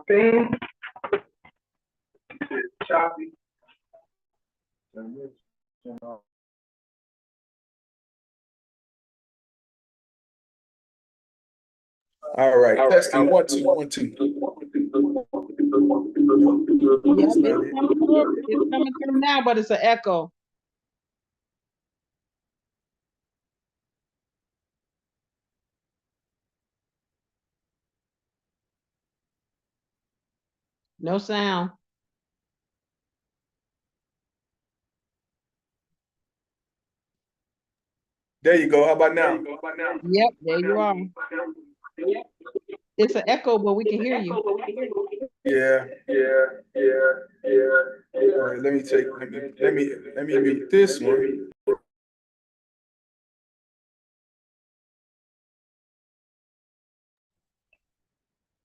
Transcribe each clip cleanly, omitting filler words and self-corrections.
thing. It's choppy. All right, testing 1 2 1 2. Yep, it's coming through. It's coming through now, but it's an echo. No sound. There you go. How about now? Yep, there you are. It's an echo, but we can hear you. Yeah. All right, let me mute this one.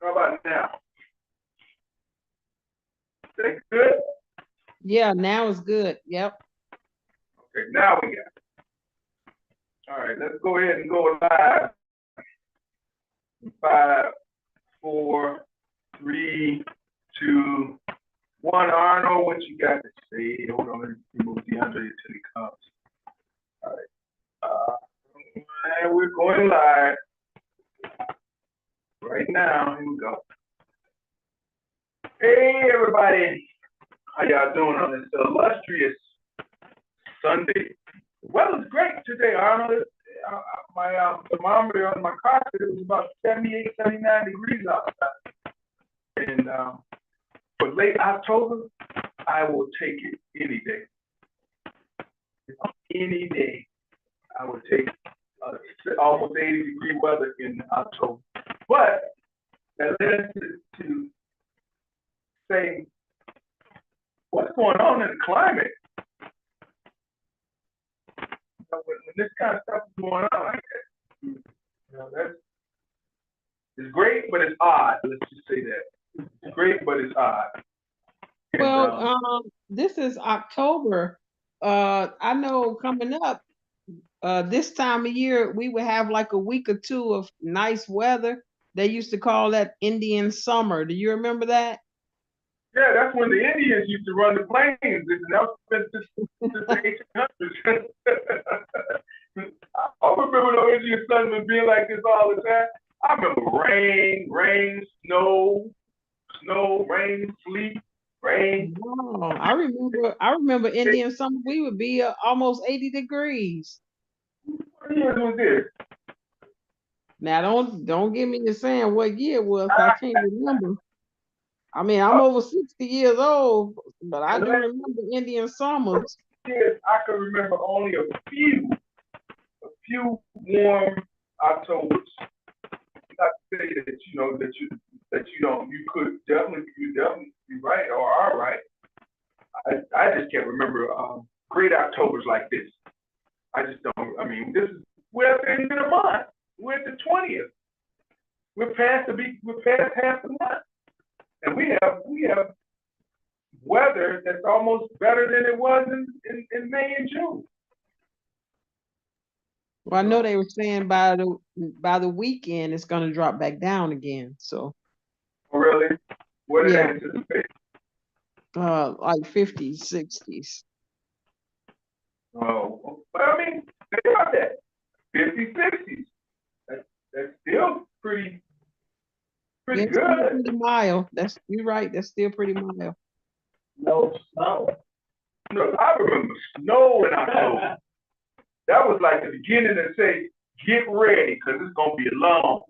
How about now? That's good. Yeah, now it's good. Yep. Okay, now we got it. All right, let's go ahead and go live. 5, 4, 3, 2, 1. Arnold, what you got to say? Hold on, let's move DeAndre until he comes. All right. And we're going live right now. Here we go. Hey, everybody. How y'all doing on this illustrious Sunday? The weather's great today, Arnold. My thermometer on my car said it was about 78, 79 degrees outside. And for late October, I will take it any day. Any day, I would take almost 80-degree weather in October. But that led us to say, what's going on in the climate? When this kind of stuff is going on like that, it's great, but it's odd. Let's just say that. It's great, but it's odd. Well, this is October. I know coming up, this time of year, we would have like a week or two of nice weather. They used to call that Indian summer. Do you remember that? Yeah, that's when the Indians used to run the plains. And that was since the 1800s. I remember those Indian summers being like this all the time. I remember rain, snow, rain, sleet, rain. Oh, I remember Indian summer. We would be almost 80 degrees. What year was this? Now don't get me to saying what year it was. I can't remember. I mean, I'm over 60 years old, but I do remember Indian summers. Yes, I can remember only a few warm Octobers. Not to say that you could definitely be right or are right. I just can't remember great Octobers like this. I just don't. I mean, we're at the end of the month. We're at the 20th. We're past half the month, and we have weather that's almost better than it was in May and June. Well, I know they were saying by the weekend it's going to drop back down again. So. Oh, really? What did they anticipate? Like 50s, 60s. Oh, well, I mean, they got that 50s, 60s. That's still pretty good. Still pretty mild. You're right. That's still pretty mild. No snow. No, I remember snow in October. That was like the beginning to say, get ready, because it's gonna be long.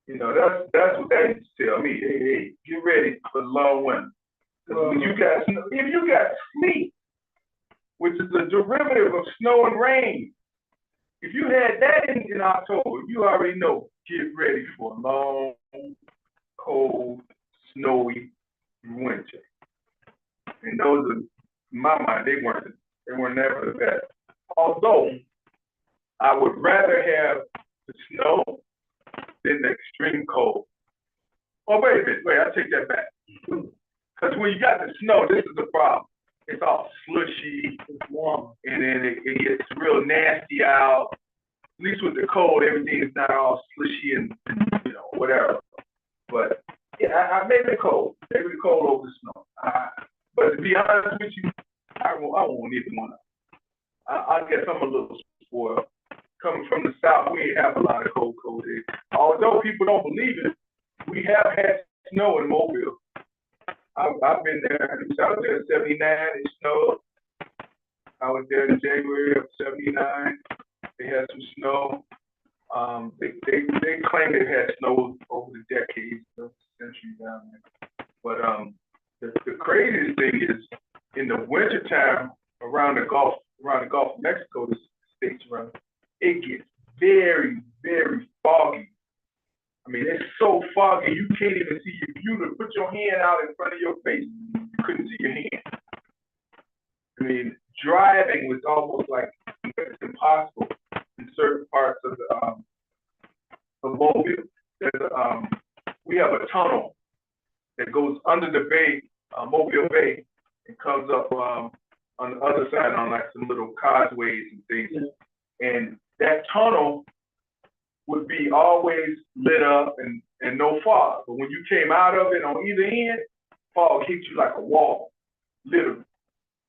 That's what they used to tell me. Hey, get ready for the long winter. When if you got sleet, which is a derivative of snow and rain, if you had that in October, you already know, get ready for a long, cold, snowy winter. And those are, in my mind, they were never the best. Although, I would rather have the snow than the extreme cold. Oh, wait a minute, I take that back. Because when you got the snow, this is the problem. It's all slushy, it's warm, and then it gets real nasty out. At least with the cold, everything is not all slushy and whatever. But Yeah, maybe cold over the snow. But to be honest with you, I won't even want to. I guess I'm a little spoiled. Coming from the South, we ain't have a lot of cold days. Although people don't believe it, we have had snow in Mobile. I've been there. I was there in '79. It snowed. I was there in January of '79. They had some snow. They claim they've had snow over the decades, the centuries down there. But the craziest thing is in the wintertime around the Gulf of Mexico, the states around, it gets very, very foggy. I mean, it's so foggy you can't even see your view. To put your hand out in front of your face, you couldn't see your hand. I mean, driving was almost like it's impossible in certain parts of the Mobile. We have a tunnel that goes under the bay, Mobile Bay, and comes up on the other side on like some little causeways and things. And that tunnel would be always lit up and no fog. But when you came out of it on either end, fog hit you like a wall, literally.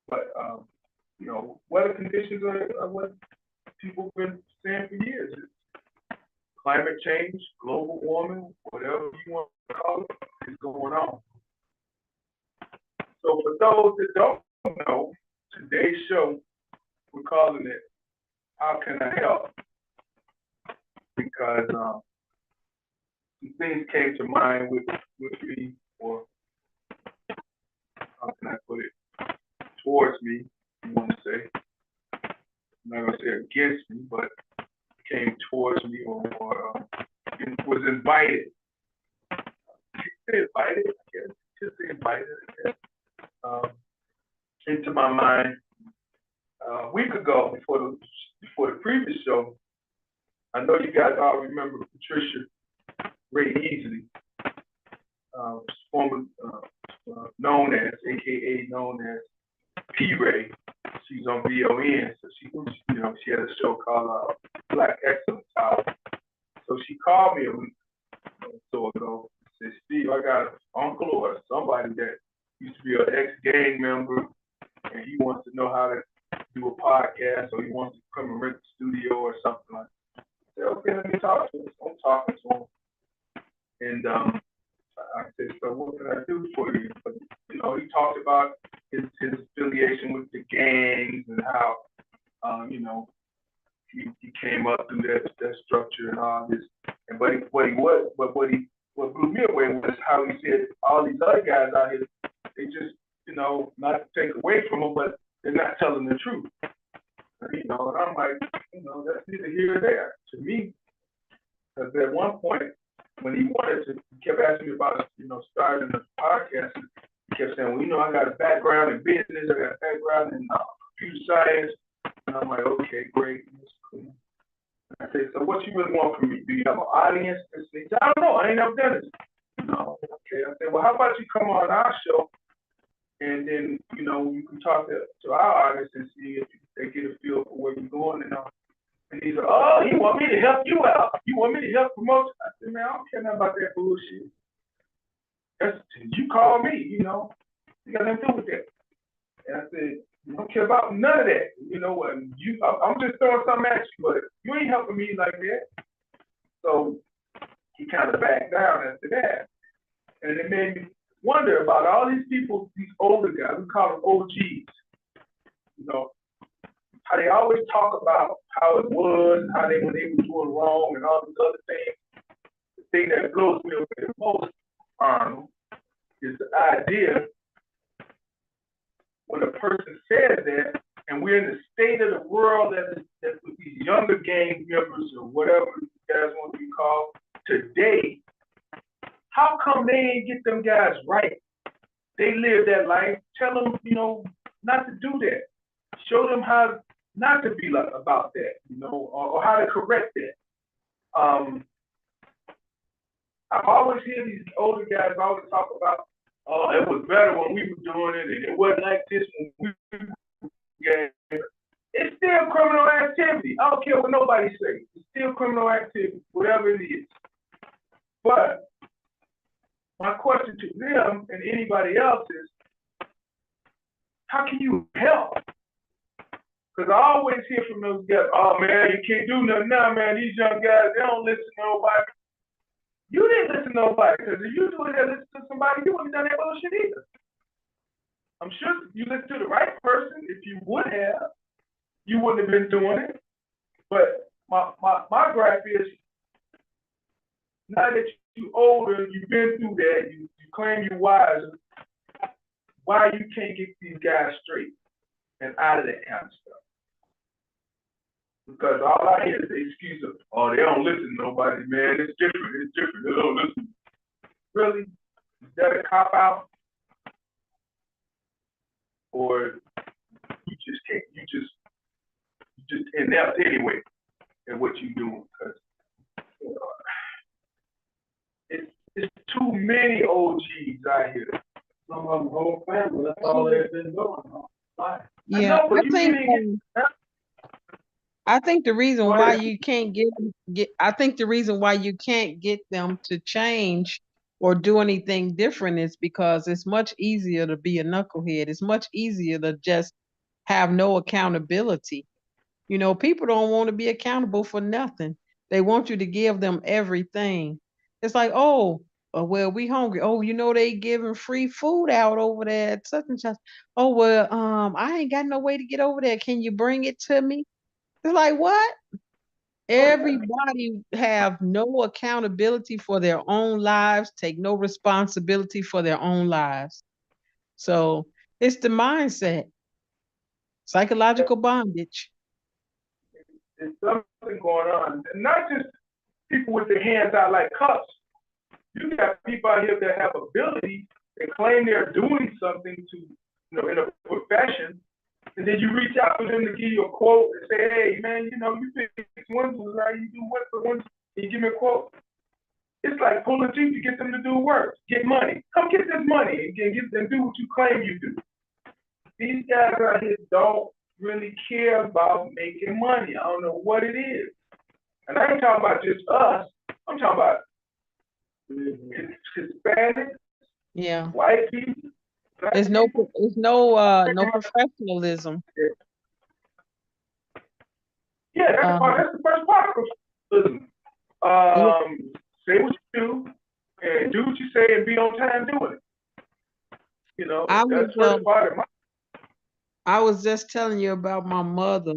But you know, weather conditions are what people have been saying for years. It's climate change, global warming, whatever you want to call it, is going on. So for those that don't know, today's show, we're calling it "How Can I Help?" Because some things came to mind with me, or how can I put it, towards me, you want to say. I'm not going to say against me, but came towards me or was invited. Invited, I guess. Just invited, I guess, into my mind a week ago before the previous show. I know you guys all remember Patricia Ray Easley, former known as, AKA known as P. Ray. She's on VON, so she had a show called Black Excellence Hour. So she called me a week or so ago and said, "Steve, I got an uncle or somebody that used to be an ex-gang member, and he wants to know how to do a podcast, or he wants to come and rent the studio or something like that." I said, "Okay, let me talk to him." So I'm talking to him. And I said, "So what can I do for you?" But, he talked about his affiliation with the gangs and how, he came up through that structure and all this. And what blew me away was how he said all these other guys out here, they just, not to take away from them, but they're not telling the truth. And I'm like, that's neither here nor there to me. Because at one point, when he kept asking me about, starting a podcast, he kept saying, well, I got a background in business, I got a background in computer science. And I'm like, okay, great. That's cool. I said, so what you really want from me? Do you have an audience? He said, I don't know, I ain't never done it. No, okay. I said, well, how about you come on our show and then, you can talk to our audience and see if they get a feel for where you're going and all. And he said, oh, you want me to help you out? You want me to help promote? I said, man, I don't care nothing about that bullshit. You call me, you got nothing to do with that. And I said, I don't care about none of that. You know what? I'm just throwing something at you, but you ain't helping me like that. So he kind of backed down after that. And it made me wonder about all these people, these older guys, we call them OGs, how they always talk about how it was, how when they were doing wrong and all these other things. The thing that blows me away the most, Arnold, is the idea when a person says that, and we're in the state of the world that with these younger gang members or whatever you guys want to be called today, how come they ain't get them guys right? They live that life. Tell them, not to do that. Show them how not to be about that, or how to correct that. I always hear these older guys always talk about, oh, it was better when we were doing it, and it wasn't like this when we were doing it. It's still criminal activity. I don't care what nobody says. It's still criminal activity, whatever it is. But my question to them and anybody else is, how can you help? Because I always hear from those guys, oh man, you can't do nothing now, man. These young guys, they don't listen to nobody. You didn't listen to nobody, because if you would have listened to somebody, you wouldn't have done that bullshit either. I'm sure if you listened to the right person, if you would have, you wouldn't have been doing it. But my gripe is, now that you're older, you've been through that, you claim you're wiser, why you can't get these guys straight and out of that kind of stuff? Because all I hear is the excuse of, oh, they don't listen to nobody, man. It's different. They don't listen. Really? Is that a cop out? Or you just can't, you just inept anyway at what you're doing? Because you know, it's too many OGs out here. Some of them whole family, that's all they've been doing. Yeah, I think the reason why you can't I think the reason why you can't get them to change or do anything different is because it's much easier to be a knucklehead. It's much easier to just have no accountability. You know, people don't want to be accountable for nothing. They want you to give them everything. It's like, oh, well, we hungry. Oh, you know, they giving free food out over there at such and such. Oh, well, I ain't got no way to get over there. Can you bring it to me? It's like, what? Everybody have no accountability for their own lives, take no responsibility for their own lives. So it's the mindset, psychological bondage. There's something going on. And not just people with their hands out like cups. You got people out here that have ability and claim they're doing something to, you know, in a profession, and then you reach out to them to give you a quote and say, hey, man, you know, you fix windows, right? You do what for windows? Can you give me a quote? It's like pulling teeth to get them to do work, get money. Come get this money and get them to do what you claim you do. These guys out here don't really care about making money. I don't know what it is. And I ain't talking about just us. I'm talking about Hispanic, yeah, white people. There's no professionalism. Yeah, that's the first part of professionalism. Say what you do and do what you say and be on time doing it. You know, that's the first part of I was just telling you about my mother.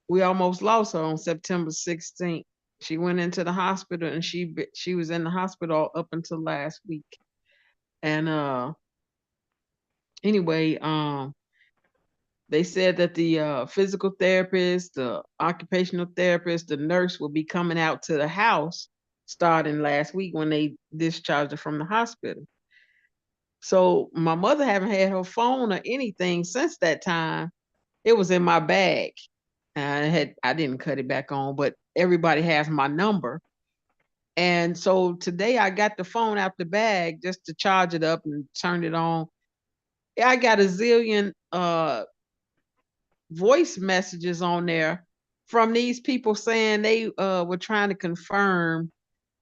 We almost lost her on September 16th. She went into the hospital and she was in the hospital up until last week. And anyway, they said that the physical therapist, the occupational therapist, the nurse will be coming out to the house starting last week when they discharged her from the hospital. So my mother haven't had her phone or anything since that time. It was in my bag. I didn't cut it back on, but everybody has my number. And so today I got the phone out the bag just to charge it up and turn it on. I got a zillion voice messages on there from these people saying they were trying to confirm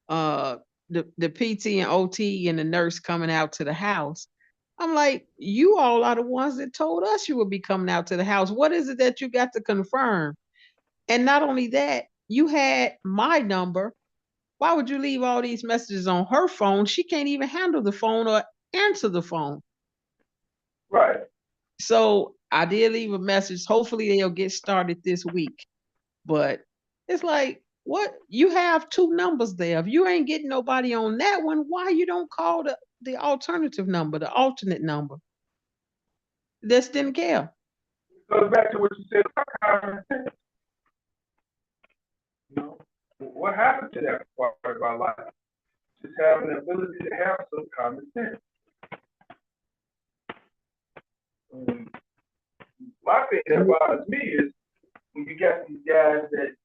the PT and OT and the nurse coming out to the house. I'm like, you all are the ones that told us you would be coming out to the house. What is it that you got to confirm? And not only that, you had my number. Why would you leave all these messages on her phone? She can't even handle the phone or answer the phone. Right. So I did leave a message. Hopefully they'll get started this week. But it's like, what? You have two numbers there. If you ain't getting nobody on that one, why you don't call the alternative number, the alternate number? Just didn't care. It goes back to what you said about common sense. You know, what happened to that part of our life? Just having the ability to have some common sense. My thing that bothers me is when you got these guys that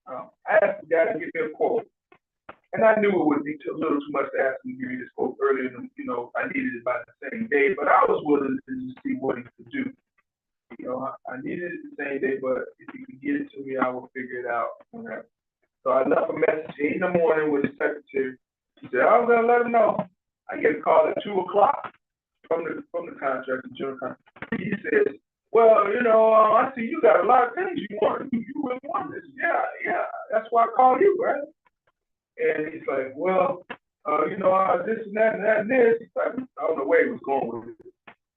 I asked the guy to give me a quote, and I knew it would be a little too much to ask him to give me this quote earlier than, you know, I needed it by the same day, but I was willing to see what he could do. You know, I needed it the same day, but if he could get it to me, I will figure it out. Okay. So I left a message in the morning with the secretary. She said, I was gonna let him know. I get a call at 2 o'clock from the contractor, general contractor. He says, well, I see you got a lot of things you want. You really want this. Yeah. That's why I called you, right? And he's like, well, this and that and that and this. I don't know where he was going with it.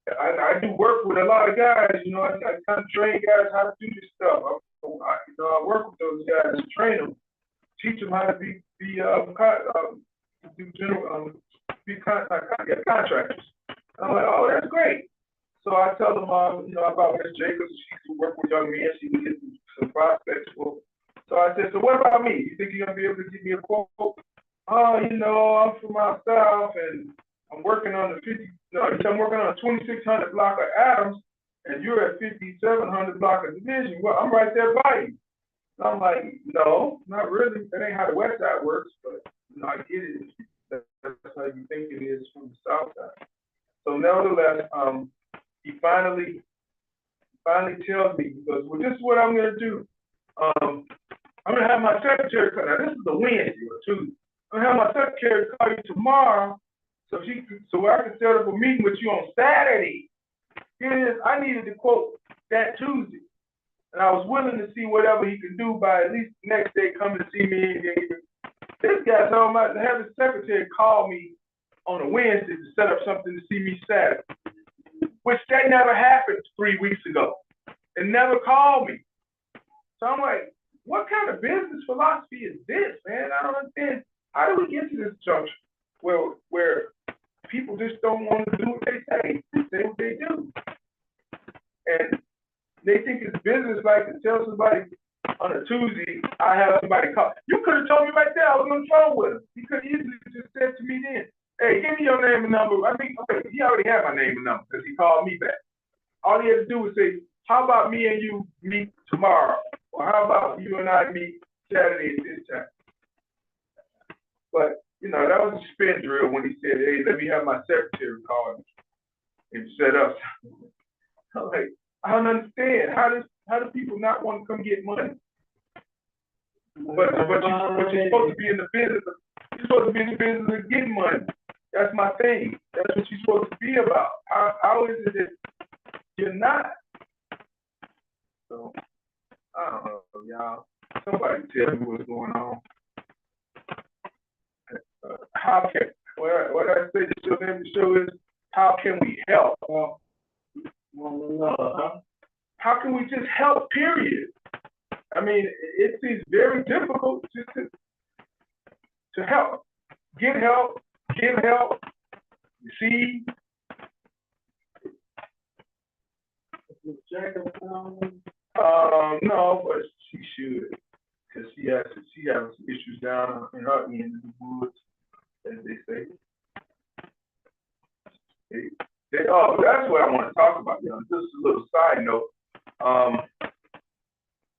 I do work with a lot of guys, I kind of train guys how to do this stuff. I work with those guys and train them, teach them how to be contractors. I'm like, oh, that's great. So I tell them, about Miss Jacobs. She used to work with young men. She would get some prospects. So I said, so what about me? You think you're gonna be able to give me a quote? Oh, I'm from out south and I'm working on I'm working on a 2600 block of Adams, and you're at 5700 block of Division. Well, I'm right there by you. And I'm like, no, not really. That ain't how the West Side works, but I get it. That's how you think it is from the South Side. So nevertheless, he finally tells me, he goes, well, this is what I'm gonna do. I'm gonna have my secretary call. Now this is a Wednesday or Tuesday. I'm gonna have my secretary call you tomorrow, so I can set up a meeting with you on Saturday. Here it is. I needed to quote that Tuesday, and I was willing to see whatever he could do by at least the next day come to see me. This guy told me to have his secretary call me on a Wednesday to set up something to see me Saturday, which that never happened 3 weeks ago. It never called me. So I'm like, what kind of business philosophy is this, man? I don't understand. How do we get to this juncture where people just don't want to do what they say what they do? And they think it's business like to tell somebody on a Tuesday, I have somebody call. You could have told me right there, I was on the phone with him. He could have easily just said to me then, hey, give me your name and number. I mean, okay, he already had my name and number because he called me back. All he had to do was say, how about me and you meet tomorrow? Or how about you and I meet Saturday at this time? But, that was a spin drill when he said, hey, let me have my secretary call me and set up. I'm like, I don't understand. How do people not want to come get money? But you're supposed to be in the business. You're supposed to be in the business of getting money. That's my thing. That's what you're supposed to be about. How is it that you're not? So, I don't know, y'all. Somebody tell me what's going on. What I say to the show is, how can we help? How can we just help, period? I mean, it seems very difficult just to help. Get help, give help, receive. No, but she should, because she has some issues down in her end of the woods, as they say. That's what I want to talk about, Just a little side note.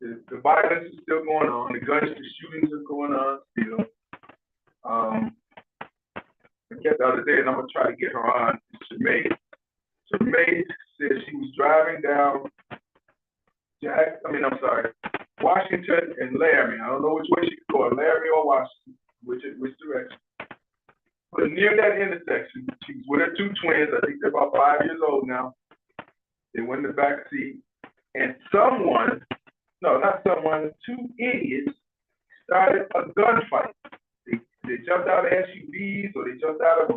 The violence is still going on. The shootings are going on still. I guess the other day, and I'm gonna try to get her on. Shemaine said she was driving down Washington and Laramie. I don't know which way she could go, Laramie or Washington, which direction. But near that intersection, she was with her two twins. I think they're about 5 years old now. They went in the back seat, and two idiots started a gunfight. They jumped out of SUVs or they jumped out of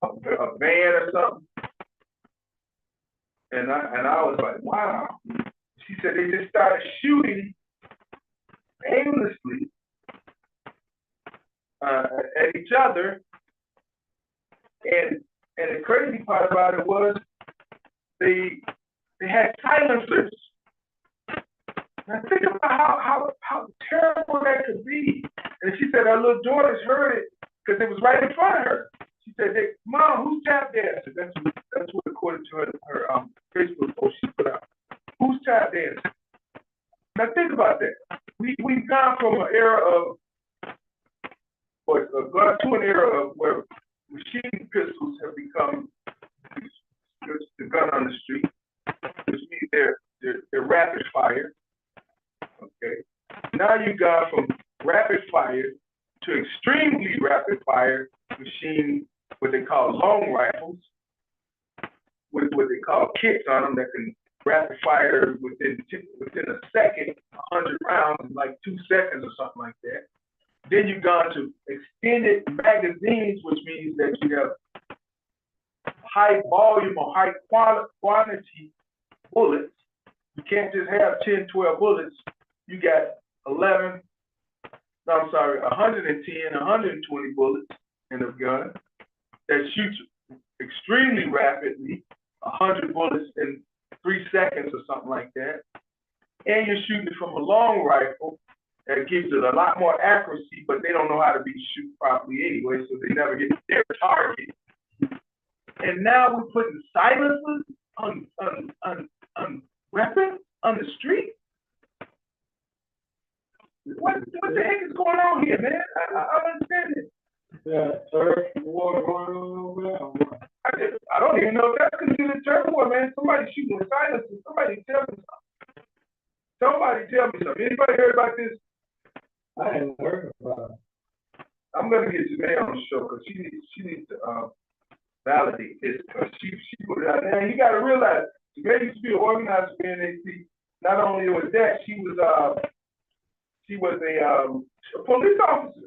a van or something. And I was like, wow. She said they just started shooting aimlessly at each other. And the crazy part about it was they had silencers. Now think about how terrible that could be. And she said her little daughters heard it because it was right in front of her. She said, Mom, who's tap dancing? That's what according to her Facebook post she put out. Who's tap dancing? Now think about that. We've gone from an era to an era of where machine pistols have become the gun on the street, which means they're rapid fire. Okay. Now you got from rapid fire to extremely rapid fire machine, what they call long rifles, with what they call kits on them that can rapid fire within a second, 100 rounds in like 2 seconds or something like that. Then you've gone to extended magazines, which means that you have high volume or high quantity bullets. You can't just have 10, 12 bullets. You got 110, 120 bullets in a gun that shoots extremely rapidly, 100 bullets in 3 seconds or something like that. And you're shooting from a long rifle that gives it a lot more accuracy, but they don't know how to shoot properly anyway, so they never get their target. And now we're putting silencers on weapons on the street. What the heck is going on here, man? I don't understand it. Yeah, turf war going on over there. I don't even know if that's considered turf war, man. Somebody shooting with silencers. Somebody tell me something. Somebody tell me something. Anybody heard about this? I hadn't heard about it. I'm gonna get Janae on the show because she needs to validate this because she put it out there. And you gotta realize Janae used to be an organizer for NAC. Not only was that, she was a police officer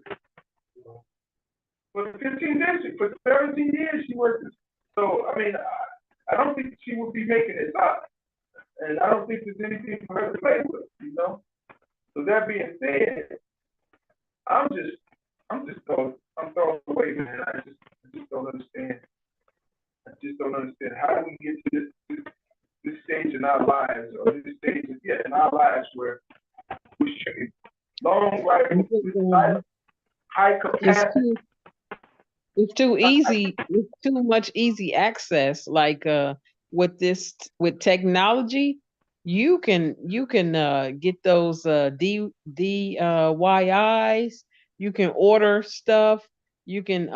for the 15th district. For 17 years she worked. So I mean, I don't think she would be making this up, and I don't think there's anything for her to play with, you know. So that being said, I'm thrown away, man. I just don't understand. I just don't understand how do we get to this stage in our lives, or this stage in our lives where we're shooting long rifles with high capacity. It's too easy. It's too much easy access. Like with technology, you can get those DIYs. You can order stuff. You can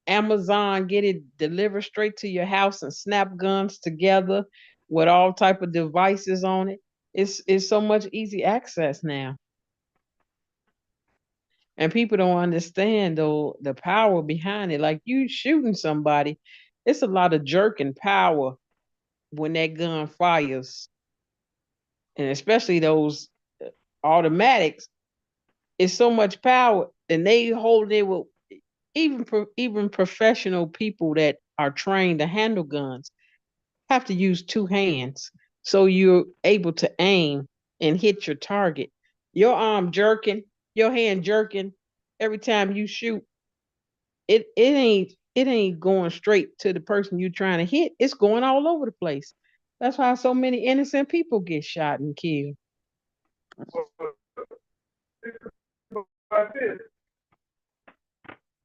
Amazon get it delivered straight to your house and snap guns together with all type of devices on it. It's so much easy access now. And people don't understand though the power behind it. Like you shooting somebody, it's a lot of jerking power when that gun fires. And especially those automatics, it's so much power, and they hold it with even professional people that are trained to handle guns have to use 2 hands. So you're able to aim and hit your target. Your arm jerking, your hand jerking every time you shoot, it ain't going straight to the person you're trying to hit. It's going all over the place. That's why so many innocent people get shot and killed.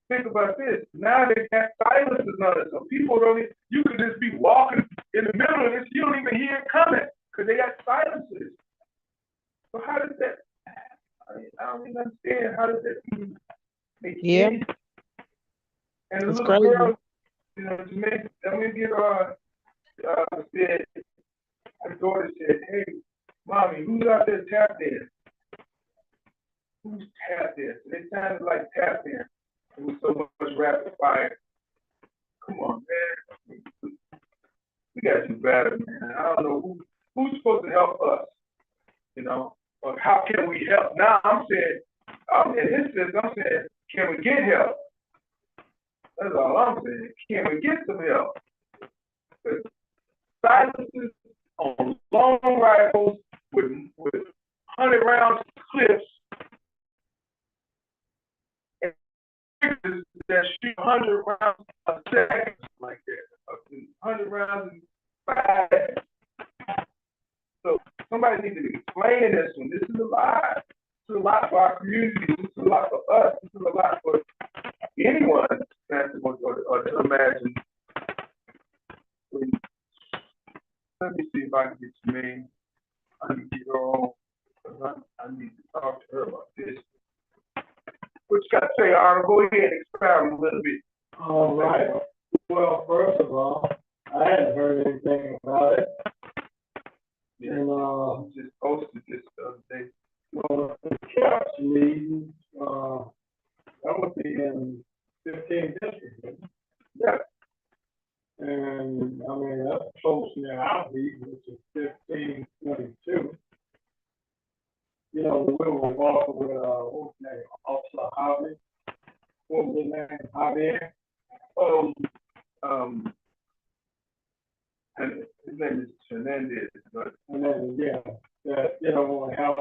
Think about this. Now they got silencers on it, so people don't. You could just be walking in the middle of this, you don't even hear it coming because they got silencers. So how does that? I don't even understand. How does that even make sense? And the it's little crazy. girl, you know, to make, I'm gonna get said, her daughter said, "Hey, mommy, who's out there tap dancing? Who's tap dancing?" It sounded like tap dancing. It was so much rapid fire. Come on, man. We gotta do better, man. I don't know who's supposed to help us, you know, or how can we help? Now I'm saying, in his sense, I'm saying, can we get help? That's all I'm saying. Can we get some help? Silences on long rifles with 100 rounds clips that shoot 100 rounds a second, like that. 100 rounds in 5 seconds. So somebody needs to be explaining this one. This is a lot. This is a lot for our community. This is a lot for us. This is a lot for anyone or to imagine. Let me see if I can get your name. I need to get her on. I need to talk to her about this. What you got to say, Arnold? Go ahead and expound a little bit. All right. Well, first of all, I hadn't heard anything about it. Yeah, And, you just posted this the other day. well, the council meetings, that would be in 15 districts. Yeah, And, I mean, that's close to our meeting, which is 1522. You know, we were walking with, what's his name, Officer Harvey. What was his name, Javier? um, and his name is Hernandez, but And then, yeah, that, you know, will help,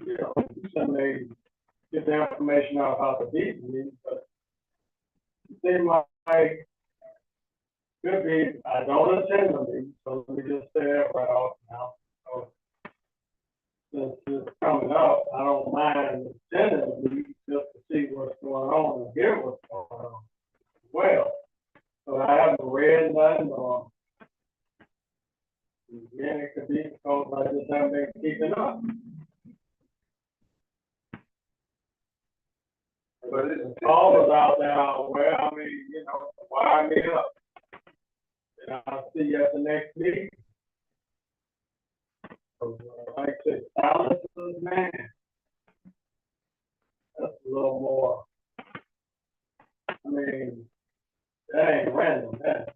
you know, somebody get the information out about the meeting, but it seems like, could be, I don't attend the meeting, so let me just say that right off now. So, since it's coming up, I don't mind attending the meeting just to see what's going on and hear what's going on. Well, so I haven't read nothing or, again, it could be because I just haven't been keeping up. But it's All was out there, well, I mean, you know, why me up? And I'll see you at the next meeting. So, like I said, silence is man. That's a little more, I mean, that ain't random, that.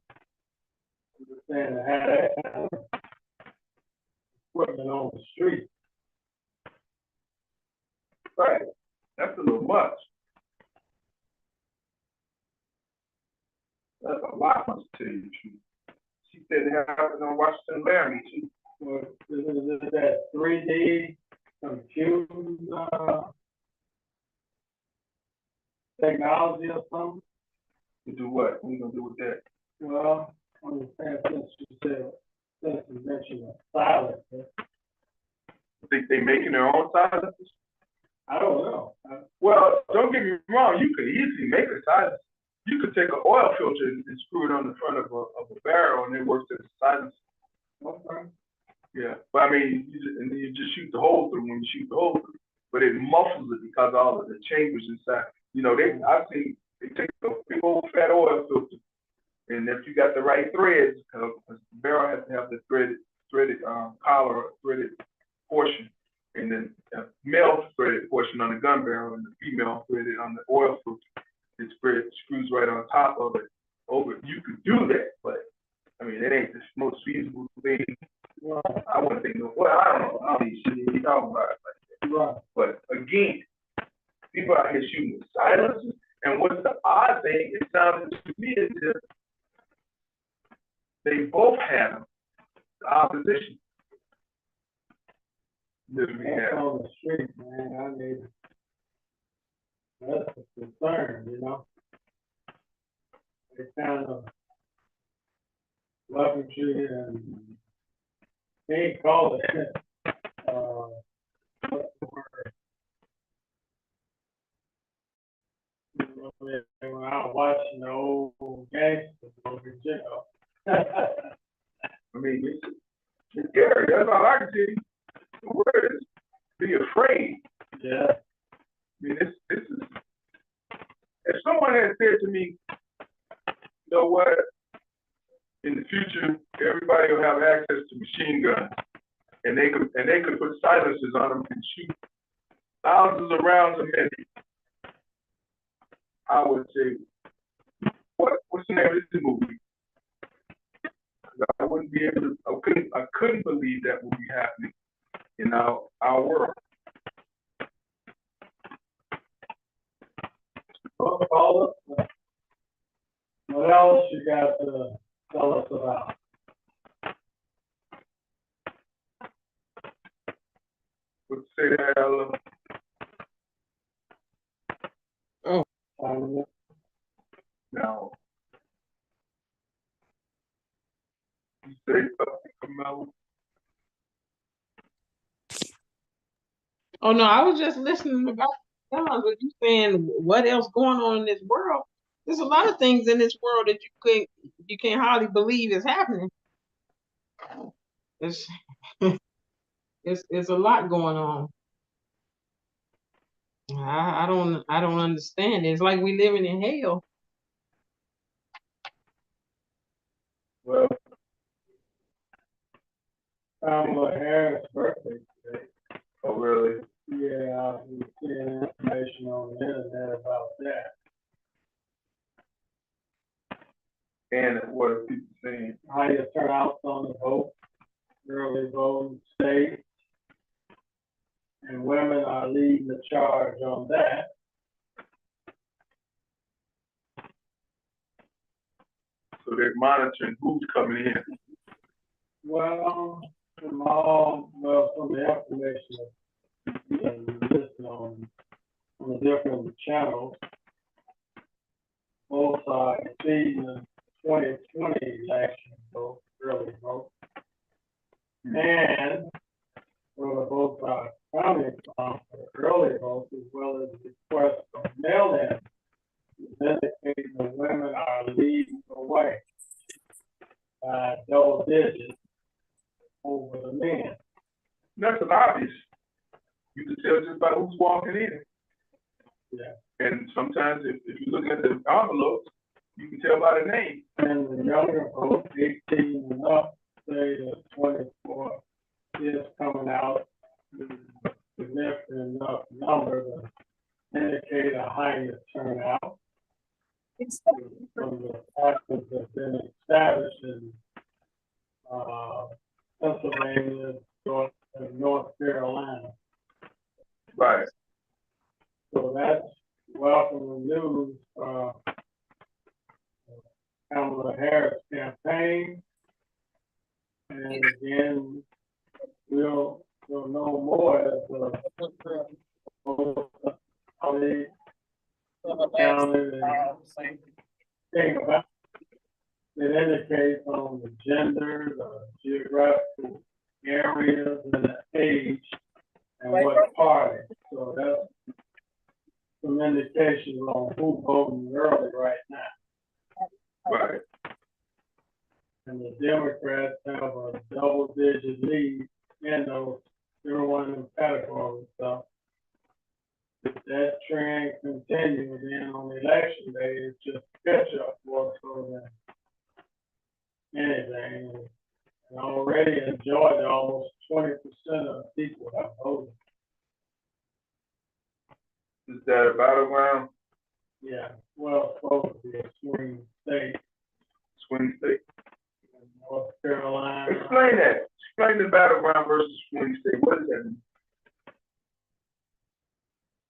I'm just saying to have that kind of equipment on the street. right. That's a little much. That's a lot, to tell you the truth. She said it happened on Washington Laramie too. Well, is it that 3D computer, technology or something? To do what? What are you gonna do with that? Well, I'm just saying, since you mentioned silence, Think they making their own silences? I don't know. Well, don't get me wrong, you could easily make a silence. You could take an oil filter and screw it on the front of a barrel and it works as a silence. Okay. Yeah, but I mean, and then you just shoot the hole through when you shoot the hole through. But it muffles it because all of the chambers inside. You know, I've seen they take a big old fat oil filter, and if you got the right threads, because the barrel has to have the threaded collar or threaded portion, and then a male threaded portion on the gun barrel, and the female threaded on the oil filter. It screws right on top of it. You could do that, but I mean, it ain't the most feasible thing. Right. I wouldn't think of, well, I don't know. I don't even shit you talking about it like that. Right. But again, people out here shooting with silencers, and what's the odd thing, it sounded to me as if they both had them, the opposition. That's on the street, man. I mean, that's a concern, you know? They kind of weaponry and they call it, what's the word? When I was watching the old gangster movies, you know. I mean, it's scary. That's all I can tell you. The word is be afraid. Yeah. I mean, this is, if someone had said to me, you know what, in the future, everybody will have access to machine guns, and they could put silencers on them and shoot thousands of rounds a minute, I would say, what's the name of this movie? I wouldn't be able to, I couldn't believe that would be happening in our world. Paula, what else you got to tell us about? Let's say that, Ella. Now, you say something, Camilla? Oh no, I was just listening about guns, but you saying what else going on in this world? There's a lot of things in this world that you can't hardly believe is happening. It's it's a lot going on. I don't understand. It's like we living in hell. Well, Kamala Harris' birthday today. Oh, really? Yeah, I was seeing information on the internet about that. And what are people saying? Higher turnouts on the vote, early voting states, and women are leading the charge on that. So they're monitoring who's coming in. Well, from the information that you listen on the different channels, both are exceeding the 2020 election vote, early vote. And where both are coming from for early votes as well as requests for mail-in, indicating that women are leading the way by double digits over the men. That's an obvious. You can tell just by who's walking in. Yeah. And sometimes if you look at the envelopes, you can tell by the name. And the younger folks, 18 and up, say that 24 is coming out with a significant enough number to indicate a higher turnout. From the factors that have been established in Pennsylvania, and North Carolina. Right. So that's welcome news for Kamala Harris campaign. And again, we'll know more as how they counted and think about it. Indicates on the gender, the geographical areas, and the age, and what party. So that's some indications on who's voting early right now. Right. And the Democrats have a double-digit lead in those everyone in the categories. So if that trend continues, then on election day, it's just catch up more so than anything. And already in Georgia, almost 20% of people have voted. Is that a battleground? Yeah, well, it's supposed to be a swing state. Swing state? North Carolina. Explain that. Explain the battleground versus swing state. What does that mean?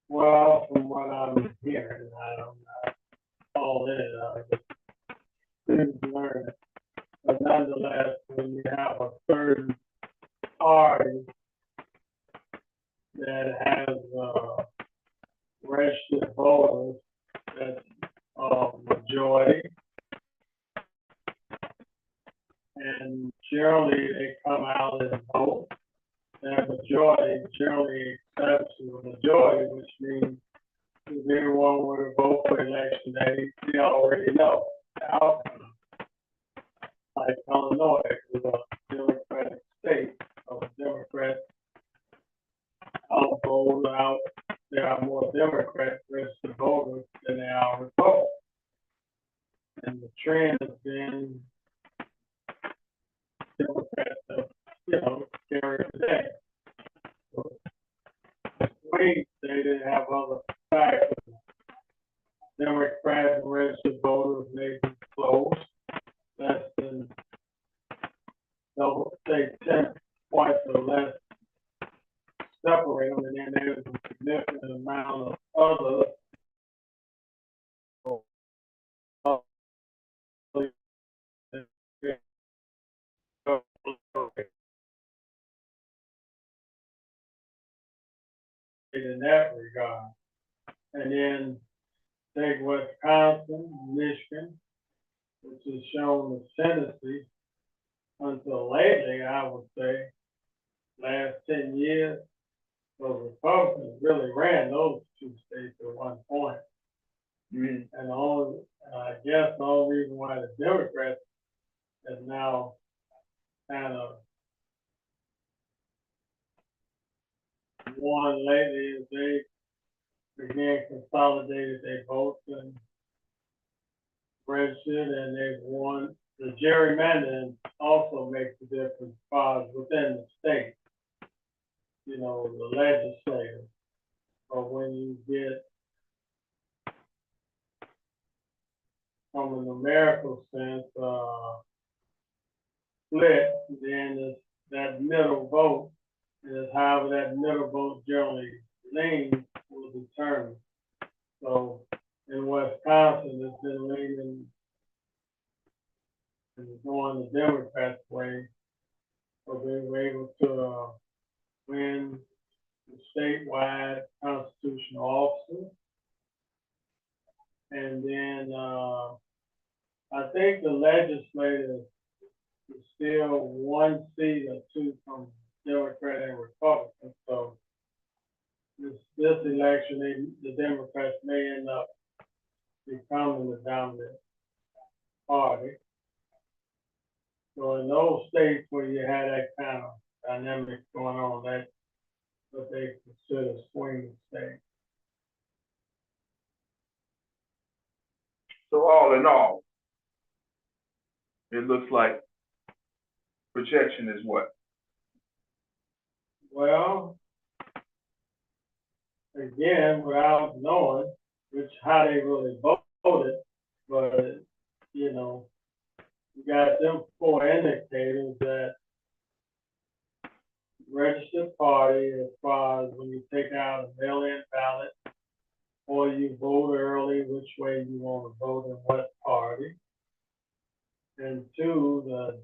Well, from what I'm hearing, I don't know all in it. I just didn't learn it. But nonetheless, when you have a certain party that has registered voters that's majority, and generally they come out and vote. That majority generally accepts the majority, which means if everyone were to vote for election day, they already know the outcome. Like Illinois is a Democratic state, so Democrats vote out. There are more Democrats registered voters than there are Republicans. And the trend has been Democrats have, carried the day. So, swing they didn't have other factors. Democrats registered voters may be close, less than say 10 points or less separate them, and then there's a significant amount of other in that regard. And then take Wisconsin, Michigan, which has shown ascendancy until lately, I would say, last 10 years. So Republicans really ran those two states at one point. And I guess the only reason why the Democrats have now kind of won lately is they again consolidated their votes and registered, and they've won the gerrymandering also makes a difference as far as within the state, you know, the legislators. Or when you get from a numerical sense, split, then it's that middle vote, and it's however that middle vote generally leans will determine. So in Wisconsin, it's been leaning and going the Democrats' way, so they were able to win the statewide constitutional officer. And then I think the legislators is still one seat or two from Democrat and Republican. So this election, the Democrats may end up becoming the dominant party. So in those states where you had that kind of dynamic going on, that's what they consider swing states. So all in all, it looks like projection is what? Well, again, without knowing how they really voted, but you know, you got them four indicators that registered party as far as when you take out a mail-in ballot or you vote early, which way you want to vote and what party. And two, the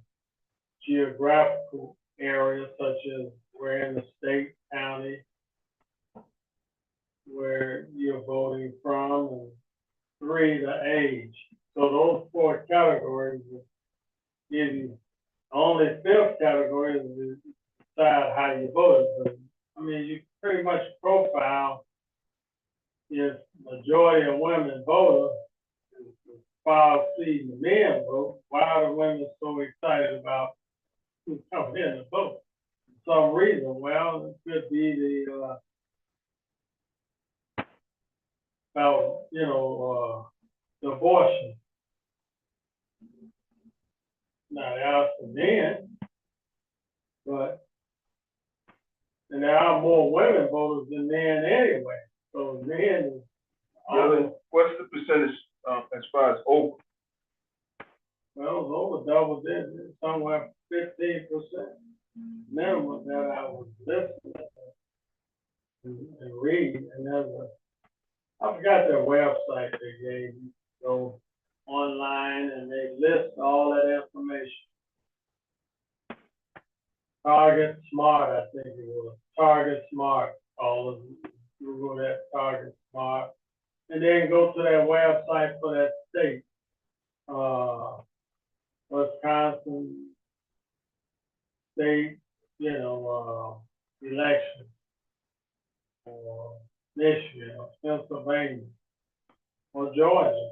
geographical area, such as where in the state, county, where you're voting from, and three, the age. So those four categories will give you. Only fifth category is to decide how you voted. But I mean, you pretty much profile if majority of women vote, file see the men vote. Why are the women so excited about who's coming in to vote? For some reason, well, it could be the about, you know, the abortion. Now, there are some men, but and there are more women voters than men anyway. So men is Really? What's the percentage as far as over? well, over double digits, somewhere 15% minimum that I was listening to and read. And there's I forgot their website they gave you. Go online and they list all that information. Target Smart, I think it was. Target Smart, all of them. Google that Target Smart. And then go to their website for that state. Wisconsin state, you know, election. Or Michigan, or Pennsylvania, or Georgia,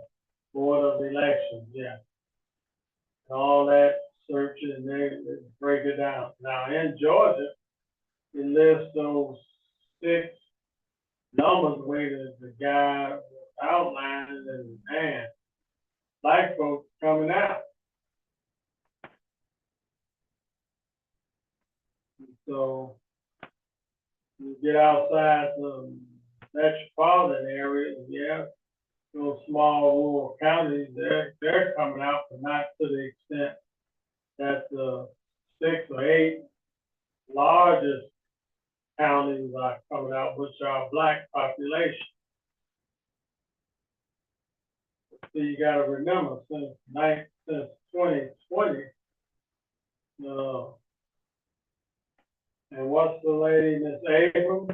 Board of Elections, yeah. And all that searching, and they break it down. Now in Georgia, it lists those 6 numbers where the guy was outlining, and man, black folks coming out. So you get outside the metropolitan areas, yeah, those small rural counties, they're coming out, but not to the extent that the 6 or 8 largest counties are coming out, which are black population. So you got to remember, since 2020, and what's the lady, Miss Abrams?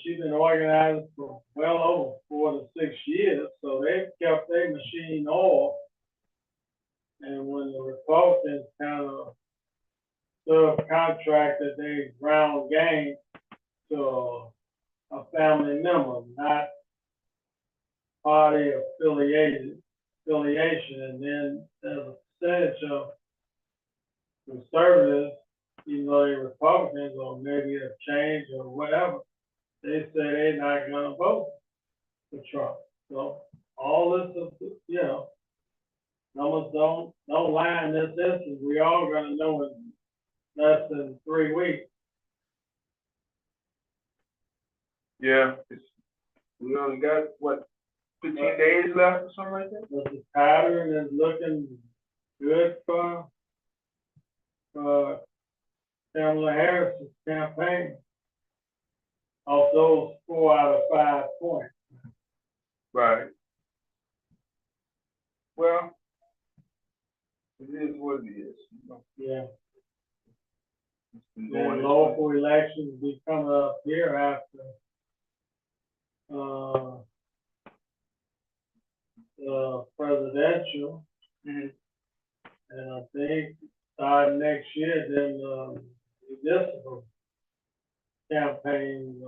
She's been organizing for well over 4 to 6 years, so they've kept their machine oil. And when the Republicans kind of subcontracted their ground game to a family member, not party affiliation, and then there's a percentage of conservatives, even though they're Republicans or maybe a change or whatever, they say they're not going to vote for Trump. So all this, you know, numbers don't lie in this instance. We all gonna know in less than 3 weeks. Yeah, we only got, what, 15 days left or something like that? But the pattern is looking good for Kamala Harris's campaign. Also, 4 out of 5 points. Right. Well, it is what it is. You know, Yeah. it's been Then going local elections be coming up here after presidential, Mhm. and I think starting next year, then municipal campaign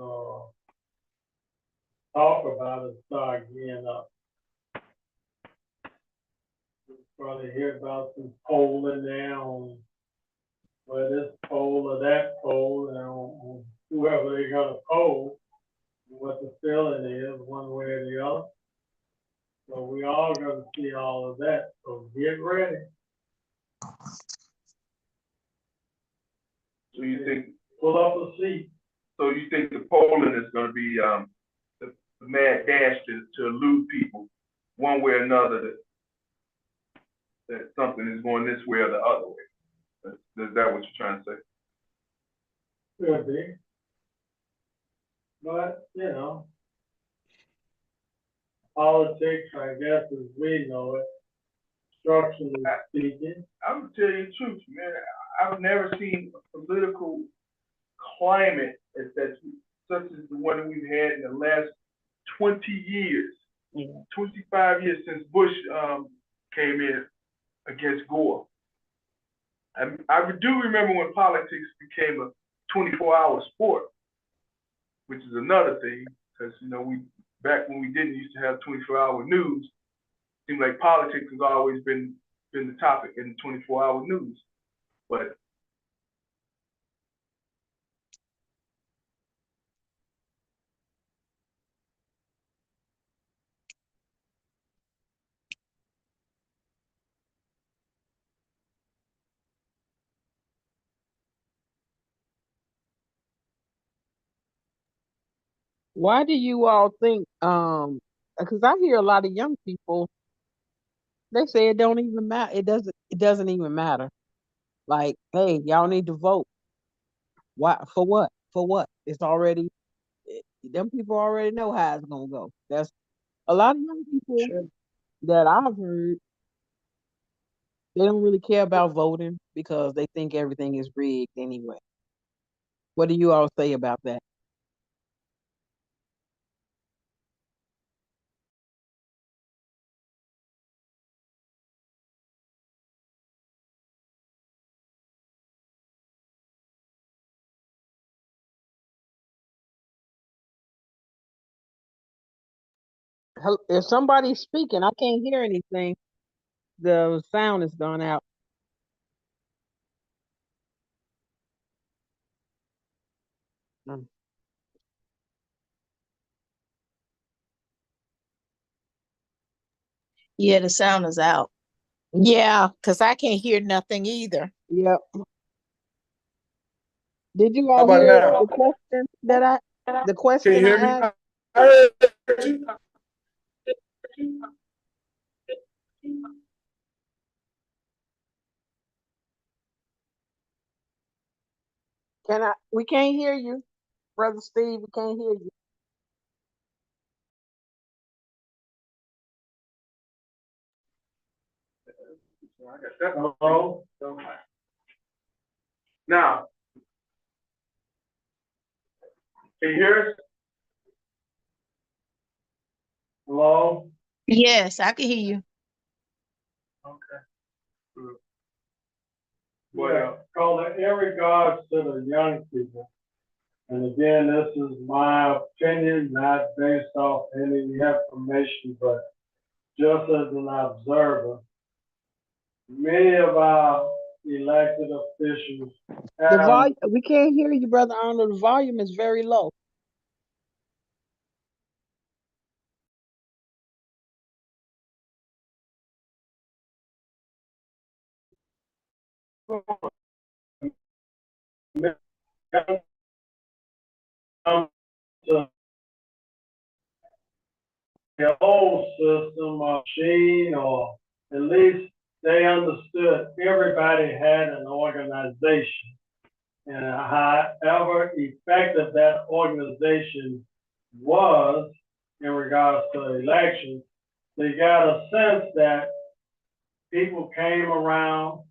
talk about it start getting up. We'll probably hear about some polling now on where this poll or that poll, and on whoever they're gonna poll, what the feeling is, one way or the other. So we all gonna see all of that, so get ready. So you think, Pull up a seat. so you think the polling is gonna be, the mad dash to elude people one way or another, that something is going this way or the other way? Is that what you're trying to say? Could be. But, you know, politics, I guess, as we know it, structurally speaking, I'm gonna tell you the truth, man. I've never seen a political climate that's such as the one we've had in the last 20 years, 25 years since Bush came in against Gore. I do remember when politics became a 24-hour sport, which is another thing, because back when we didn't used to have 24-hour news, it seemed like politics has always been the topic in the 24-hour news. But Why do you all think, because I hear a lot of young people, they say it don't even matter. It doesn't even matter. Like, hey, y'all need to vote. Why? For what? For what? It's already, them people already know how it's gonna go. That's a lot of young people that I've heard, they don't really care about voting because they think everything is rigged anyway. What do you all say about that? If somebody's speaking, I can't hear anything. The sound has gone out. Mm. Yeah, the sound is out. Yeah, because I can't hear nothing either. Yep. Did you How all about hear now? the question that I the Can you question hear I me? asked? I heard you. We can't hear you, Brother Steve. We can't hear you. I guess that's hello? now. Can you hear us? Hello? Yes, I can hear you. Okay. Good. Yeah, call it in regards to the young people. And again, this is my opinion, not based off any information, but just as an observer. Many of our elected officials The have volume, we can't hear you, Brother Arnold. The volume is very low. To the old system or machine, or at least they understood everybody had an organization. And however effective that organization was in regards to elections, they got a sense that people came around,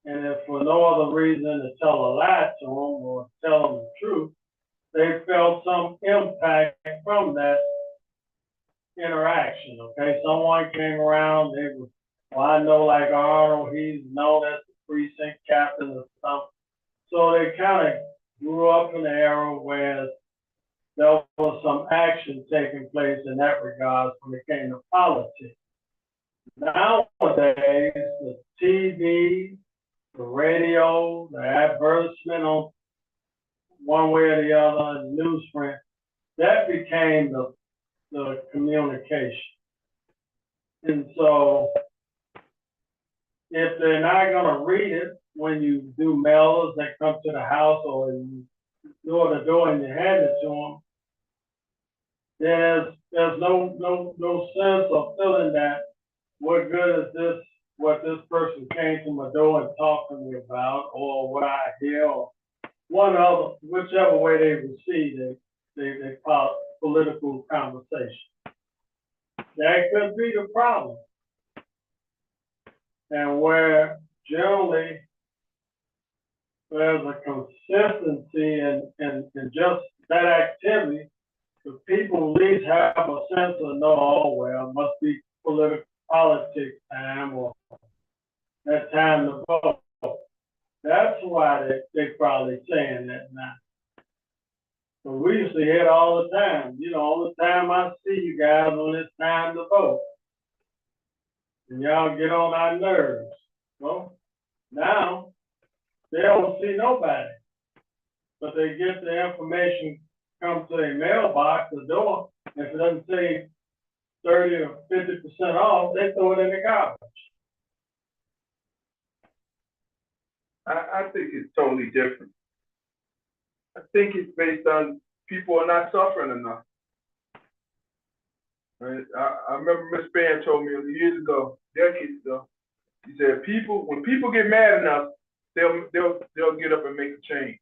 and if for no other reason to tell a lie to them or tell them the truth, they felt some impact from that interaction. Okay, someone came around, they were, well, I know like Arnold, he's known as the precinct captain or something. So they kind of grew up in the era where there was some action taking place in that regard when it came to politics. Nowadays, the TV, the radio, the advertisement on one way or the other, and newsprint, that became the communication. And so, if they're not gonna read it when you do mailers that come to the house or you door to door and you hand it to them, there's no sense of feeling that what good is this, what this person came to my door and talked to me about, or what I hear, or whichever way they receive they political conversation. That could be the problem. And where generally there's a consistency in just that activity, the people at least have a sense of know, oh, well, it must be politics time or that time to vote. That's why they probably saying that now. But we used to hear it all the time. You know, all the time I see you guys when it's time to vote. And y'all get on our nerves. Well, now they don't see nobody. But they get the information come to a mailbox, the door. If it doesn't say 30 or 50% off, they throw it in the garbage. I think it's totally different. I think it's based on people are not suffering enough. Right? I remember Miss Spann told me years ago, decades ago, he said, when people get mad enough, they'll get up and make a change.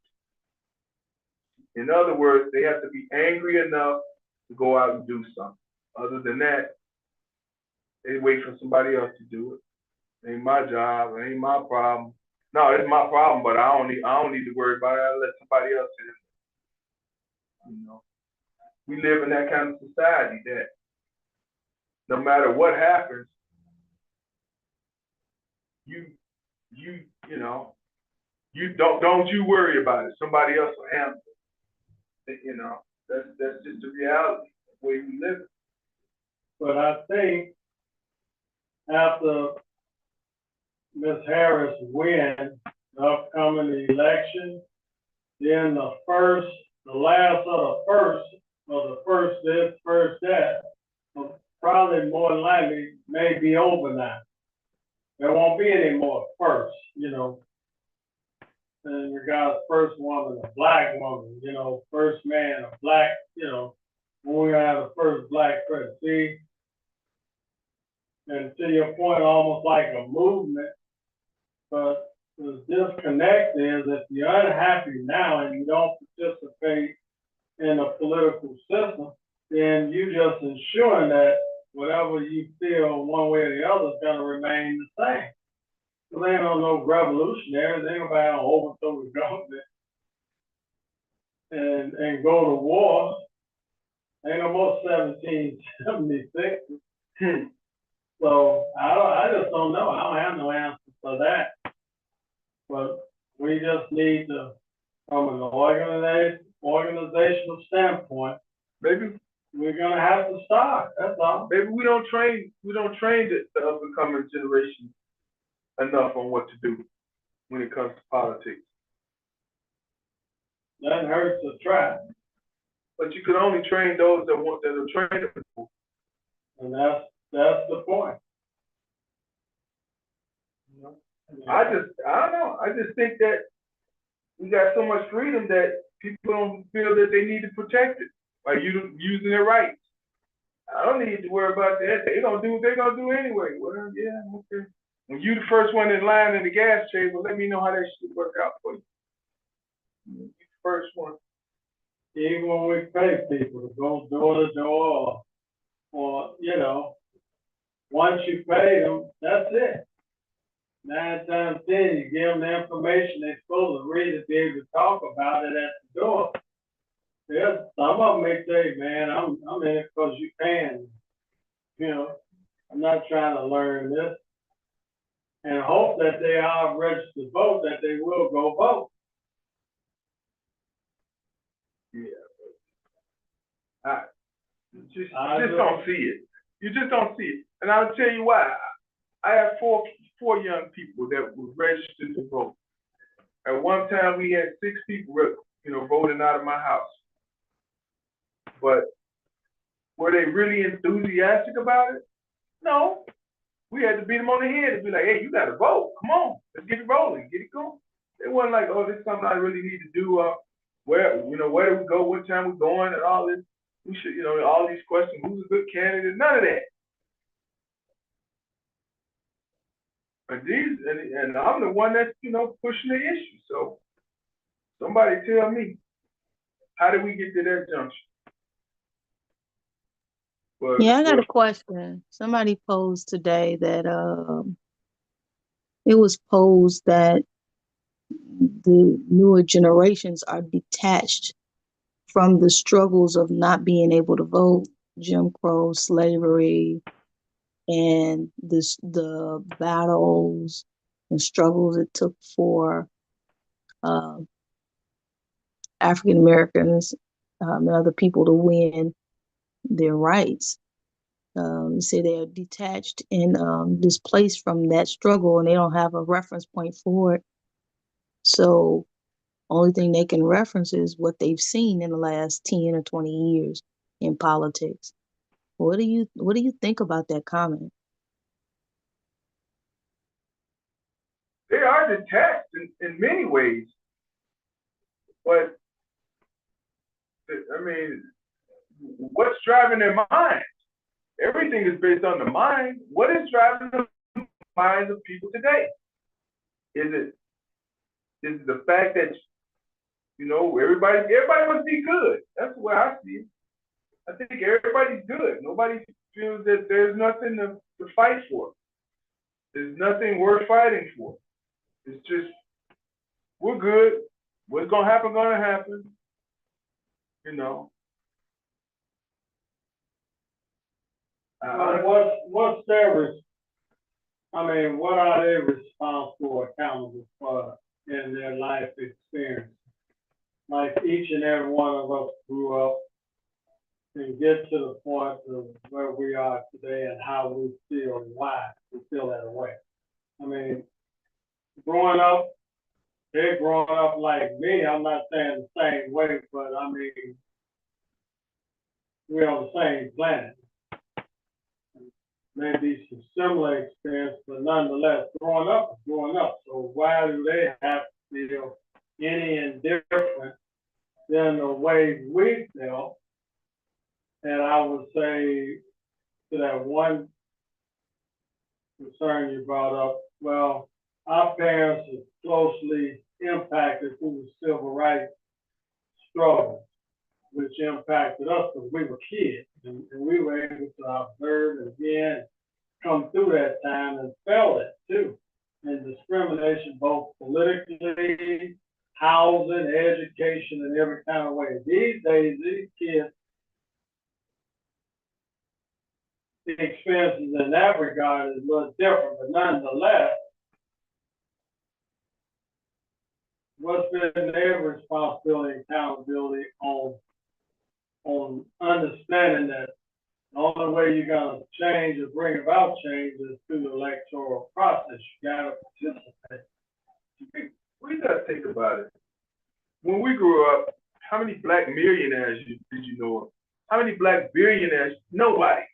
In other words, they have to be angry enough to go out and do something. Other than that, they wait for somebody else to do it. It ain't my job, it ain't my problem. No, it's my problem, but I don't need to worry about it. I'll let somebody else do it. You know, we live in that kind of society that no matter what happens, you don't you worry about it. Somebody else will handle it. You know, that's just the reality, the way we live. But I think after Ms. Harris win the upcoming election, then the last of the first, or the first this, first that, probably more than likely may be over now. There won't be any more first, you know. In regards to first woman, a black woman, you know, first man, a black, you know, when we have the first black president. See, and to your point, almost like a movement, but the disconnect is if you're unhappy now and you don't participate in a political system, then you just ensuring that whatever you feel one way or the other is going to remain the same. So they ain't no revolutionaries, ain't nobody gonna overthrow the government and go to war. Ain't no more 1776. So I just don't know. I don't have no answer for that. But we just need to, from an organizational standpoint, Maybe we're gonna have to start. That's all. maybe we don't train the up and coming generation enough on what to do when it comes to politics. Nothing hurts to try. But you can only train those that are trainable. And that's the point. You know? I don't know. I just think that we got so much freedom that people don't feel that they need to protect it by using their rights. I don't need to worry about that. They gonna do what they gonna do anyway. Well, yeah, okay. When you the first one in line in the gas chamber, let me know how that should work out for you. You the first one. Even when we pay people to go door to door, or, you know, once you pay them, that's it. 9 times 10, you give them the information they're supposed to read to be able to talk about it at the door. Yeah, some of them may say, man, I'm in it because you can. You know, I'm not trying to learn this. And hope that they are registered to vote, that they will go vote. Yeah. You just don't see it. You just don't see it. And I'll tell you why. I have four young people that were registered to vote. At one time, we had 6 people, voting out of my house. But were they really enthusiastic about it? No. We had to beat them on the head and be like, hey, you got to vote. Come on, let's get it rolling, get it going. They wasn't like, oh, this is something I really need to do. Where do we go? What time we're going? And all this. We should, all these questions. Who's a good candidate? None of that. And I'm the one that's, pushing the issue. So somebody tell me, how did we get to that junction? But, Yeah, I got a question. Somebody posed today that it was posed that the newer generations are detached from the struggles of not being able to vote, Jim Crow, slavery, and the battles and struggles it took for African Americans and other people to win their rights. You say they are detached and displaced from that struggle, and they don't have a reference point for it. So only thing they can reference is what they've seen in the last 10 or 20 years in politics. What do you think about that comment? They are detached in many ways. But, I mean, what's driving their mind? Everything is based on the mind. What is driving the minds of people today? Is it the fact that, everybody must be good? That's the way I see it. I think everybody's good. Nobody feels that there's nothing to fight for. There's nothing worth fighting for. It's just, we're good. What's gonna happen, What's their what are they responsible or accountable for in their life experience? Like each and every one of us grew up and get to the point of where we are today and how we feel and why we feel that way. I mean, growing up, they're growing up like me. I'm not saying the same way, but I mean, we're on the same planet. Maybe some similar experience, but nonetheless, growing up is growing up. So why do they have to feel any indifferent than the way we feel? And I would say to that one concern you brought up, well, our parents are closely impacted through the civil rights struggle, which impacted us because we were kids and we were able to observe and again come through that time and felt it too. And discrimination both politically, housing, education, and every kind of way. These days, these kids, the experiences in that regard is a little different, but nonetheless, what's been their responsibility and accountability on understanding that the only way you're going to change or bring about change is through the electoral process. You got to participate. We got to think about it. When we grew up, how many black millionaires did you know of? How many black billionaires? Nobody.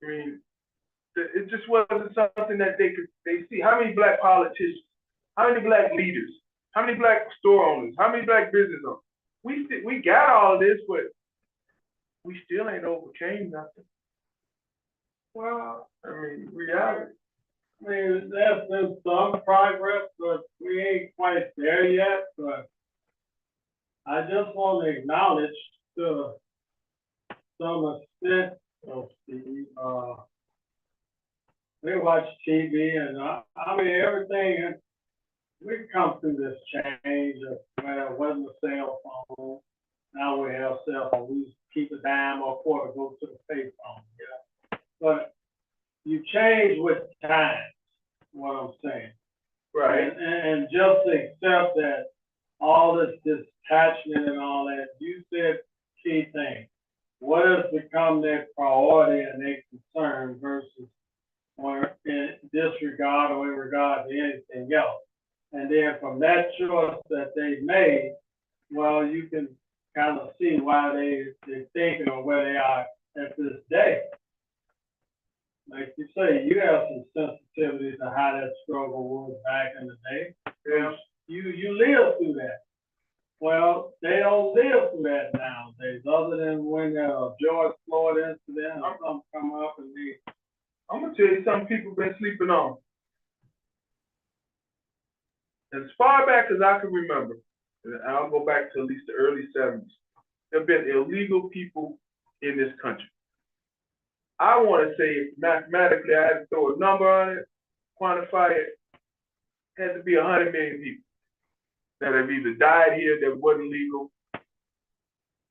I mean, it It just wasn't something that they see. How many black politicians? How many black leaders? How many black store owners? How many black business owners? We got all of this, but we still ain't overcame nothing. Well, I mean, reality. I mean, there's been some progress, but we ain't quite there yet, but I just want to acknowledge to some extent of we watch TV and I mean, everything, we come through this change of where it wasn't a cell phone, now we have cell phone, we used to keep a dime or a quarter, go to the payphone, yeah. But you change with time, what I'm saying. Right. And just to accept that all this detachment and all that, you said key thing. What has become their priority and their concern versus or in disregard or in regard to anything else? And then from that choice that they made, well, you can kind of see why they're thinking or where they are at this day. Like you say, you have some sensitivity to how that struggle was back in the day. Yeah. You lived through that. Well, they don't live through that nowadays, other than when George Floyd incident or something come up and I'm gonna tell you something people been sleeping on. As far back as I can remember, and I'll go back to at least the early 70s, there have been illegal people in this country. I want to say mathematically, I had to throw a number on it, quantify it, had to be 100 million people that have either died here that wasn't legal,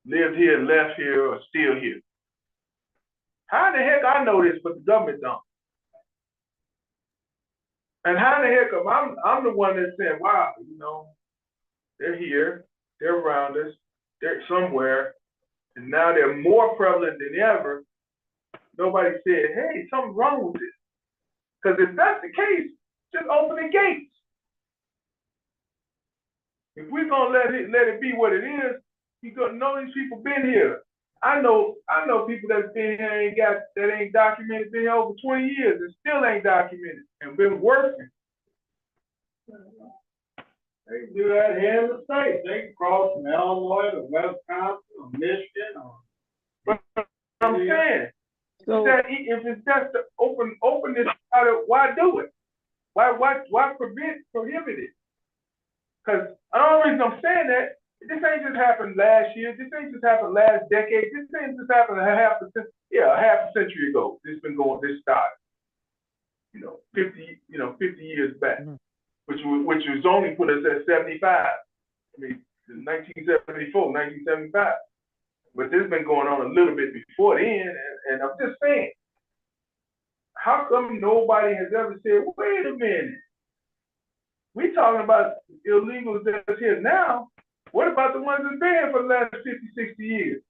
lived here, left here, or still here. How the heck I know this, but the government don't? And how the heck I'm the one that's saying, wow, you know, they're here, they're around us, they're somewhere, and now they're more prevalent than ever. Nobody said, hey, something's wrong with this. Because if that's the case, just open the gates. If we're gonna let it be what it is, you're gonna know these people been here. I know people that's been here that ain't documented, been here over 20 years and still ain't documented and been working. they can do that here in the States. They can cross from Illinois to Wisconsin or Michigan or. But I'm saying, So, if it's just to open this, why do it? Why prohibit it? Because the only reason I'm saying that, this ain't just happened last year. This ain't just happened last decade. This ain't just happened half a century ago. This started. 50 years back, which was only put us at 75. I mean, 1974, 1975. But this has been going on a little bit before then, and I'm just saying, how come nobody has ever said, wait a minute, we talking about illegals that's here now, what about the ones that's been here for the last 50, 60 years?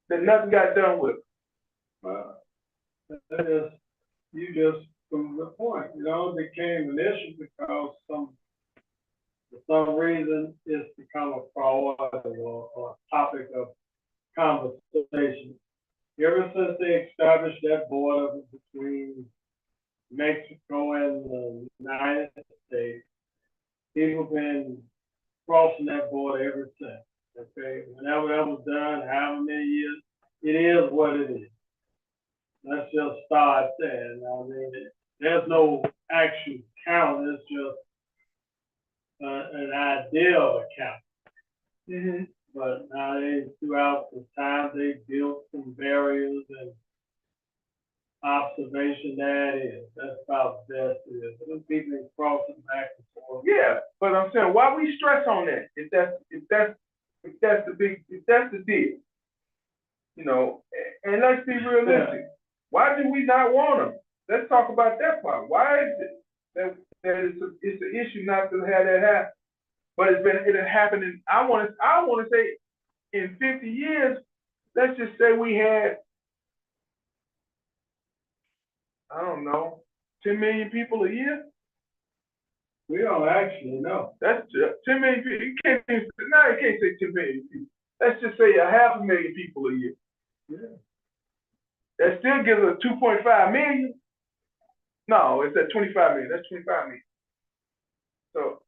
That nothing got done with. You just proved the point. It became an issue because for some reason it's become a priority or a topic of conversation. Ever since they established that border between Mexico and the United States, people have been crossing that border ever since. Okay, whenever that was done, however many years, it is what it is. Let's just start there. I mean, there's no actual count. It's just an idea of a count. Mm-hmm. But now throughout the time, they built some barriers and observation. That's about the best it is. Those people crossing back and forth. Yeah, but I'm saying, why we stress on that? If that's the deal, and let's be realistic. Yeah. Why do we not want them? Let's talk about that part. Why is it that it's an issue not to have that happen? But it happened in, I want to say in 50 years, let's just say we had, I don't know, 10 million people a year? We don't actually know. That's 10 million people. You can't say 10 million people. Let's just say 500,000 people a year. Yeah. That still gives us 2.5 million. No, it's at 25 million. That's 25 million. So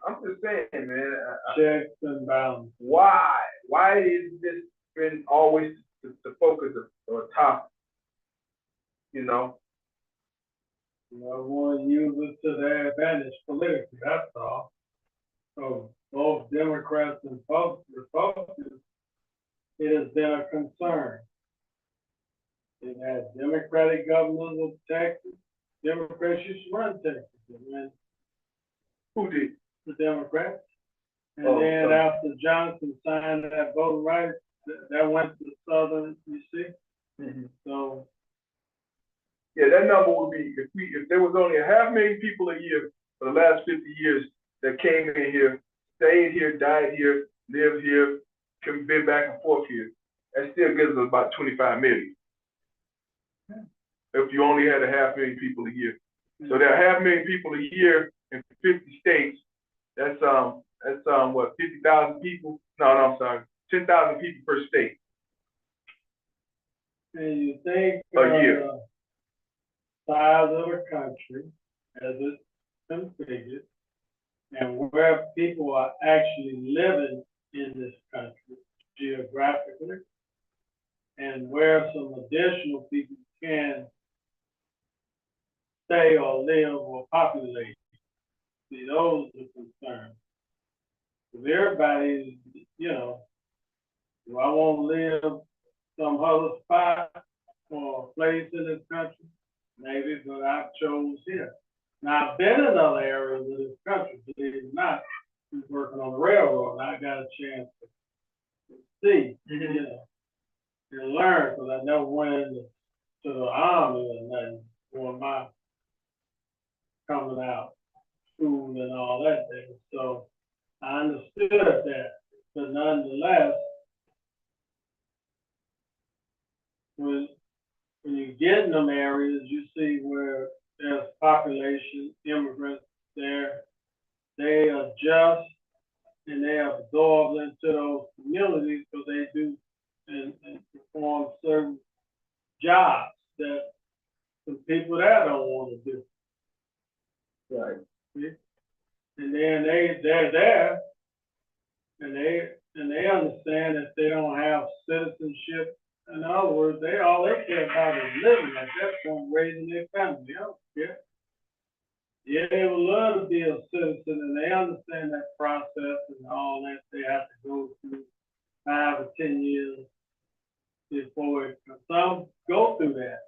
I'm just saying, man. Checks and balances. Why? Why is this been always the focus or topic? You know. You know, want to use it to their advantage politically, that's all. So both Democrats and Republicans, it has been a concern. They've had Democratic governors of Texas. Democrats used to run Texas, and then Who did? the Democrats. And Oh, then okay. after Johnson signed that voting rights, that went to Southern, you see? Mm-hmm. So, Yeah, that number would be if there was only 500,000 people a year for the last 50 years that came in here, stayed here, died here, lived here, been back and forth here. That still gives us about 25 million. If you only had 500,000 people a year. So there are 500,000 people a year in 50 states. That's what, 50,000 people? No, I'm sorry, 10,000 people per state. and you think A year. Size of the country as it's configured, and where people are actually living in this country geographically, and where some additional people can stay or live or populate. See, those are concerns. If everybody, you know, do I want to live some other spot or place in this country? Maybe, but I've chose here. Now, I've been in other areas of this country, believe it or not. I was working on the railroad, and I got a chance to see, you know, and learn, because I never went into the army or nothing for my coming out, school and all that thing. So I understood that, but nonetheless, when you get in them areas, you see where there's population, immigrants there, they adjust and they absorb into those communities, so they do and perform certain jobs that some people there don't want to do. Right. And then they're there, and they understand that they don't have citizenship. In other words, all they care about is living at that point, raising their family. They don't care. Yeah, they would love to be a citizen, and they understand that process and all that they have to go through 5 or 10 years before it. Some go through that.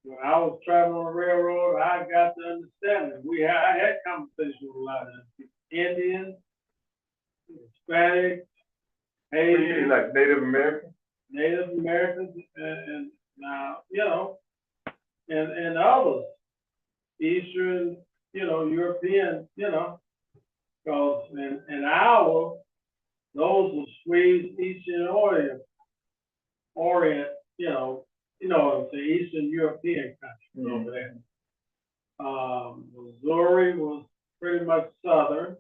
When I was traveling on the railroad, I got to understand it. I had conversations with a lot of Indians, Hispanics, Asians, Like Native American? Native Americans, and now, you know, and others, Eastern, you know, European, you know, because in our, those were Swedes, Eastern Orient, you know what I'm saying, Eastern European countries over there. Missouri was pretty much Southern.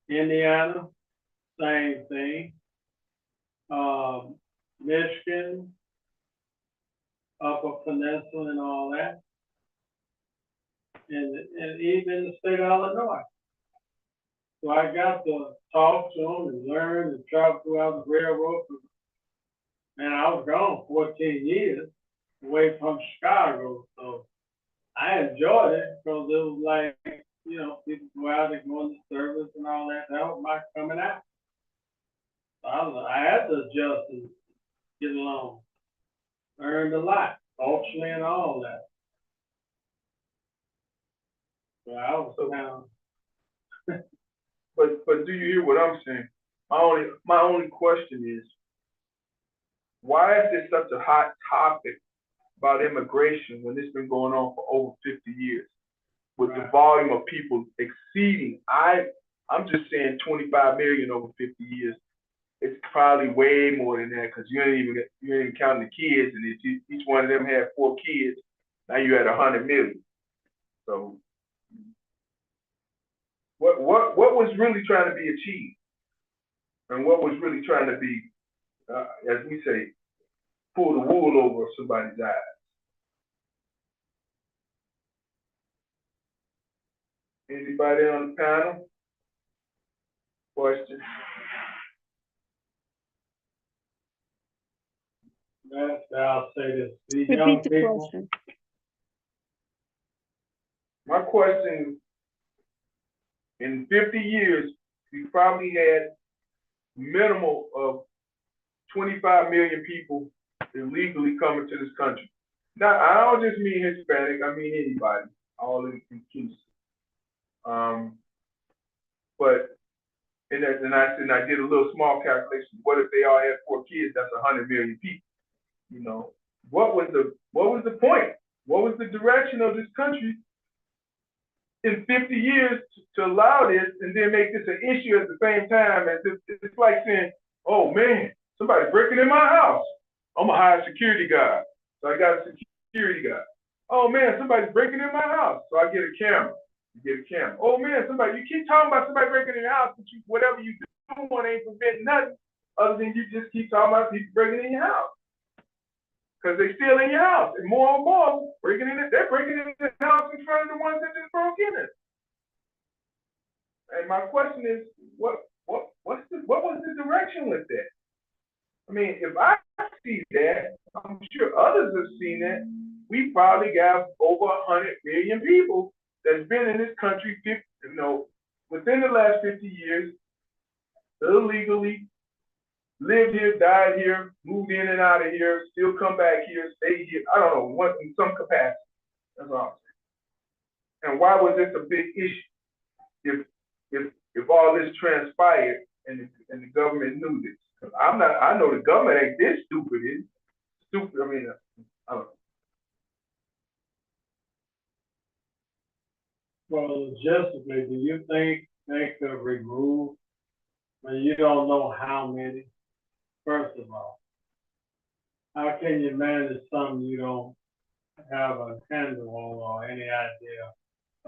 Indiana, same thing. Michigan, Upper Peninsula and all that. And even the state of Illinois. So I got to talk to them and learn and travel throughout the railroad. And I was gone 14 years away from Chicago. So I enjoyed it because it was like, you know, people go out and go into service and all that. That was my coming out. So I had to adjust and get along. Learned a lot, culturally and all that. So I was down. But do you hear what I'm saying? My only question is, why is this such a hot topic about immigration when it's been going on for over 50 years? With the volume of people exceeding, I'm just saying 25 million over 50 years. It's probably way more than that, because you ain't even counting the kids, and if each one of them had 4 kids, now you at 100 million. So what was really trying to be achieved, and what was really trying to be, as we say, pull the wool over somebody's eyes. Anybody on the panel? Question? I'll say this, these young Repeat the people, question. My question, in 50 years, we probably had minimal of 25 million people illegally coming to this country. Now, I don't just mean Hispanic, I mean anybody, all inclusive. But, and I did a little small calculation, what if they all had 4 kids, that's 100 million people, you know? What was the point? What was the direction of this country in 50 years to allow this and then make this an issue at the same time? As if it's like saying, oh man, somebody's breaking in my house. I'm gonna hire a security guard. So I got a security guard. Oh man, somebody's breaking in my house. So I get a camera. Oh man, you keep talking about somebody breaking in your house, but whatever you do ain't preventing nothing other than you just keep talking about people breaking in your house. Because they still in your house. And more they're breaking in the house in front of the ones that just broke in it. And my question is, what was the direction with that? I mean, if I see that, I'm sure others have seen that. We probably got over 100 million people that's been in this country, within the last 50 years, illegally, lived here, died here, moved in and out of here, still come back here, stay here. I don't know, what in some capacity. That's all I'm saying. And why was this a big issue if all this transpired and the government knew this? Because I know the government ain't this stupid. It's stupid. I mean, I don't know. well, logistically, do you think they could remove, you don't know how many, first of all? How can you manage something you don't have a handle on or any idea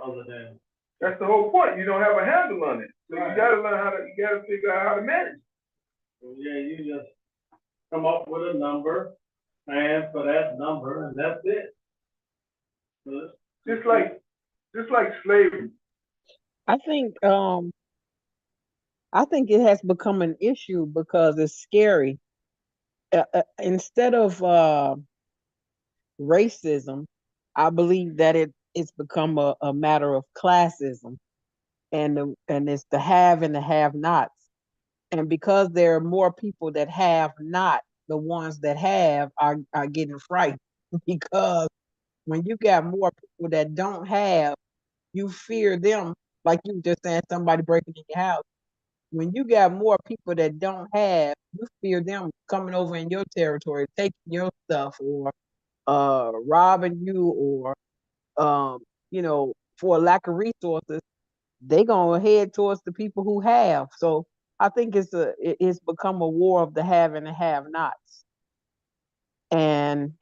other than? That's the whole point. You don't have a handle on it. So Right. you gotta figure out how to manage it. Yeah, you just come up with a number, plan for that number, and that's it. So Just like slavery. I think it has become an issue because it's scary. Instead of racism, I believe that it's become a matter of classism, and it's the have and the have-nots. And because there are more people that have not, the ones that have are getting frightened because when you got more people that don't have, you fear them. Like you just saying, somebody breaking in your house. When you got more people that don't have, you fear them coming over in your territory, taking your stuff, or robbing you, or for a lack of resources, they gonna head towards the people who have. So I think it's become a war of the have and the have-nots, and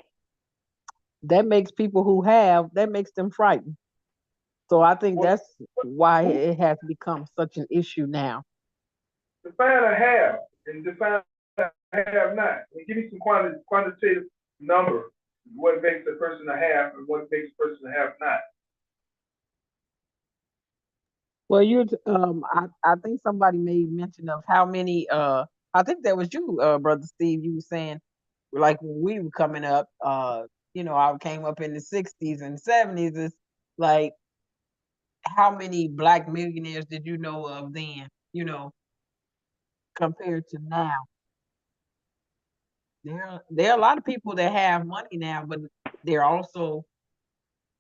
that makes people who have, that makes them frightened. So I think that's why it has become such an issue now. Define a have and define a have not. Give me some quantitative number. What makes a person a have and what makes a person a have not? Well, I think somebody made mention of how many. I think that was you, brother Steve. You were saying, like when we were coming up. I came up in the '60s and '70s. It's like, how many black millionaires did you know of then? Compared to now. There are a lot of people that have money now, but there are also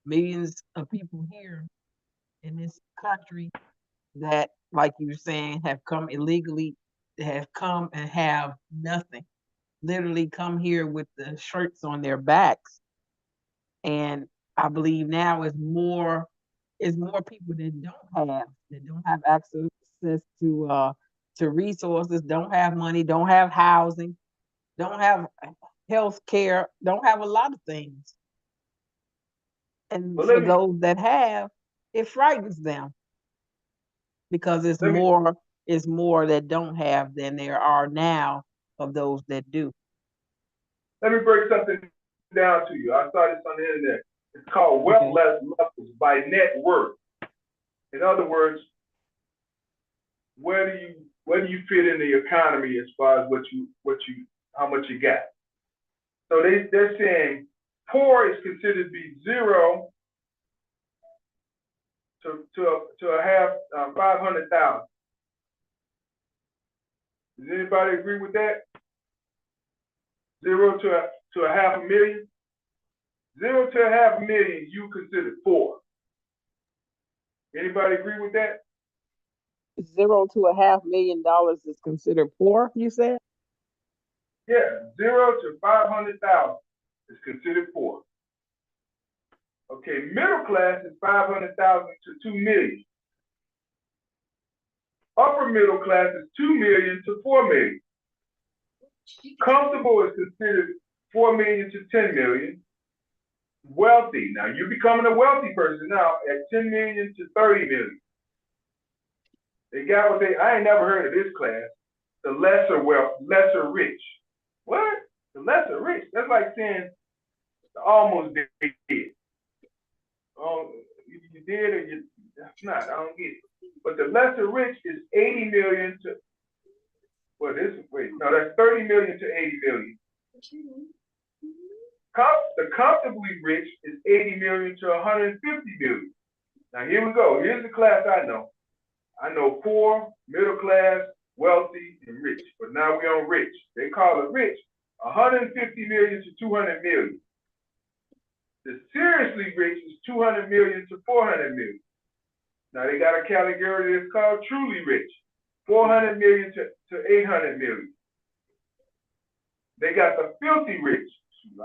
millions of people here in this country that, like you were saying, have come illegally, have come and have nothing. Literally come here with the shirts on their backs. And I believe now is more people that don't have access to resources, don't have money, don't have housing, don't have health care, don't have a lot of things. And Well, for those that have, it frightens them because it's more that don't have than there are now of those that do. let me break something down to you. I saw this on the internet. It's called wealth levels by net worth. In other words, where do you fit in the economy as far as how much you got? So they're saying poor is considered to be 0 to a half 500,000. Does anybody agree with that? 0 to a half a million? 0 to a half a million, you consider poor. Anybody agree with that? 0 to a half $1,000,000 is considered poor, you said? Yeah, 0 to 500,000 is considered poor. Okay, middle class is 500,000 to 2 million. Upper middle class is 2 million to 4 million. Comfortable is considered 4 million to 10 million. Wealthy, now you're becoming a wealthy person now at 10 million to 30 million. They got what I ain't never heard of this class. The lesser rich. What? The lesser rich? That's like saying almost dead. Oh, you did or you not? I don't get it. But the lesser rich is 80 million to, that's 30 million to 80 million. The comfortably rich is 80 million to 150 million. Now here we go. Here's the class I know. I know poor, middle class, wealthy, and rich. But now we're on rich. They call it rich. 150 million to 200 million. The seriously rich is 200 million to 400 million. Now they got a category that's called truly rich. 400 million to 800 million. They got the filthy rich.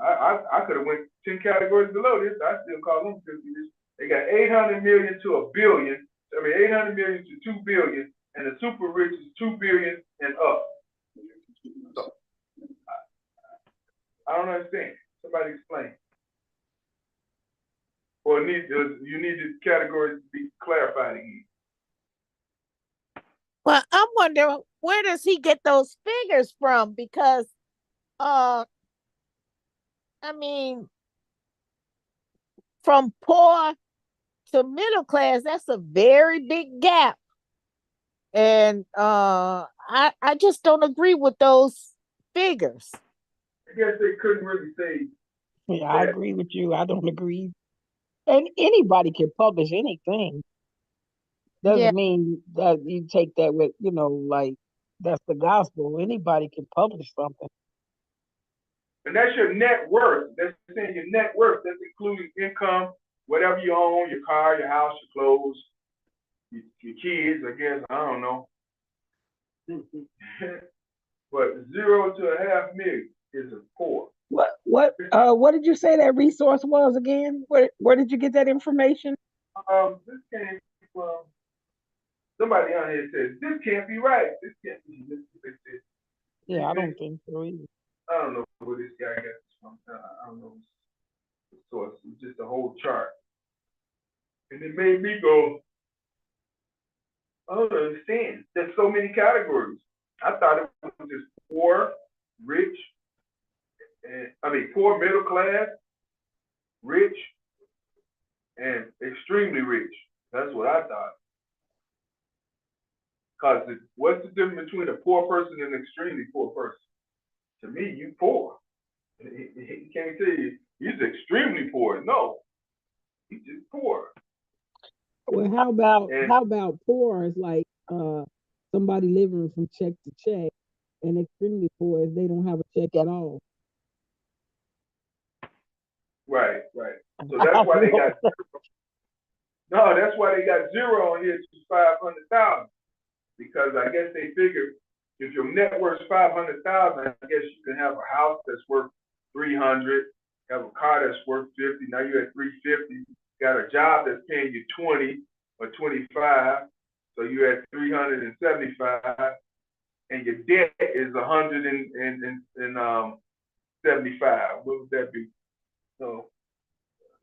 I could have went 10 categories below this. I still call them filthy rich. They got 800 million to a billion. 800 million to 2 billion, and the super rich is 2 billion and up. So, I don't understand. Somebody explain. Or you need the categories to be clarified again. Well, I'm wondering, where does he get those figures from? Because, I mean, from poor to middle class, that's a very big gap. And I just don't agree with those figures. I guess they couldn't really say. Yeah, I agree with you. I don't agree. And anybody can publish anything. Doesn't mean that you take that with, like that's the gospel. Anybody can publish something. And that's your net worth. That's saying your net worth. That's including income, whatever you own, your car, your house, your clothes, your kids, I guess. I don't know. But 0 to a half million is a poor. What did you say that resource was again? Where did you get that information? This came from somebody on here says this can't be right. This can't be. Yeah, I don't think so either. I don't know where this guy got this from. I don't know the source. It's just a whole chart, and it made me go, I don't understand. There's so many categories. I thought it was just poor, rich, poor, middle class, rich, and extremely rich. That's what I thought. Because what's the difference between a poor person and an extremely poor person? To me, you poor. He can't tell you he's extremely poor. No, he's just poor. Well, how about poor is like somebody living from check to check, and extremely poor is they don't have a check at all. Right. So that's why they got no. That's why they got 0 on here to 500,000, because I guess they figured if your net worth is 500,000, I guess you can have a house that's worth 300, have a car that's worth 50. Now you're at 350. Got a job that's paying you 20 or 25, so you're at 375, and your debt is 175. What would that be? So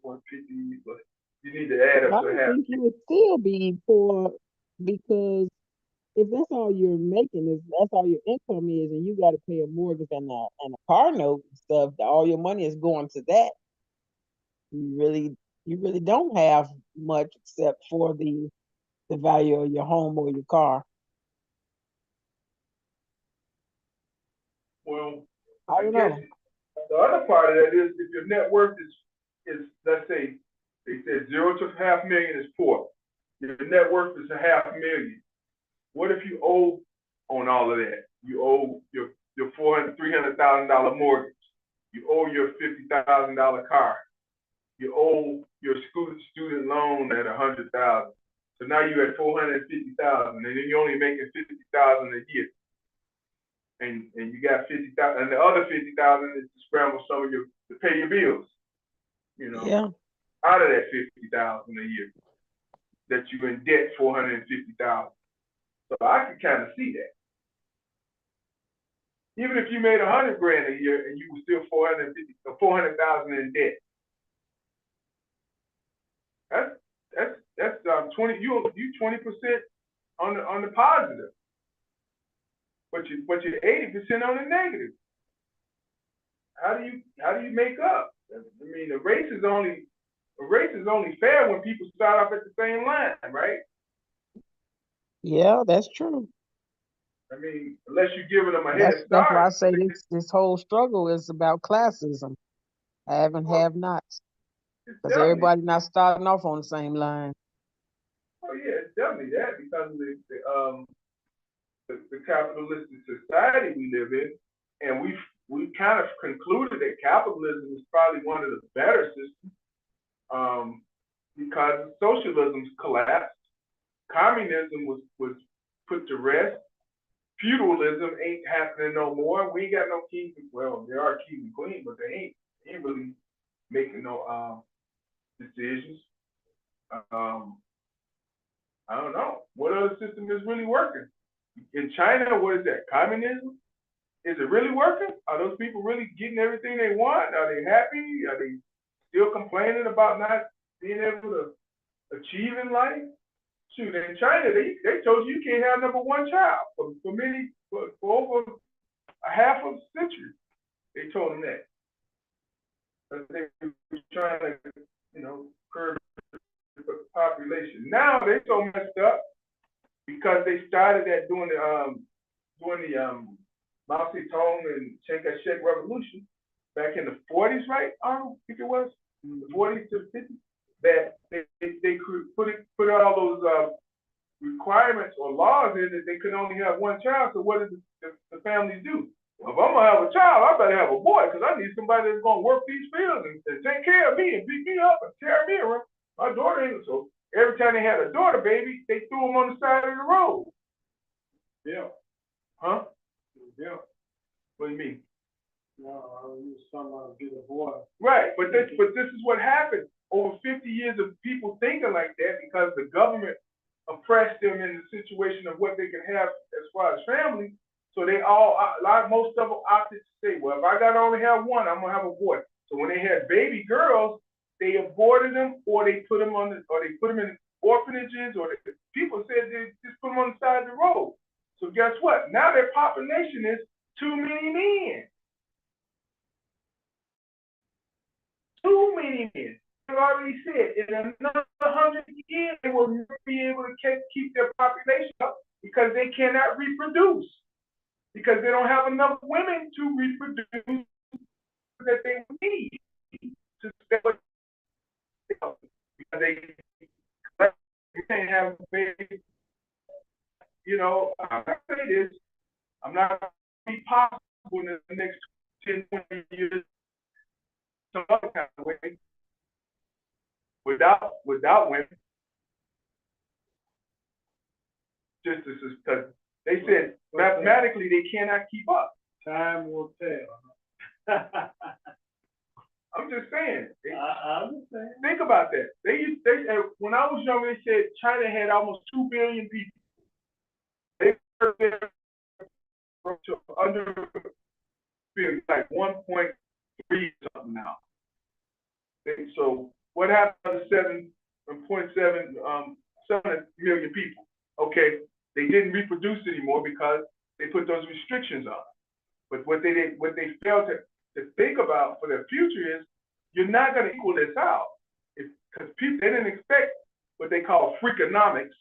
150, but you need to add up to half. I think you would still be poor because if that's all you're making is that's all your income is, and you got to pay a mortgage and a car note and stuff, all your money is going to that. You really don't have much except for the value of your home or your car. Well, I I don't guess know. the other part of that is if your net worth is let's say they said 0 to half million is poor. Your net worth is a $500,000. What if you owe on all of that? You owe your $300,000 mortgage. You owe your $50,000 car. You owe your student loan at $100,000. So now you're at $450,000, and then you're only making $50,000 a year. And you got 50,000, and the other 50,000 is to scramble some of to pay your bills. You know, Yeah. out of that 50,000 a year that you're in debt 450,000. So I can kind of see that. Even if you made 100 grand a year and you were still 400,000 in debt. That's 20. You 20% on the positive, but you're 80% on the negative. How do you make up? I mean, the race is only fair when people start off at the same line, right? Yeah, that's true. I mean, unless you're giving them a head That's why I start. say this whole struggle is about classism. Have and have nots. Because everybody not starting off on the same line. Oh yeah, it's definitely that because of the capitalistic society we live in, and we kind of concluded that capitalism is probably one of the better systems, because socialism's collapsed, communism was put to rest, feudalism ain't happening no more. We ain't got no kings. Well, there are kings and queens, but they ain't really making no decisions. I don't know. What other system is really working? In China, what is that? Communism? Is it really working? Are those people really getting everything they want? Are they happy? Are they still complaining about not being able to achieve in life? Shoot, in China, they told you can't have number one child for over a half of a century. They told them that. But they were trying to, curb the population. Now they so messed up because they started at doing the Mao Zedong and Chiang Kai-shek revolution back in the 40s, right? I think it was the 40s to the 50s. That they could put all those requirements or laws in that they could only have one child. So what did the families do? Well, if I'm gonna have a child, I better have a boy because I need somebody that's gonna work these fields and take care of me and beat me up and tear me around. My daughter ain't. So every time they had a daughter baby, they threw them on the side of the road. Yeah. Huh? Yeah. What do you mean? No, I was someone to get a boy. Right, but this is what happened. Over 50 years of people thinking like that because the government oppressed them in the situation of what they can have as far as family. So most of them opted to say, well, if I gotta only have one, I'm gonna have a boy. So when they had baby girls, they aborted them, or they put them in orphanages, or people said they just put them on the side of the road. So guess what? Now their population is too many men. Too many men. I've already said in another 100 years they will never be able to keep their population up because they cannot reproduce. Because they don't have enough women to reproduce that they need to stay. Because they can't have a baby. I say this, I'm not going to be possible in the next 10, 20 years some other kind of way without women. Just because they said mathematically they cannot keep up. Time will tell. I'm just saying. I understand. Think about that. When I was young, they said China had almost 2 billion people. They to under like 1.3 something now. So what happened to 7.7 million people? Okay, they didn't reproduce anymore because they put those restrictions on. But what they failed to think about for their future is you're not going to equal this out, because people, they didn't expect what they call freakonomics,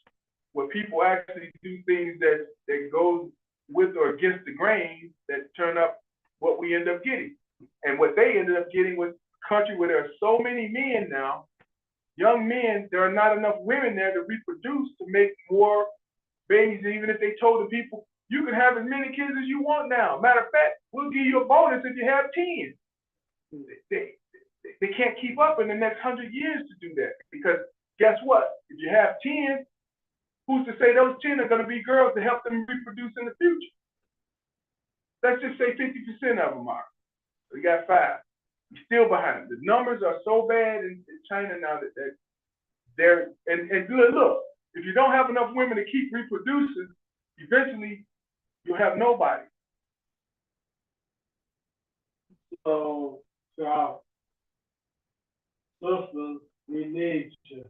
where people actually do things that goes with or against the grain that turn up what we end up getting. And what they ended up getting was a country where there are so many men now, young men, there are not enough women there to reproduce to make more babies. Even if they told the people, you can have as many kids as you want now. Matter of fact, we'll give you a bonus if you have 10. They can't keep up in the next 100 years to do that, because guess what? If you have 10, who's to say those 10 are going to be girls to help them reproduce in the future? Let's just say 50% of them are. We got 5. We're still behind. The numbers are so bad in China now that they're, and look, if you don't have enough women to keep reproducing, eventually you'll have nobody. So, our sisters, we need you.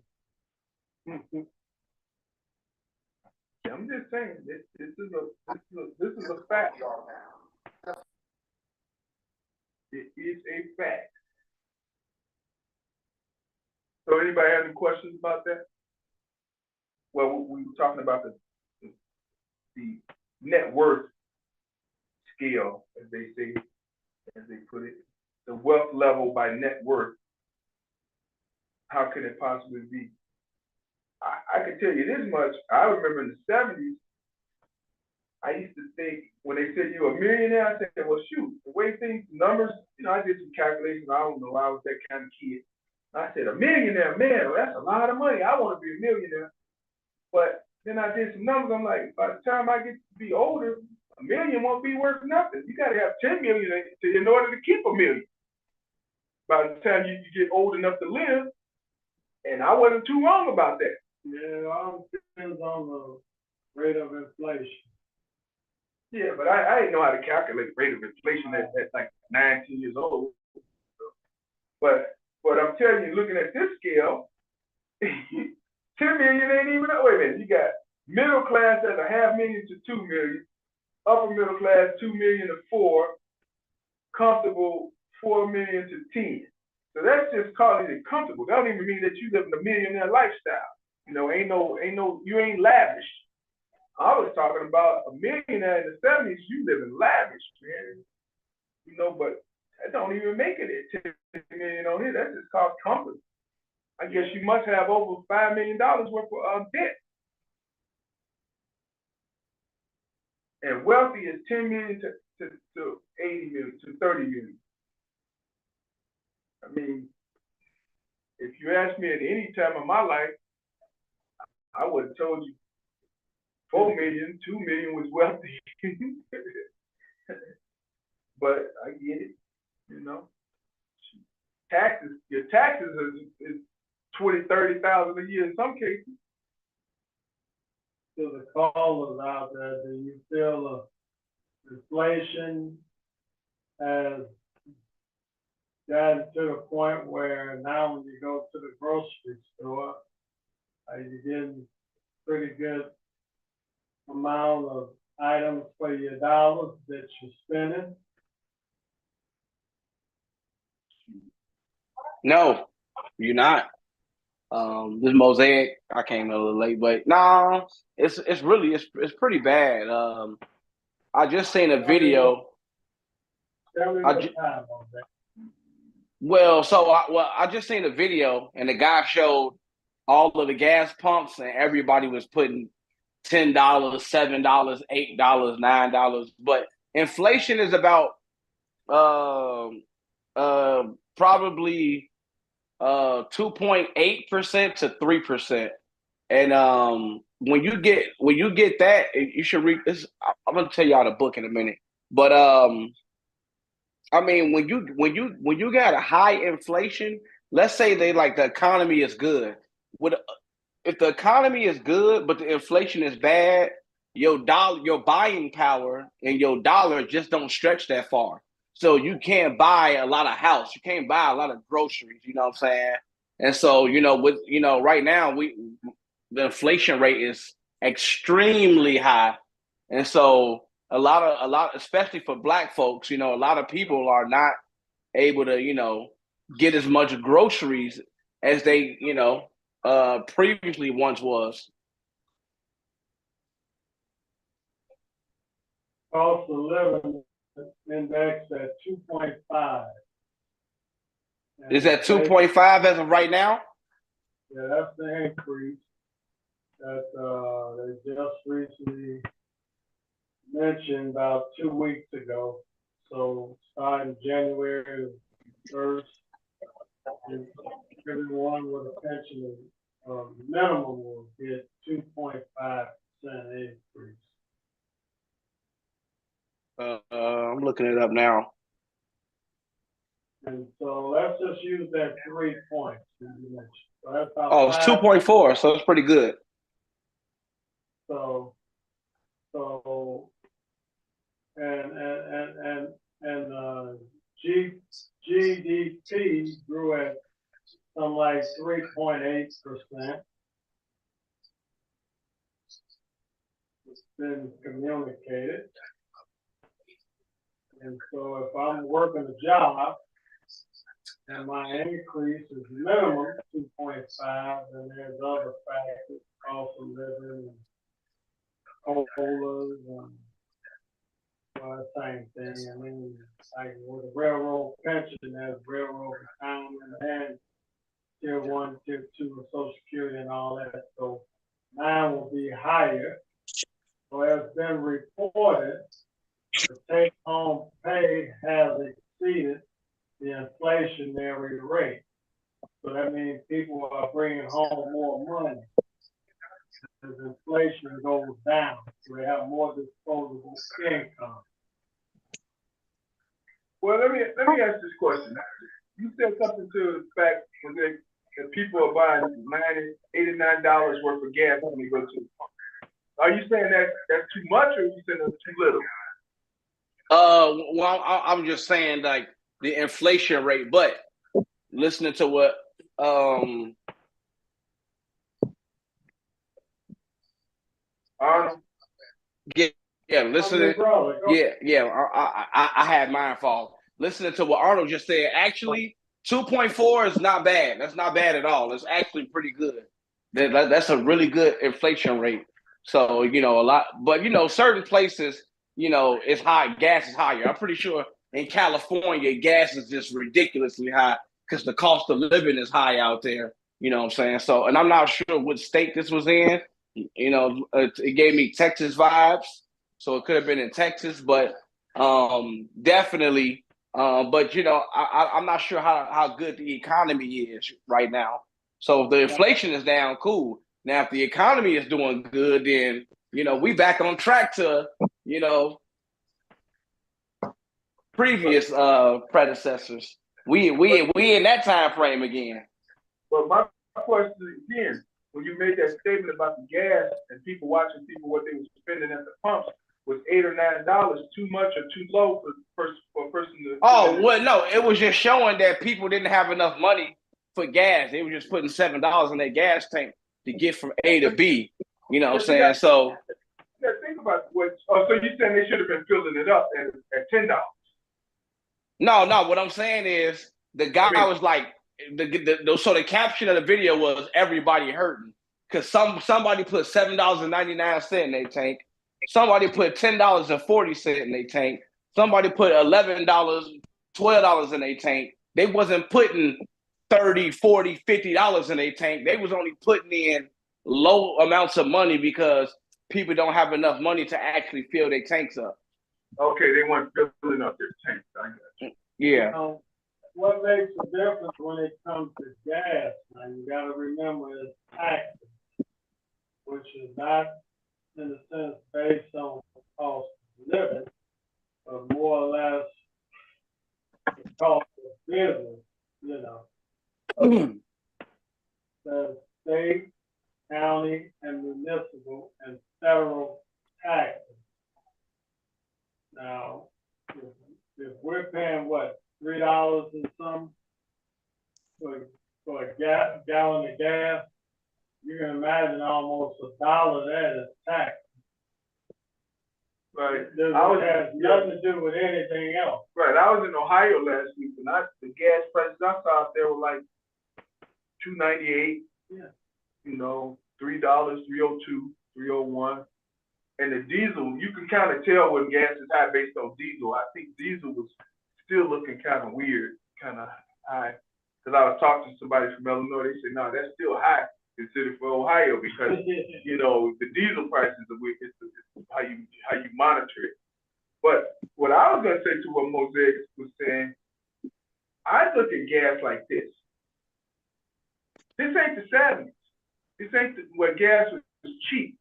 I'm just saying, this is a fact. It is a fact. So anybody have any questions about that? Well, we were talking about the net worth scale, as they say, as they put it, the wealth level by net worth. How can it possibly be? I can tell you this much. I remember in the 70s, I used to think when they said you're a millionaire, I said, well, shoot, the way things, numbers, I did some calculations. I don't know, I was that kind of kid. I said, a millionaire, man, well, that's a lot of money. I want to be a millionaire. But then I did some numbers. I'm like, by the time I get to be older, $1 million won't be worth nothing. You got to have 10 million in order to keep $1 million. By the time you get old enough to live, and I wasn't too wrong about that. Yeah, it all depends on the rate of inflation. Yeah, but I didn't know how to calculate rate of inflation at like 19 years old. But I'm telling you, looking at this scale, 10 million ain't even, wait a minute, you got middle class at $500,000 to 2 million, upper middle class 2 million to 4, comfortable 4 million to 10. So that's just calling it comfortable. That don't even mean that you live in a millionaire lifestyle. Ain't no, you ain't lavish. I was talking about a millionaire in the 70s, you live in lavish, man. But that don't even make it at 10 million on here. That's just called comfort. I guess you must have over $5 million worth of debt. And wealthy is 10 million to 80 million to 30 million. I mean, if you ask me at any time of my life, I would have told you 4 million, 2 million was wealthy. But I get it, Taxes, your taxes is 20,000, 30,000 a year in some cases. To the callers out there, do you feel inflation has gotten to the point where now when you go to the grocery store, you're getting pretty good amount of items for your dollars that you're spending? No, you're not. This Mosaic, I came a little late, but no, it's pretty bad. I just seen a video. I just seen a video, and the guy showed all of the gas pumps, and everybody was putting $10, $7, $8, $9. But inflation is about probably 2.8% to 3%. And when you get that, you should read this. I'm gonna tell y'all the book in a minute. But I mean, when you got a high inflation, let's say the economy is good. If the economy is good but the inflation is bad, your buying power and your dollar just don't stretch that far. So you can't buy a lot of house, you can't buy a lot of groceries. You know what I'm saying? And so right now the inflation rate is extremely high. And so a lot, especially for Black folks, a lot of people are not able to, get as much groceries as they, previously once was. Cost of living index at 2.5. Is that 2.5 as of right now? Yeah, that's the increase that they just recently mentioned about 2 weeks ago. So starting January 1st, everyone with a pension minimum will get 2.5% increase. I'm looking it up now. And so let's just use that 3 points that you mentioned. So that's about Oh, it's 2.4, so it's pretty good. So GDP grew at something like 3.8%. It's been communicated. And so if I'm working a job and my increase is minimum 2.5, then there's other factors, cost of living and COLAs and same thing. I mean, like with a railroad pension, there's railroad retirement and tier 1, tier 2 of Social Security and all that. So mine will be higher. So as been reported, the take-home pay has exceeded the inflationary rate. So that means people are bringing home more money as inflation goes down. So they have more disposable income. Well, let me ask this question. You said something to the fact that people are buying $89 worth of gas when they go to the pump. Are you saying that's too much, or are you saying that's too little? Well, I'm just saying like the inflation rate, but listening to what listening. I had mine fall. Listening to what Arnold just said, actually, 2.4 is not bad. That's not bad at all. It's actually pretty good. That's a really good inflation rate. So, a lot, but, certain places, it's high. Gas is higher. I'm pretty sure in California, gas is just ridiculously high because the cost of living is high out there. You know what I'm saying? So, and I'm not sure what state this was in. It gave me Texas vibes. So it could have been in Texas, but definitely. But I'm not sure how good the economy is right now. So if the inflation is down, cool. Now if the economy is doing good, then we back on track to previous predecessors. We in that time frame again. But my question again, when you made that statement about the gas and people watching what they were spending at the pumps, was $8 or $9 too much or too low for a person to? Oh well, no, it was just showing that people didn't have enough money for gas. They were just putting $7 in their gas tank to get from A to B. You know what I'm saying? So yeah, think about what. Oh, so you saying they should have been filling it up at $10? No. What I'm saying is the guy was like, so the caption of the video was everybody hurting because somebody put $7.99 in their tank. Somebody put $10.40 in their tank. Somebody put $11, $12 in their tank. They wasn't putting $30, $40, $50 in their tank. They was only putting in low amounts of money because people don't have enough money to actually fill their tanks up. Okay, they weren't filling up their tanks. I got you. Yeah. What makes a difference when it comes to gas? Now you got to remember it's taxes, which is not in a sense based on cost of living, but more or less the cost of business, The state, county, and municipal and federal taxes. Now, if we're paying what, $3 and some for a gallon of gas, you can imagine almost $1 there is tax. Right. It I was, has nothing to do with anything else. right. I was in Ohio last week, and the gas prices I saw out there were like $2.98. Yeah. You know, $3, 3.02, 3.01. And the diesel, you can kind of tell when gas is high based on diesel. I think diesel was still looking kind of weird, kind of high. Because I was talking to somebody from Illinois, they said, no, that's still high considered for Ohio because, you know, the diesel prices are weird. It's how you monitor it. But what I was going to say to what Mosaic was saying, I look at gas like this. This ain't the 70s. This ain't where gas was cheap.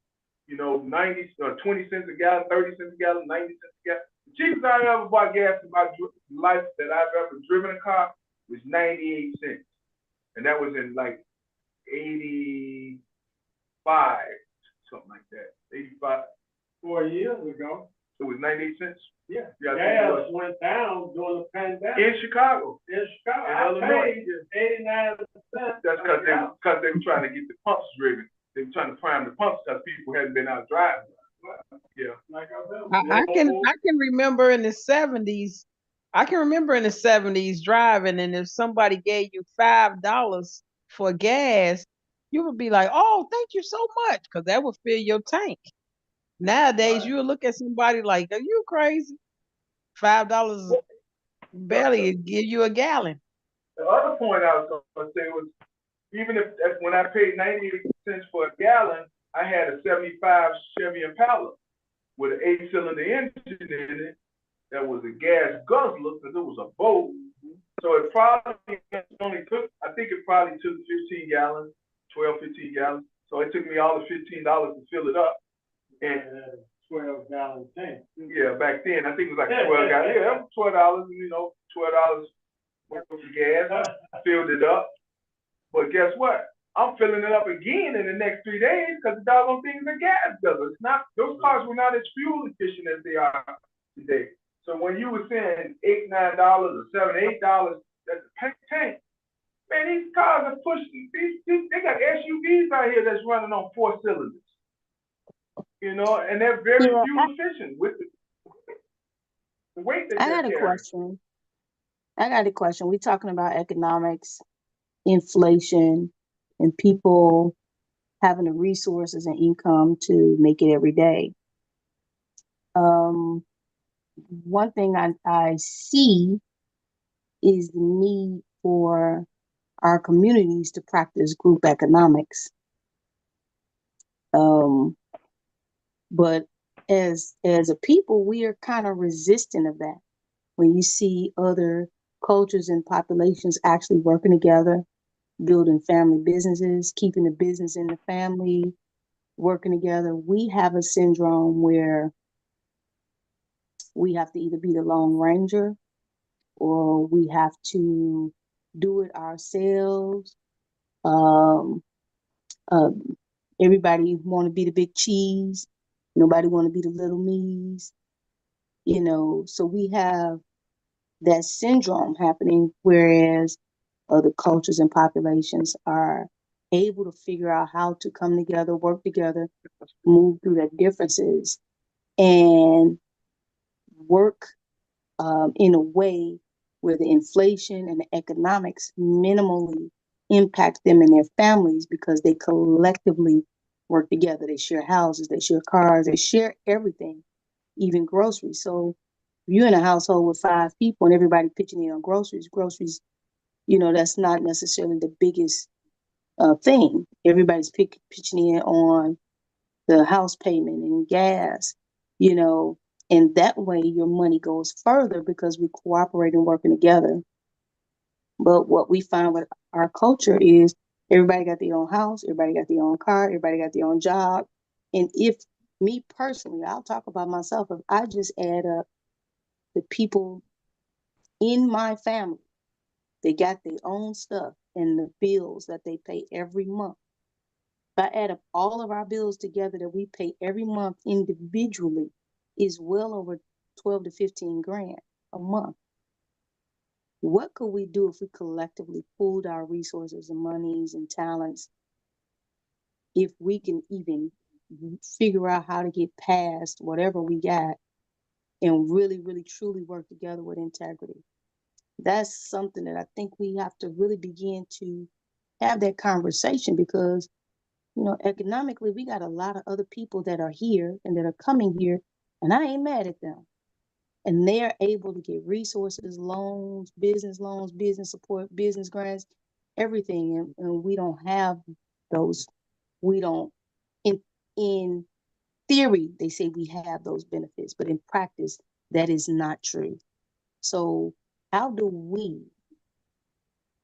You know, 20 cents a gallon, 30 cents a gallon, 90 cents a gallon. The cheapest I ever bought gas in my life that I've ever driven a car was 98 cents. And that was in like 85, something like that. 85. 4 years ago. It was 98 cents? Yeah. Yeah, Gas went down during the pandemic. In Chicago. In Chicago. In I Illinois. paid 89 cents. That's because they were trying to get the pumps driven. They were trying to prime the pumps because people hadn't been out driving. Yeah. Like I can remember in the 70s. I can remember in the 70s driving, and if somebody gave you $5 for gas, you would be like, "Oh, thank you so much," because that would fill your tank. Nowadays, Right. you would look at somebody like, "Are you crazy? $5 barely give you a gallon." The other point I was going to say was, even if when I paid 98 cents for a gallon, I had a 75 Chevy Impala with an 8-cylinder engine in it that was a gas guzzler because it was a boat. So it probably only took, I think it probably took 15 gallons, 12, 15 gallons. So it took me all the $15 to fill it up. And 12-gallon tank. yeah, back then, I think it was like 12 gallons. Yeah, that was $12, you know, $12 worth of gas, filled it up. But guess what? I'm filling it up again in the next 3 days because the doggone thing is a gas guzzler. It's not, those cars were not as fuel efficient as they are today. So when you were saying $8, $9 or $7, $8 at the tank, man, these cars are pushing, they got SUVs out here that's running on 4 cylinders. You know, and they're very fuel efficient with the weight that I they're got a carrying. question. We're talking about economics, inflation, and people having the resources and income to make it every day. One thing I see is the need for our communities to practice group economics. But as a people, we are kind of resistant of that. When you see other cultures and populations actually working together, building family businesses, keeping the business in the family, working together, we have a syndrome where we have to either be the Lone Ranger or we have to do it ourselves. Everybody want to be the big cheese. Nobody want to be the little me's. You know, so we have that syndrome happening, whereas other cultures and populations are able to figure out how to come together, work together, move through their differences, and work in a way where the inflation and the economics minimally impact them and their families because they collectively work together. They share houses, they share cars, they share everything, even groceries. So if you're in a household with 5 people and everybody pitching in on groceries, you know, that's not necessarily the biggest thing. Everybody's pitching in on the house payment and gas, you know, and that way your money goes further because we cooperate and working together. But what we find with our culture is everybody got their own house, everybody got their own car, everybody got their own job. And if me personally, I'll talk about myself, if I just add up the people in my family, they got their own stuff and the bills that they pay every month. If I add up all of our bills together that we pay every month individually, is well over 12 to 15 grand a month. What could we do if we collectively pooled our resources and monies and talents if we can even figure out how to get past whatever we got and really, really, truly work together with integrity. That's something that I think we have to really begin to have that conversation because, economically, we got a lot of other people that are here and that are coming here, and I ain't mad at them. And they're able to get resources, loans, business support, business grants, everything. And we don't have those. We don't, in theory, they say we have those benefits, but in practice, that is not true. So how do we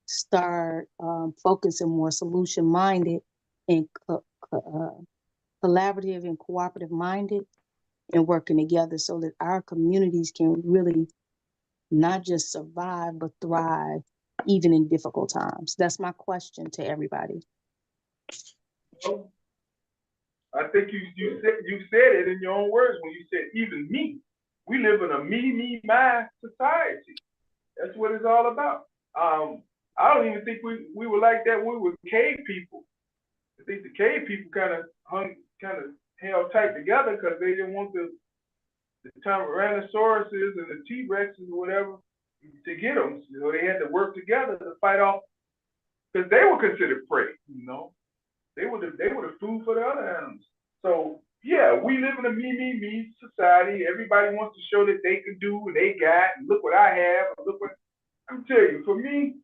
start focusing more solution minded and collaborative and cooperative minded and working together so that our communities can really not just survive, but thrive even in difficult times? That's my question to everybody. Well, I think you said it in your own words when you said even me. We live in a me, society. That's what it's all about. I don't even think we were like that when we were cave people. I think the cave people kind of held tight together because they didn't want the Tyrannosauruses and the T-Rexes or whatever to get them. They had to work together to fight off because they were considered prey. They were the food for the other animals. So yeah, we live in a me society. Everybody wants to show that they can do what they got, and look what I have, and look what I'm telling you. For me,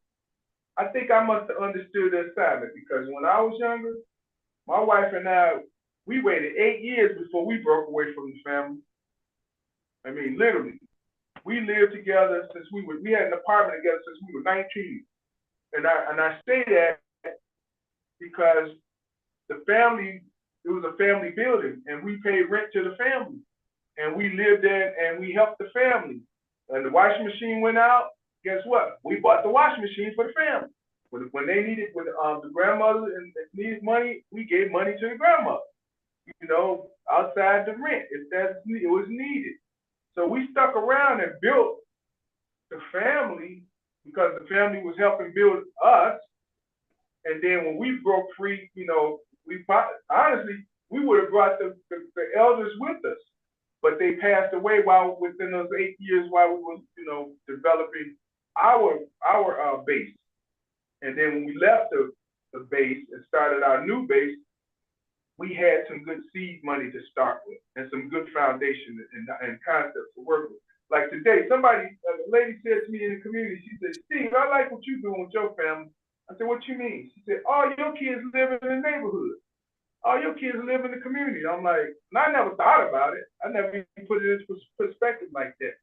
I think I must have understood the assignment because when I was younger, my wife and I, we waited 8 years before we broke away from the family. I mean, literally, we lived together since we had an apartment together since we were 19, and I say that because the family, it was a family building, and we paid rent to the family, and we lived there, and we helped the family. And the washing machine went out. Guess what? We bought the washing machine for the family. When they needed, when the grandmother needed money, we gave money to the grandmother. Outside the rent, if it was needed. So we stuck around and built the family because the family was helping build us. And then when we broke free, honestly, we would have brought the elders with us, but they passed away within those 8 years while we were, developing our base. And then when we left the base and started our new base, we had some good seed money to start with and some good foundation and concepts to work with. Like today, a lady said to me in the community, she said, "Steve, I like what you're doing with your family." I said, "What you mean?" She said, "All your kids live in the neighborhood. All your kids live in the community." I'm like, and I never thought about it. I never even put it into perspective like that.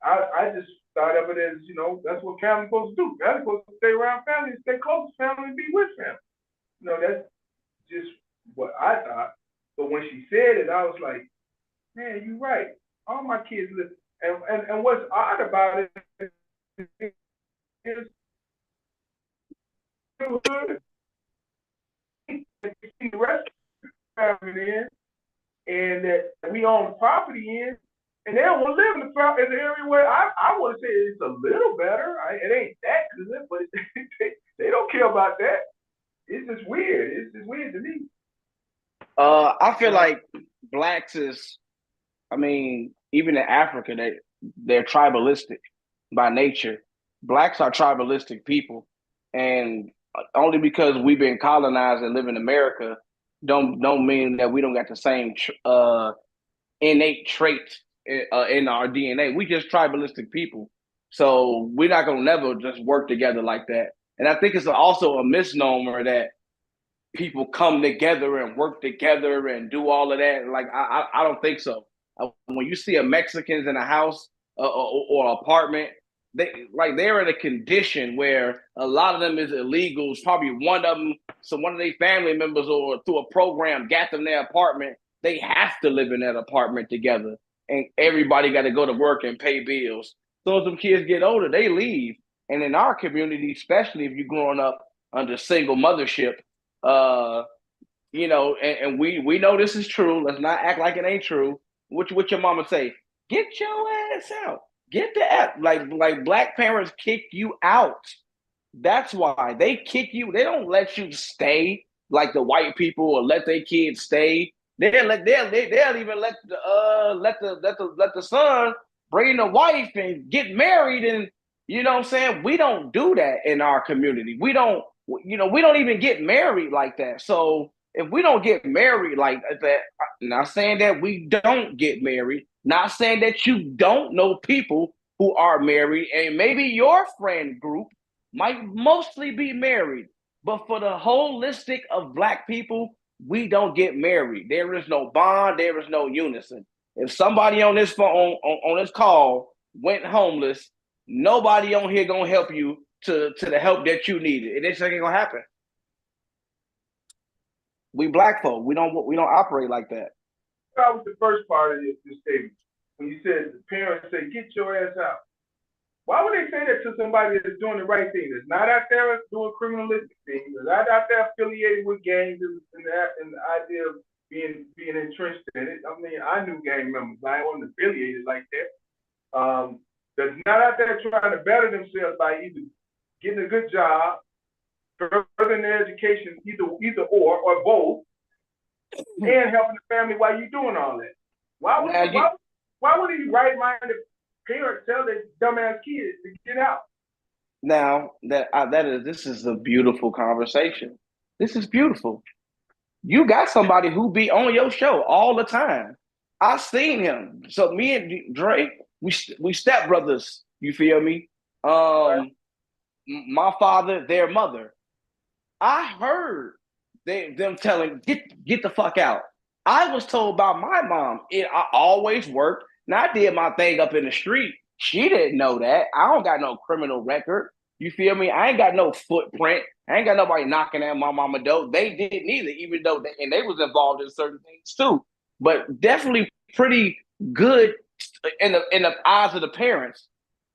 I just thought of it as, that's what family's supposed to do. Family's supposed to stay around family, stay close to family, and be with family. That's just what I thought. But when she said it, I was like, man, you're right. All my kids live. And what's odd about it is the rest of the family in, and that we own property in, and they don't want to live in the area where I want to say it's a little better. It ain't that good, but they don't care about that. It's just weird. It's just weird to me. I feel like blacks even in Africa, they're tribalistic by nature. Blacks are tribalistic people, and only because we've been colonized and live in America don't mean that we don't got the same innate traits in our DNA. We just tribalistic people, so we're not gonna never just work together like that. And I think it's also a misnomer that people come together and work together and do all of that. Like I don't think so. When you see a Mexicans in a house or apartment, they're in a condition where a lot of them is illegals. Probably one of their family members or through a program got them their apartment. They have to live in that apartment together, and everybody got to go to work and pay bills. So as some kids get older, they leave. And in our community, especially if you're growing up under single mothership, and we know this is true. Let's not act like it ain't true. What your mama say? Get your ass out. Get the ass. Like black parents kick you out. That's why they kick you. They don't let you stay like the white people or let their kids stay. They'll even let the son bring the wife and get married, and you know what I'm saying? We don't do that in our community. We don't even get married like that. So if we don't get married like that, not saying that we don't get married, not saying that you don't know people who are married, and maybe your friend group might mostly be married, but for the holistic of Black people, we don't get married. There is no bond. There is no unison. If somebody on this phone on this call went homeless, nobody on here gonna help you to the help that you needed. It just ain't gonna happen. We Black folk, we don't operate like that. That was the first part of this statement. When you said the parents say, "Get your ass out." Why would they say that to somebody that's doing the right thing, that's not out there doing criminalistic things, that's not out there affiliated with gangs and the idea of being entrenched in it? I mean, I knew gang members, I wasn't affiliated like that. That's not out there trying to better themselves by either getting a good job, furthering their education, either or both, and helping the family while you're doing all that. Why would these right-minded parents tell their dumbass kids to get out? Now this is a beautiful conversation. This is beautiful. You got somebody who be on your show all the time. I seen him. So me and Dre, we stepbrothers. You feel me? My father, their mother. I heard them telling get the fuck out. I was told by my mom. I always worked. Now I did my thing up in the street. She didn't know that. I don't got no criminal record. You feel me? I ain't got no footprint. I ain't got nobody knocking at my mama door. They didn't either, even though they was involved in certain things too. But definitely pretty good in the eyes of the parents.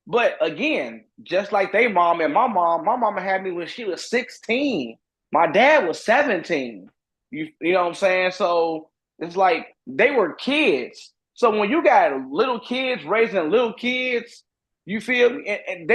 But again, just like they mom and my mama had me when she was 16. My dad was 17. You know what I'm saying? So it's like they were kids. So when you got little kids raising little kids, you feel me? And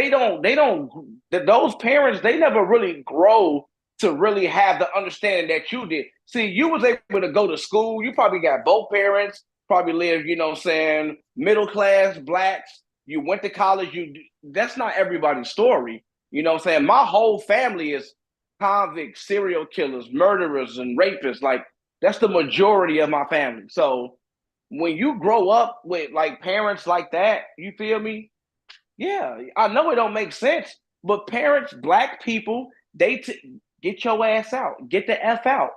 those parents, they never really grow to really have the understanding that you did. See, you was able to go to school. You probably got both parents, probably live, you know what I'm saying, middle class Blacks. You went to college. That's not everybody's story. You know what I'm saying? My whole family is convicts, serial killers, murderers, and rapists. Like, that's the majority of my family. So when you grow up with like parents like that, you feel me? Yeah, I know it don't make sense, but parents, Black people, get your ass out. Get the F out.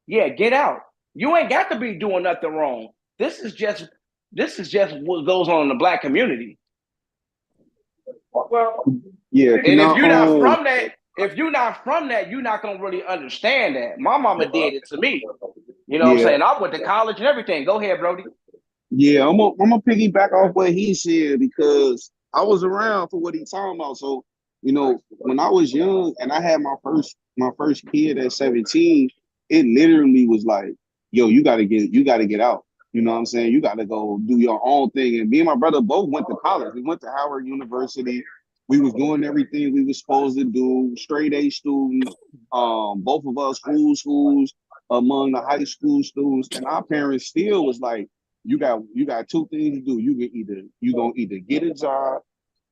Yeah, get out. You ain't got to be doing nothing wrong. This is just what goes on in the Black community. Well, Yeah. And if you're not from that, you're not gonna really understand that. My mama did it to me. You know what I'm saying? I went to college and everything. Go ahead, Brody. Yeah, I'm gonna piggyback off what he said because I was around for what he's talking about. So, when I was young and I had my first kid at 17, it literally was like, yo, you gotta get out. You know what I'm saying? You gotta go do your own thing. And me and my brother both went to college. We went to Howard University. We was doing everything we was supposed to do, straight A students, both of us schools among the high school students, and our parents still was like, you got two things to do. You gonna either get a job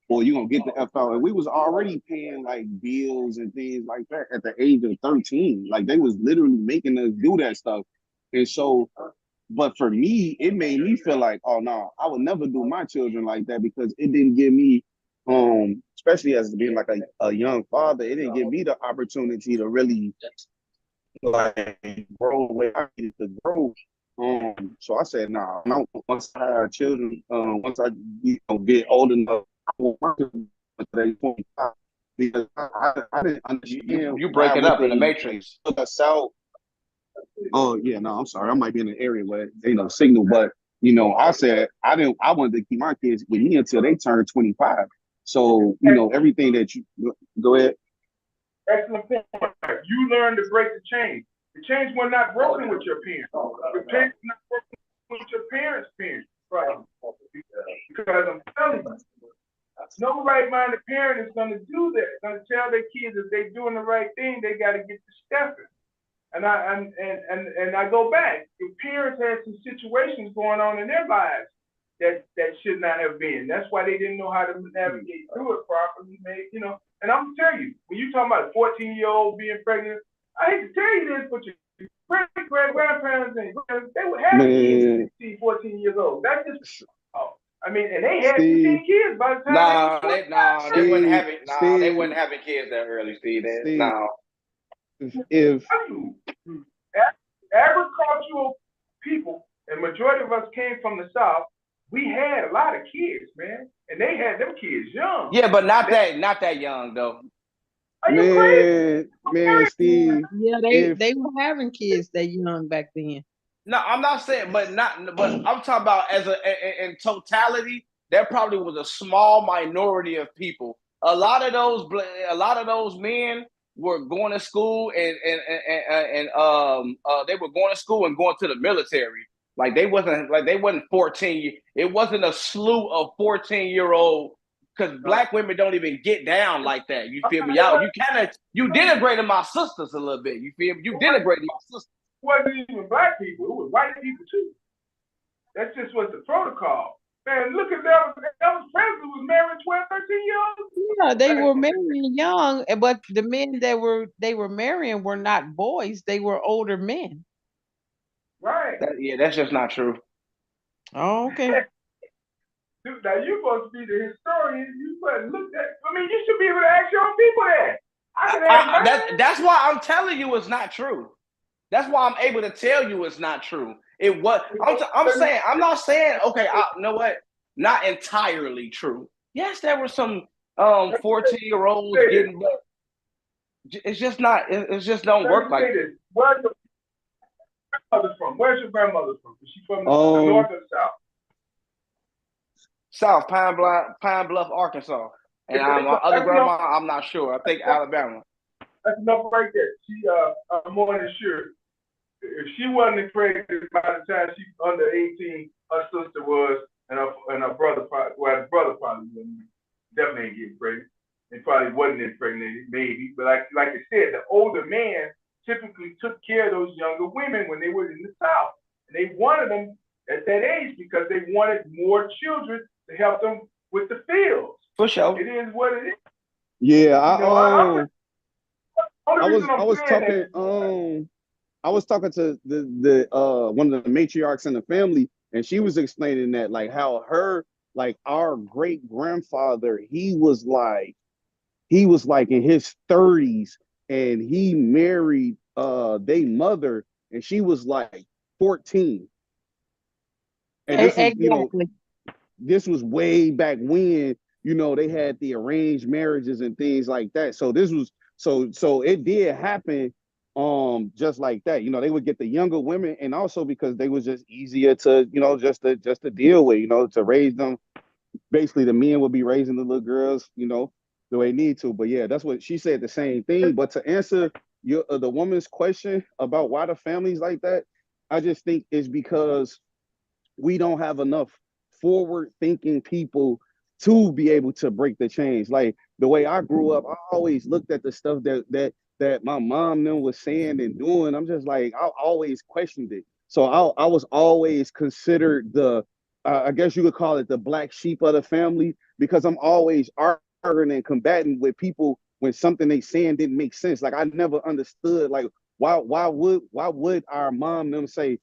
or you gonna get the F out. And we was already paying like bills and things like that at the age of 13. Like they was literally making us do that stuff. And so, but for me, it made me feel like, oh no, I would never do my children like that because it didn't give me, especially as being like a young father, it didn't give me the opportunity to really like grow the way I needed to grow. So I said, nah, once I have children, once I get old enough, I won't work until they 25 because I didn't understand. You break it up in the matrix. Took us out. Oh yeah, no, I'm sorry. I might be in an area where signal, but I said I wanted to keep my kids with me until they turned 25. So everything that you go ahead. Excellent point. You learned to break the chain. The chains were not broken with your parents. The chains were not broken with your parents' parents. Right. Because I'm telling you, no right-minded parent is going to do that. Going to tell their kids if they're doing the right thing, they got to get to stepping. And I go back. Your parents had some situations going on in their lives that should not have been. That's why they didn't know how to navigate through it properly. And I'm gonna tell you, when you talking about a 14-year-old being pregnant, I hate to tell you this, but your grandparents they were having kids at 16, 14 years old. That's just and they had 15 kids by the time they wasn't having kids that early, Steve. If agricultural people, and majority of us came from the South, we had a lot of kids, man, and they had them kids young. Yeah, but not that young though. Are you crazy? Man, Steve. Yeah, they were having kids that young back then. No, I'm not saying, but I'm talking about in totality. There probably was a small minority of people. A lot of those men were going to school and they were going to school and going to the military. Like they wasn't 14. It wasn't a slew of 14-year-old, because black women don't even get down like that. You feel me? You denigrated my sisters a little bit. You feel me? You denigrated my sisters. It wasn't even black people. It was white people too. That's just what the protocol. Man, look at Elvis Presley was married 12, 13-year-olds. Yeah, they were marrying young, but the men they were marrying were not boys. They were older men. Right. That's just not true. Oh, okay. Dude, now you're supposed to be the historian. You better look at. You should be able to ask your own people that. That's why I'm telling you it's not true. That's why I'm able to tell you it's not true. It was. I'm not saying. Okay, you know what? Not entirely true. Yes, there were some 14-year-olds getting, but it's just not. It just don't work like that. Where's your grandmother from? Where's your grandmother from? Is she from the north or the south? South, Pine Bluff, Arkansas. And my other grandma, I'm not sure. I think Alabama. That's enough right there. I'm more than sure. If she wasn't pregnant by the time she was under 18, her sister was, and her brother probably, the brother probably wasn't, definitely ain't getting pregnant. It probably wasn't impregnated, maybe. But like I said, the older man typically took care of those younger women when they were in the South. And they wanted them at that age because they wanted more children to help them with the fields. For sure. It is what it is. Yeah, I was talking to the one of the matriarchs in the family, and she was explaining that like how our great grandfather, he was like in his 30s, and he married their mother, and she was like 14. And this exactly. This was way back when, they had the arranged marriages and things like that. So this was so it did happen just like that. They would get the younger women, and also because they was just easier to, just to deal with, to raise them. Basically the men would be raising the little girls, the way they need to. But yeah, that's what she said, the same thing. But to answer the woman's question about why the family's like that, I just think it's because we don't have enough forward-thinking people to be able to break the change. Like the way I grew up, I always looked at the stuff that my mom then was saying and doing. I'm just like, I always questioned it. So I was always considered the, I guess you could call it the black sheep of the family, because I'm always arguing and combating with people when something they saying didn't make sense. Like I never understood, like why would our mom them say,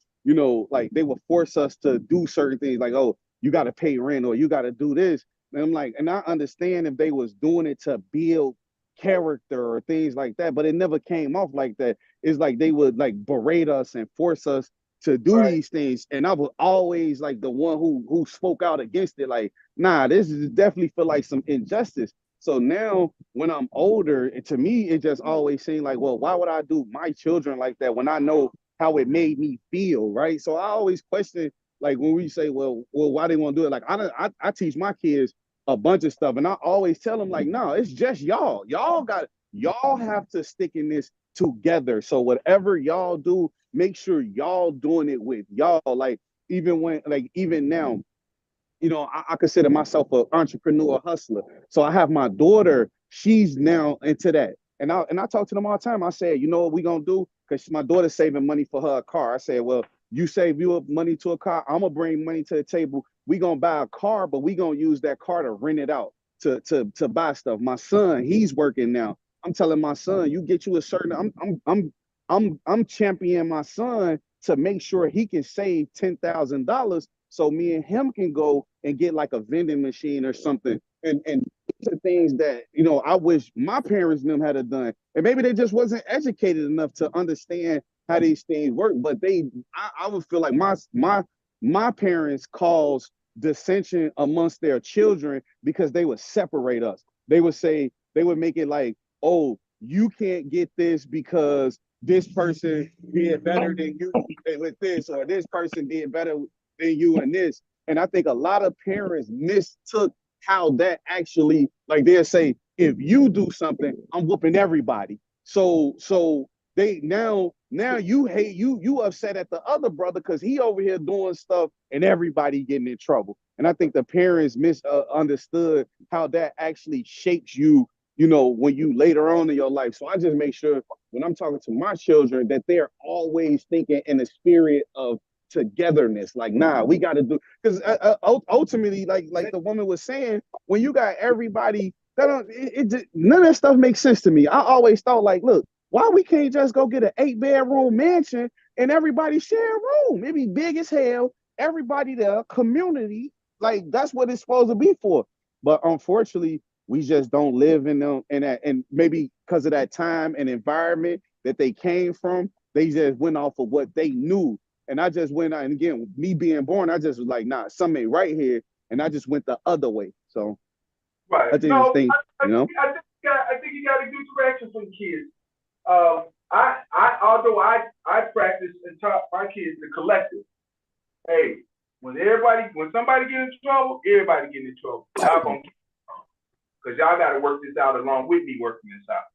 like they would force us to do certain things, like, oh, you got to pay rent or you got to do this. And I'm like, and I understand if they was doing it to build character or things like that, but it never came off like that. It's like they would like berate us and force us to do these things. And I was always like the one who spoke out against it. Like, nah, this is definitely for like some injustice. So now when I'm older, to me, it just always seemed like, well, why would I do my children like that when I know how it made me feel, right? So I always question, like when we say, well, why they want to do it? Like I teach my kids a bunch of stuff, and I always tell them like, no, it's just y'all. Y'all have to stick in this together. So whatever y'all do, make sure y'all doing it with y'all. Like even now, I consider myself an entrepreneur hustler. So I have my daughter. She's now into that. And I talk to them all the time. I said, you know what we gonna do? Because my daughter's saving money for her car. I said, well, you save you up money to a car. I'm gonna bring money to the table. We gonna buy a car, but we gonna use that car to rent it out to buy stuff. My son, he's working now. I'm telling my son, you get you a certain. I'm championing my son to make sure he can save $10,000 so me and him can go and get like a vending machine or something. And these are things that I wish my parents knew how to done, and maybe they just wasn't educated enough to understand how these things work. But I would feel like my parents caused dissension amongst their children because they would separate us. They would make it like, oh, you can't get this because this person did better than you with this, or this person did better than you in this. And I think a lot of parents mistook how that actually, like they'll say, if you do something, I'm whooping everybody. So they now you hate you upset at the other brother because he over here doing stuff and everybody getting in trouble. And I think the parents misunderstood how that actually shapes you, when you later on in your life. So I just make sure when I'm talking to my children that they're always thinking in the spirit of togetherness. Like, nah, we got to do, because ultimately, like the woman was saying, when you got everybody, none of that stuff makes sense to me. I always thought, like, look, why we can't just go get an 8-bedroom mansion and everybody share a room? It be big as hell. Everybody there, community, like that's what it's supposed to be for. But unfortunately, we just don't live in them, and maybe because of that time and environment that they came from, they just went off of what they knew. And I just went out, and again, me being born, I just was like, nah, something ain't right here, and I just went the other way. So right. I just think, I think you got a good direction for the kids. Although I practice and taught my kids the collective. Hey, when somebody get in trouble, everybody get in trouble. Y'all gonna get because y'all got to work this out along with me working this out.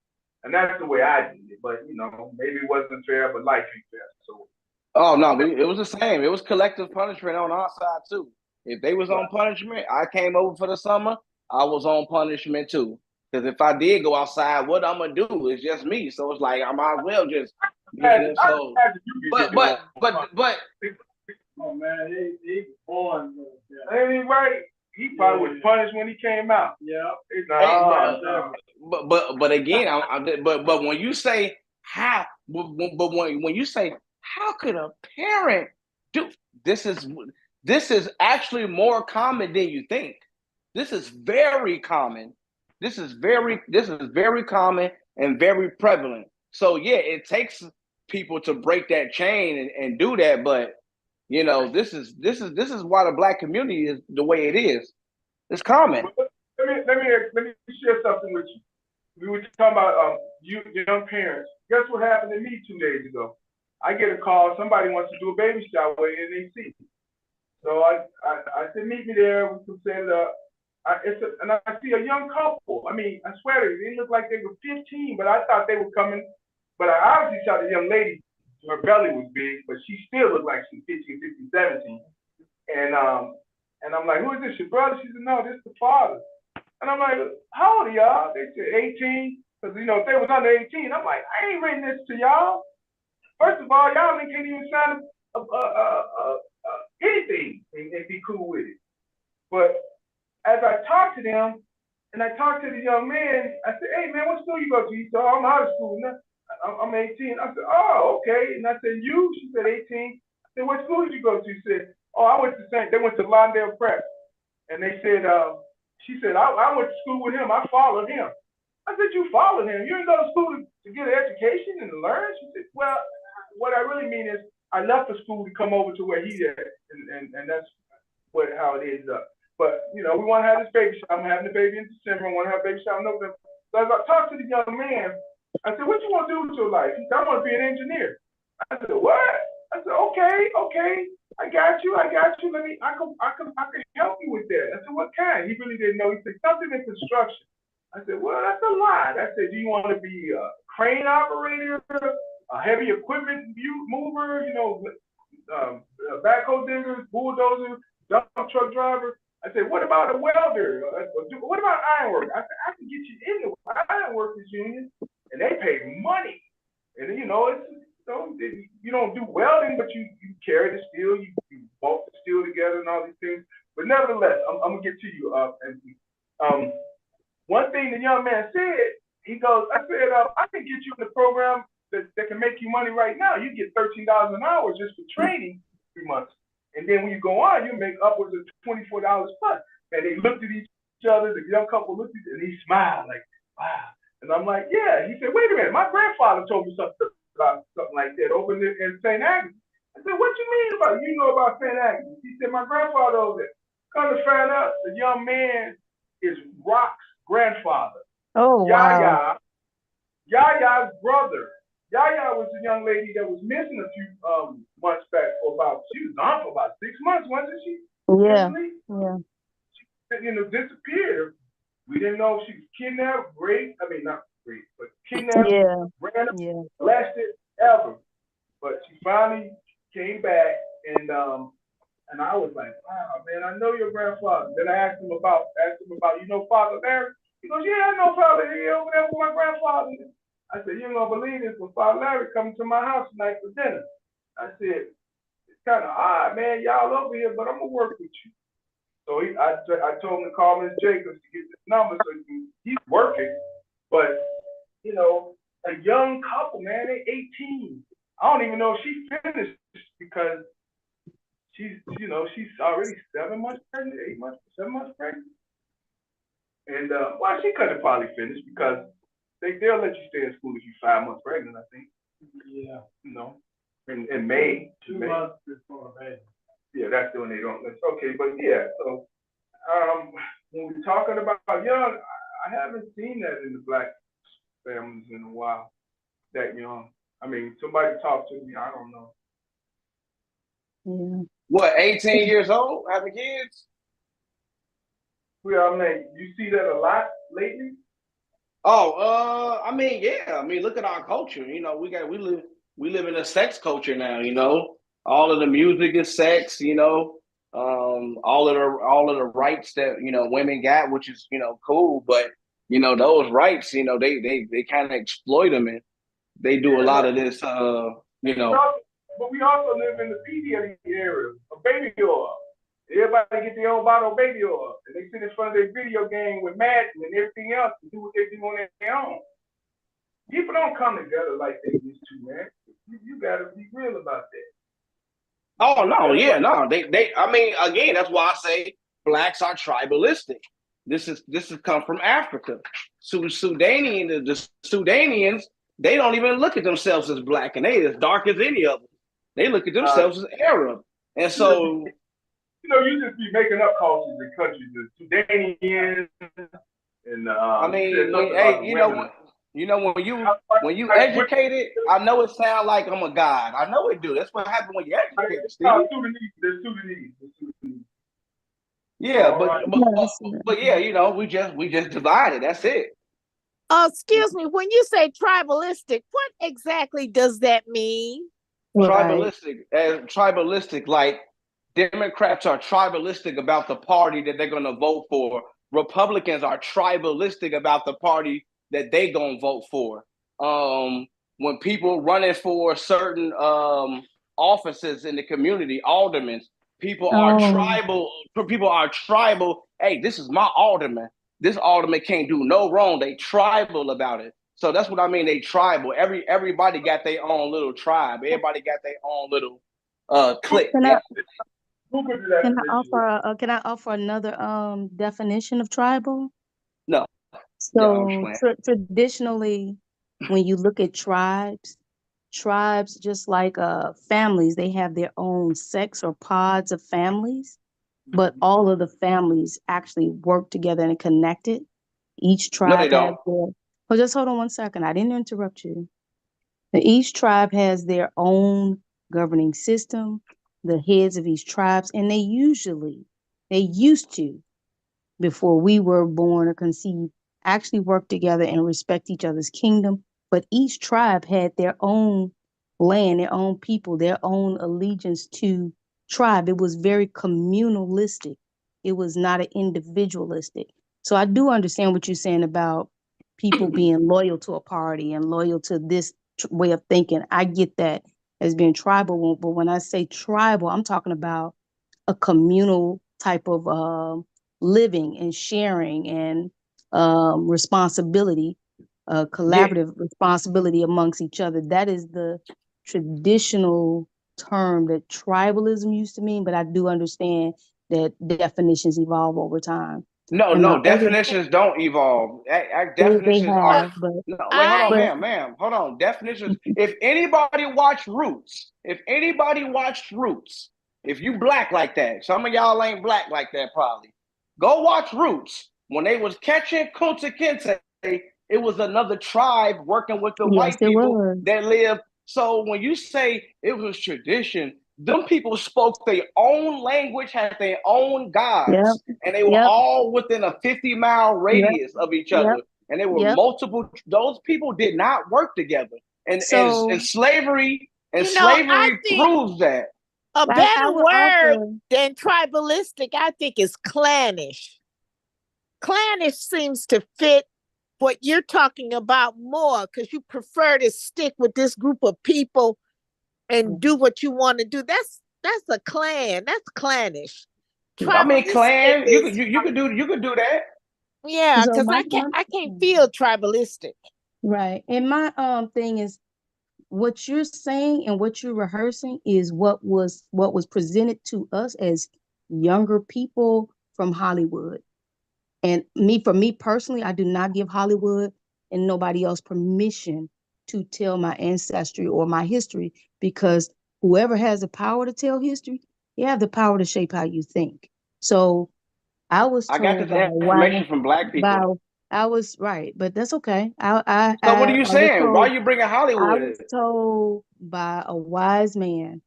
And that's the way I did it. But maybe it wasn't fair, but life ain't fair. So. Oh no, it was the same. It was collective punishment on our side too. If they was on punishment, I came over for the summer. I was on punishment too. Because if I did go outside, what I'm gonna do is just me. So it's like I might as well just. So, but. Oh man, he was born. Ain't he right? He probably was punished when he came out. Yeah. But again, but when you say how, but when you say how could a parent do this is actually more common than you think. This is very common. This is very common and very prevalent. So yeah, it takes people to break that chain and do that, but this is why the Black community is the way it is. It's common. Let me share something with you. We were talking about young parents. Guess what happened to me 2 days ago? I get a call. Somebody wants to do a baby shower in NAC. So I said, meet me there. We can set it up. And I see a young couple. I mean, I swear they looked like they were 15, but I thought they were coming. But I obviously saw the young lady. Her belly was big, but she still looked like she's 15, 16, 17. And I'm like, who is this, your brother? She said, no, this is the father. And I'm like, how old are y'all? They said 18. Because, if they was under 18, I'm like, I ain't written this to y'all. First of all, y'all can't even sign anything and be cool with it. But as I talked to them, and I talked to the young man, I said, hey, man, what school you go to? He said, oh, I'm out of school now. I'm 18. I said, oh, okay. And I said, you? She said, 18. I said, what school did you go to? She said, oh, I went to they went to Lawndale Prep. And they said, she said, I went to school with him. I followed him. I said, you followed him? You didn't go to school to get an education and to learn? She said, well, what I really mean is I left the school to come over to where he's at. And that's how it ends up. But, we want to have this baby shower. I'm having the baby in December. I want to have a baby shower in November. So as I talked to the young man, I said, what you want to do with your life? He said, I want to be an engineer. I said, what? I said, okay. I got you. I can help you with that. I said, what kind? He really didn't know. He said, something in construction. I said, well, that's a lot. I said, do you want to be a crane operator, a heavy equipment mover, backhoe digger, bulldozer, dump truck driver? I said, what about a welder? What about ironwork? I said, I can get you into ironworkers union. and they pay money. And it's you don't do welding, but you carry the steel, you bolt the steel together and all these things. But nevertheless, I'm gonna get to you. One thing the young man said, he goes, I said, I can get you in the program that can make you money right now. You get $13 an hour just for training 3 months. And then when you go on, you make upwards of $24 plus. And they looked at each other, the young couple looked at each other, and he smiled like, wow. And I'm like, yeah. He said, wait a minute, my grandfather told me something about something like that over there in St. Agnes. I said, what you mean about you know about St. Agnes? He said, my grandfather over there. Come to find out, the young man is Rock's grandfather. Oh, wow. Yaya's brother. Yaya was a young lady that was missing a few months back she was gone for about 6 months, wasn't she? Yeah. Yeah. She disappeared. We didn't know if she was kidnapped, raped. I mean, not raped, but kidnapped, ran up, blasted, ever. But she finally came back, and I was like, wow, man, I know your grandfather. Then I asked him about, Father Larry? He goes, yeah, I know Father. He over there with my grandfather. I said, you ain't gonna believe this, but Father Larry coming to my house tonight for dinner. I said, it's kind of odd, man, y'all over here, but I'm gonna work with you. So I told him to call Miss Jacobs to get this number, so he's working. But a young couple, man, they're 18. I don't even know if she finished because she's already 7 months pregnant, 8 months, 7 months pregnant. And she could have probably finished because they'll let you stay in school if you're 5 months pregnant, I think. Yeah. In May. 2 months before May. Yeah, that's when they don't. That's okay, but yeah. So when we're talking about young, I haven't seen that in the black families in a while. That young. I mean, somebody talk to me. I don't know. Yeah. What, 18 years old, having kids? Well, I mean, you see that a lot lately? Oh, I mean, yeah. I mean, look at our culture. We live in a sex culture now. All of the music is sex. All of the rights that women got, which is cool. But those rights, they kind of exploit them, and they do a lot of this. But we also live in the PDA era of baby oil. Everybody get their own bottle of baby oil, and they sit in front of their video game with Madden and everything else and do what they do on their own. People don't come together like they used to, man. You gotta be real about that. Oh no, yeah, no. I mean, again, that's why I say blacks are tribalistic. This has come from Africa. The Sudanians, they don't even look at themselves as black, and they as dark as any of them. They look at themselves as Arab. And so you just be making up cultures and countries, the Sudanians and I mean, when you educated, I know it sounds like I'm a god. I know it do. That's what happens when you educated. Sudanese. Yeah, but yeah, we just divided. That's it. Excuse me, when you say tribalistic, what exactly does that mean? Tribalistic, like Democrats are tribalistic about the party that they're going to vote for. Republicans are tribalistic about the party that they going to vote for. When people running for certain offices in the community, aldermen, people are tribal. People are tribal. Hey, this is my alderman. This alderman can't do no wrong. They tribal about it. So that's what I mean. They tribal. Everybody got their own little tribe. Everybody got their own little clique. Can I offer another definition of tribal? No. So traditionally, when you look at tribes, just like families, they have their own sects or pods of families, but all of the families actually work together and connected. Each tribe has just hold on 1 second. I didn't interrupt you. Each tribe has their own governing system, the heads of each tribes, and they used to, before we were born or conceived, actually work together and respect each other's kingdom. But each tribe had their own land, their own people, their own allegiance to tribe. It was very communalistic. It was not an individualistic. So I do understand what you're saying about people being loyal to a party and loyal to this way of thinking. I get that as being tribal, but when I say tribal, I'm talking about a communal type of living and sharing and responsibility, Yeah, collaborative responsibility amongst each other. That is the traditional term that tribalism used to mean, but I do understand that definitions evolve over time. no, And my no, other, definitions don't evolve. they Definitions Uh, are have, but no. Wait, hold on, I but ma'am. Hold on. Definitions. If anybody watched Roots, if you black like that, some of y'all ain't black like that probably. Go watch Roots. When they was catching Kunta Kinte, it was another tribe working with the yes, white it people was. that lived. So when you say it was tradition, them people spoke their own language, had their own Yep, gods, and they were yep, all within a 50-mile yep, radius of each yep, other. And they were yep. multiple, those people did not work together. And So I slavery think proves that. a I better would word offer, than tribalistic, I think, is clannish. Clannish seems to fit what you're talking about more because you prefer to stick with this group of people and do what you want to do. That's a clan. That's clannish. I mean, Tribalistic clan, is you could do that. yeah, so because my, I can't feel tribalistic. right. And my thing is what you're saying and what you're rehearsing is what was presented to us as younger people from Hollywood. And for me personally, I do not give Hollywood and nobody else permission to tell my ancestry or my history, because whoever has the power to tell history, you have the power to shape how you think. So I was I got told this by a wise, information from black by people. I was right, but that's okay. So what are you I was saying? Why told are you bringing I Hollywood in? was told by a wise man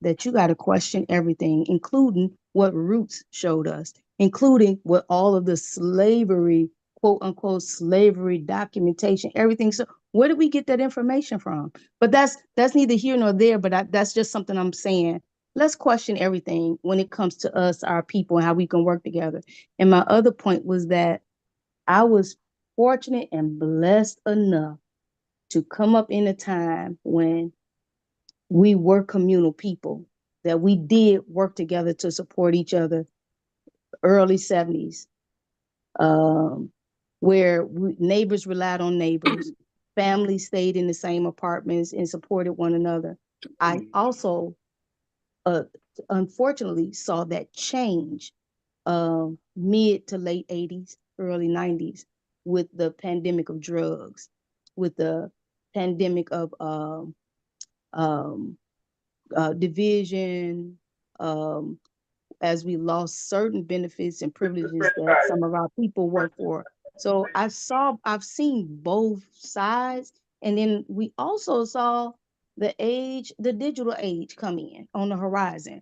that you got to question everything, including what Roots showed us, including what all of the slavery, quote unquote, slavery documentation, everything. So where did we get that information from? But that's neither here nor there. But that's just something I'm saying. Let's question everything when it comes to us, our people, and how we can work together. And my other point was that I was fortunate and blessed enough to come up in a time when we were communal people, that we did work together to support each other, early 70s, where neighbors relied on neighbors, families stayed in the same apartments and supported one another. I also, uh, unfortunately, saw that change mid to late 80s, early 90s with the pandemic of drugs, with the pandemic of um, division, um, as we lost certain benefits and privileges that some of our people work for. So I've seen both sides. And then we also saw the digital age come in on the horizon.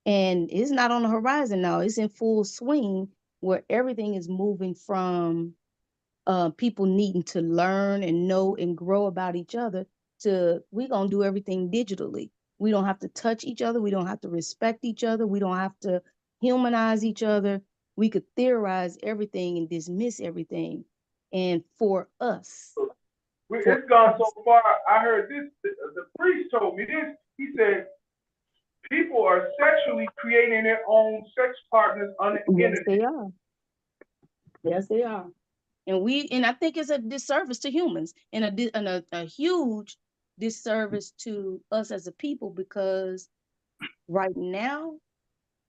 And it's not on the horizon now, it's in full swing, where everything is moving from people needing to learn and know and grow about each other to we're going to do everything digitally. We don't have to touch each other. We don't have to respect each other. We don't have to humanize each other. We could theorize everything and dismiss everything. And for us, It's gone so far. I heard this. The priest told me this. He said people are sexually creating their own sex partners on the yes, internet. they are. Yes, they are. And I think it's a disservice to humans and a huge disservice to us as a people, because right now,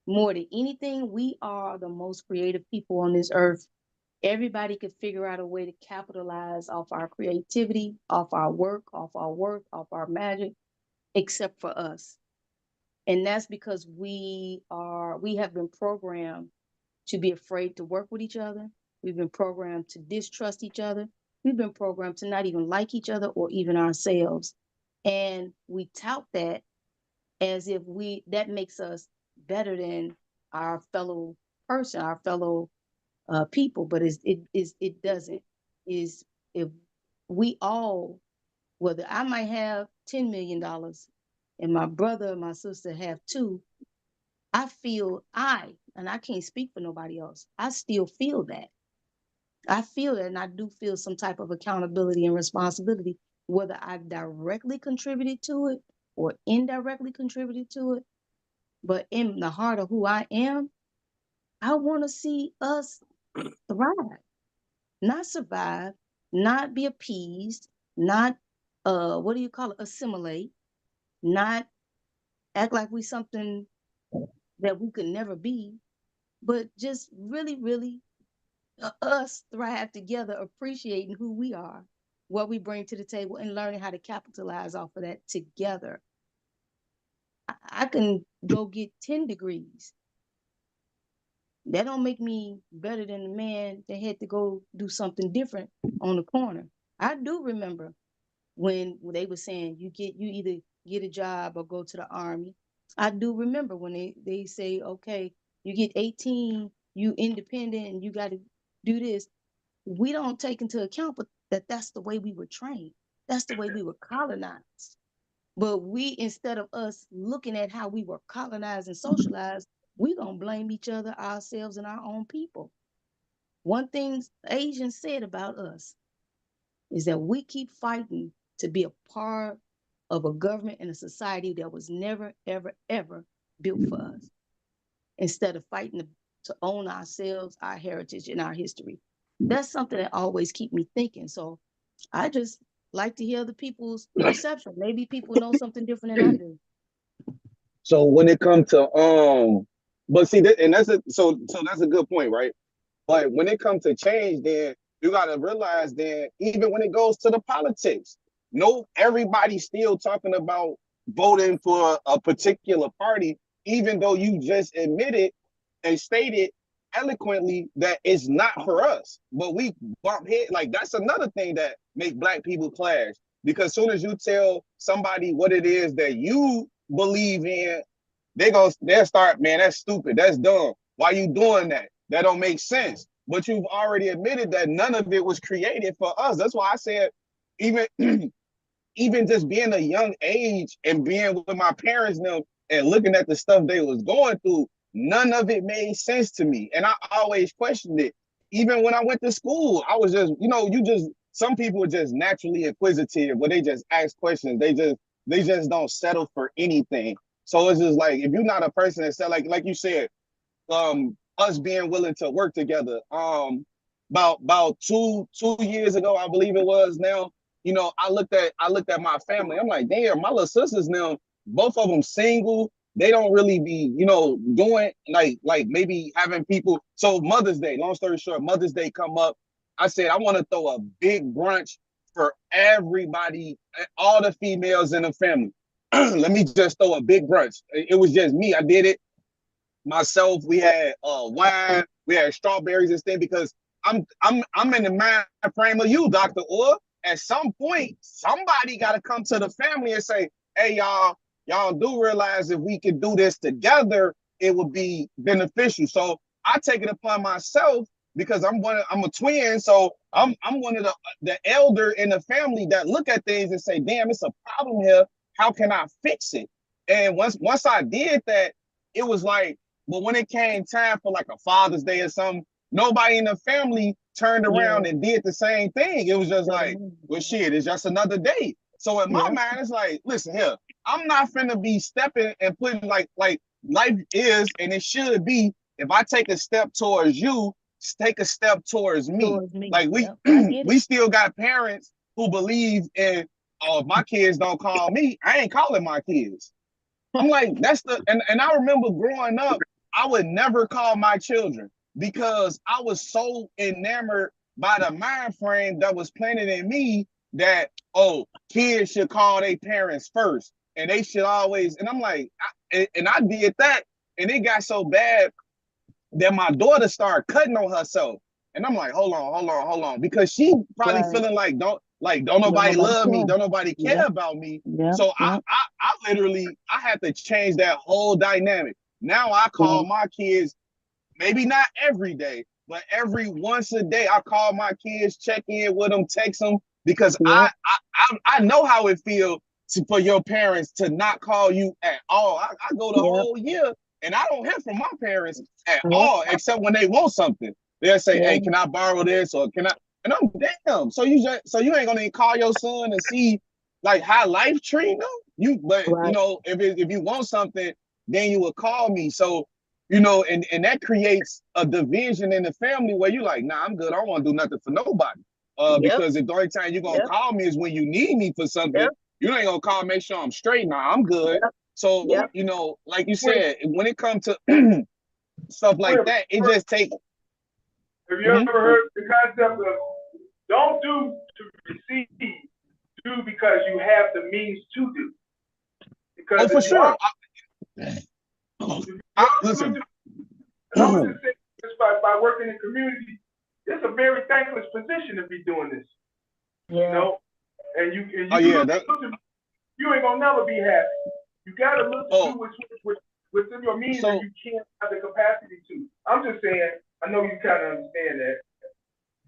more than anything, we are the most creative people on this earth. Everybody could figure out a way to capitalize off our creativity, off our work, off our magic, except for us. And that's because we have been programmed to be afraid to work with each other. We've been programmed to distrust each other. We've been programmed to not even like each other or even ourselves. And we tout that as if that makes us better than our fellow person, our fellow people, but it doesn't. Is if we all, whether I might have $10 million and my brother and my sister have two, and I can't speak for nobody else, I still feel that. I feel it, and I do feel some type of accountability and responsibility, whether I directly contributed to it or indirectly contributed to it. But in the heart of who I am, I want to see us thrive, not survive, not be appeased, not what do you call it, assimilate, not act like we something that we could never be, but just really, really us thrive together, appreciating who we are, what we bring to the table, and learning how to capitalize off of that together. I can go get 10 degrees. That don't make me better than the man that had to go do something different on the corner. I do remember when they were saying you either get a job or go to the army. I do remember when they say, okay, you get 18, you independent, and you got to do this. We don't take into account but that's the way we were trained. That's the way we were colonized. But we, instead of us looking at how we were colonized and socialized, we gonna blame each other, ourselves, and our own people. One thing Asians said about us is that we keep fighting to be a part of a government and a society that was never, ever, ever built for us, instead of fighting to own ourselves, our heritage, and our history. That's something that always keep me thinking. So I just like to hear other people's perception. Maybe people know something different than I do. So when it comes to but see that, and so that's a good point, right? But when it comes to change, then you gotta realize that even when it goes to the politics, no, everybody's still talking about voting for a particular party, even though you just admitted and stated eloquently that it's not for us. But we bump head, like that's another thing that make Black people clash. Because as soon as you tell somebody what it is that you believe in, they'll start, man, that's stupid, that's dumb. Why you doing that? That don't make sense. But you've already admitted that none of it was created for us. That's why I said, even even just being a young age and being with my parents now and looking at the stuff they was going through, none of it made sense to me. And I always questioned it. Even when I went to school, I was just, some people are just naturally inquisitive, where they just ask questions. They just don't settle for anything. So it's just like, if you're not a person that said, like you said, us being willing to work together. About two years ago, I believe it was now, I looked at my family. I'm like, damn, my little sisters now, both of them single. They don't really be, doing like maybe having people. So Mother's Day, long story short, Mother's Day come up. I said, I want to throw a big brunch for everybody, all the females in the family. Let me just throw a big brunch. It was just me. I did it myself. We had wine, we had strawberries and things, because I'm in the mind frame of you, Dr. Orr. At some point, somebody got to come to the family and say, hey, y'all do realize if we could do this together, it would be beneficial. So I take it upon myself, because I'm a twin, so I'm one of the elder in the family that look at things and say, damn, it's a problem here. How can I fix it? And once I did that, it was like, but when it came time for like a Father's Day or something, nobody in the family turned around and did the same thing. It was just like, well, shit, it's just another day. So in my mind, it's like, listen here, I'm not finna be stepping and putting like life is, and it should be, if I take a step towards you, take a step towards me. Like we still got parents who believe in, oh, if my kids don't call me, I ain't calling my kids. I'm like, and I remember growing up, I would never call my children, because I was so enamored by the mind frame that was planted in me that, oh, kids should call their parents first, and they should always, and I'm like, I did that, and it got so bad that my daughter started cutting on herself. And I'm like, hold on, because she probably feeling like don't nobody love me, don't nobody care about me. So I literally had to change that whole dynamic. Now I call my kids, maybe not every day, but every once a day. I call my kids, check in with them, text them, because I know how it feels for your parents to not call you at all. I go the whole year and I don't hear from my parents at all, except when they want something. They'll say, Yeah. "Hey, can I borrow this?" or "Can I?" And I'm damn. So you ain't gonna even call your son and see like how life treating them. But you Right. know, if you want something, then you will call me. So and that creates a division in the family where you're like, nah, I'm good. I don't want to do nothing for nobody. Yep. Because if the only time you're gonna Yep. call me is when you need me for something, Yep. you ain't gonna call, make sure I'm straight. Nah, I'm good. Yep. So, Yep. like you Wait, said, when it comes to stuff like wait, that, it just takes. have you ever heard the concept of don't do to receive, do because you have the means to do? Because Oh, for if you sure. Listen. and I'm just saying this by working in community, it's a very thankless position to be doing this. Yeah. You know, and you Oh yeah, you ain't gonna never be happy. You gotta look to Oh. do within your means, So- and you can't have the capacity to. I'm just saying, I know you kind of understand that,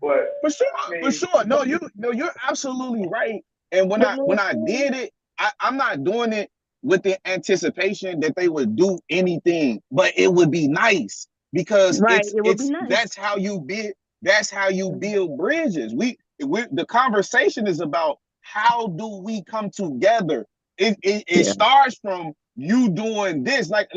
but For sure, I mean, for sure. No, you're absolutely right. And when I did it, I'm not doing it with the anticipation that they would do anything, but it would be nice because Right. It would be nice. that's how you build bridges. We the conversation is about how do we come together. It Yeah. starts from you doing this, like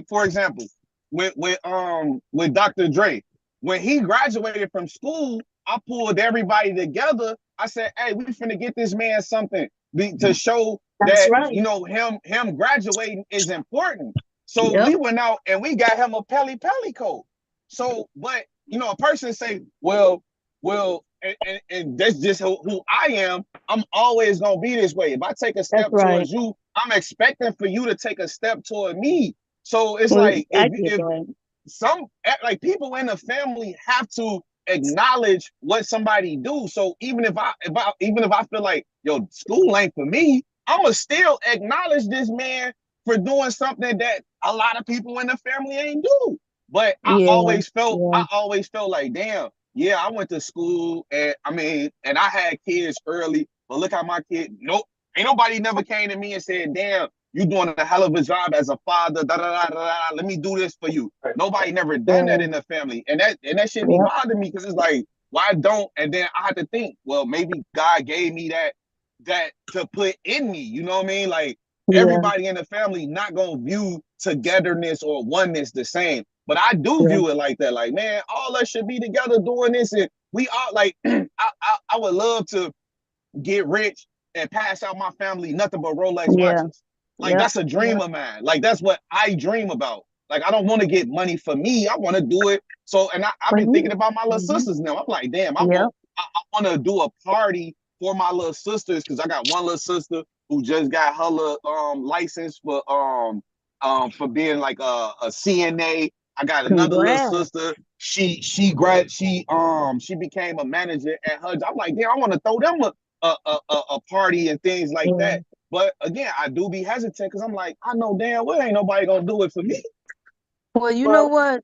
for example, with Dr. Dre. When he graduated from school, I pulled everybody together. I said, "Hey, we finna get this man something to show That's that right. him graduating is important." So Yep. we went out and we got him a Pele coat. So, but a person say, "Well, and that's just who I am. I'm always gonna be this way. If I take a step right. towards you, I'm expecting for you to take a step toward me." So it's Well, like I get that. some like people in the family have to acknowledge what somebody do. So even if I feel like school ain't for me, I'ma still acknowledge this man for doing something that a lot of people in the family ain't do. But I Yeah. always felt Yeah. like, damn, yeah, I went to school and I had kids early, but look how my kid, nope, ain't nobody never came to me and said, damn, you doing a hell of a job as a father, da da da da da. Let me do this for you. Nobody never done that in the family, and that shit be Yep. bothering me because it's like, why don't? And then I had to think, well, maybe God gave me that to put in me. You know what I mean? Like Yeah. everybody in the family not gonna view togetherness or oneness the same, but I do Yeah. view it like that. Like, man, all us should be together doing this, and we all like. I would love to get rich and pass out my family nothing but Rolex Yeah. watches. Like Yep. that's a dream of mine. Like that's what I dream about. Like I don't want to get money for me. I want to do it. So and I've For been you. thinking about my little Mhm. sisters now. I'm like, damn, I Yep. want to do a party for my little sisters because I got one little sister who just got her little license for being like a CNA. I got another little Congrats. sister. She became a manager at her. I'm like, damn, I want to throw them a party and things like Yeah. that. But again, I do be hesitant because I'm like, I know damn well ain't nobody gonna do it for me. Well, you know what?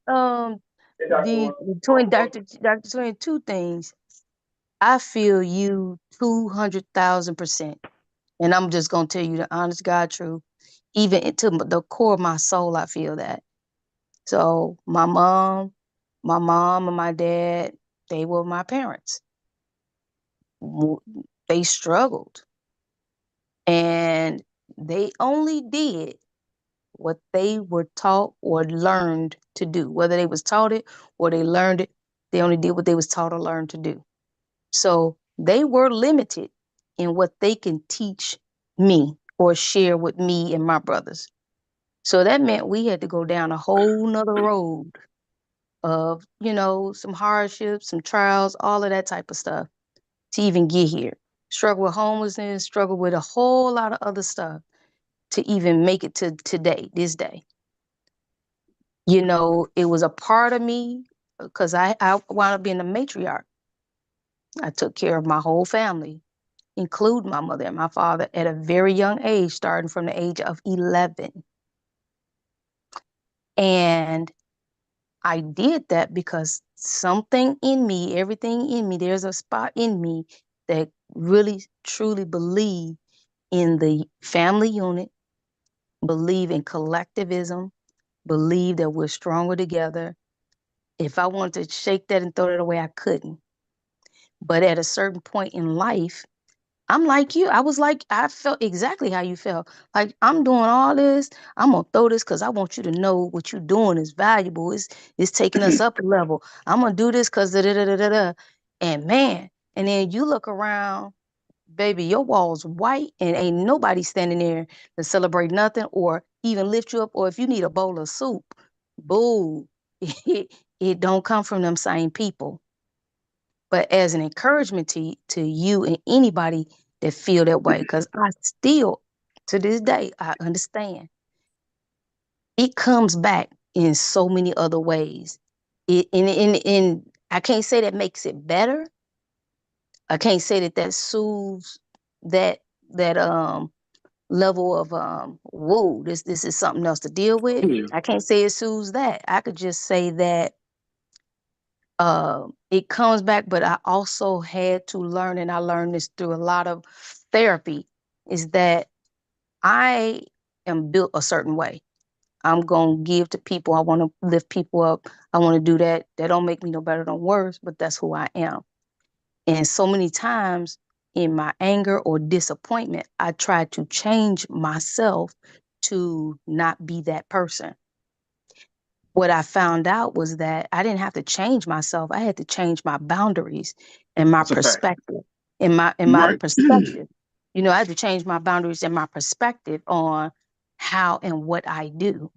Between Dr. Between two things, I feel you 200,000%. And I'm just gonna tell you the honest God truth. Even to the core of my soul, I feel that. So my mom and my dad, they were my parents. They struggled. And they only did what they were taught or learned to do. Whether they was taught it or they learned it, they only did what they was taught or learned to do. So they were limited in what they can teach me or share with me and my brothers. So that meant we had to go down a whole nother road of, some hardships, some trials, all of that type of stuff to even get here. Struggle with homelessness, struggle with a whole lot of other stuff to even make it to today, this day. It was a part of me because I wound up being a matriarch. I took care of my whole family, include my mother and my father at a very young age, starting from the age of 11. And I did that because something in me, everything in me, there's a spot in me that really, truly believe in the family unit, believe in collectivism, believe that we're stronger together, If I wanted to shake that and throw it away, I couldn't. But at a certain point in life, I'm like you. I felt exactly how you felt. Like, I'm doing all this. I'm gonna throw this because I want you to know what you're doing is valuable. It's taking us up a level. I'm gonna do this because da da da da da da. And man, and then you look around, baby, your wall's white and ain't nobody standing there to celebrate nothing or even lift you up. Or if you need a bowl of soup, boo, it don't come from them same people. But as an encouragement to you and anybody that feel that way, because I still, to this day, I understand. It comes back in so many other ways. In I can't say that makes it better. I can't say that soothes that level of whoa, this is something else to deal with. Yeah. I can't say it soothes that. I could just say that it comes back, but I also had to learn, and I learned this through a lot of therapy, is that I am built a certain way. I'm gonna give to people. I want to lift people up. I want to do that. That don't make me no better, no worse, but that's who I am. And so many times in my anger or disappointment, I tried to change myself to not be that person. What I found out was that I didn't have to change myself. I had to change my boundaries and my That's a fact. perspective. In my Right. perspective. I had to change my boundaries and my perspective on how and what I do.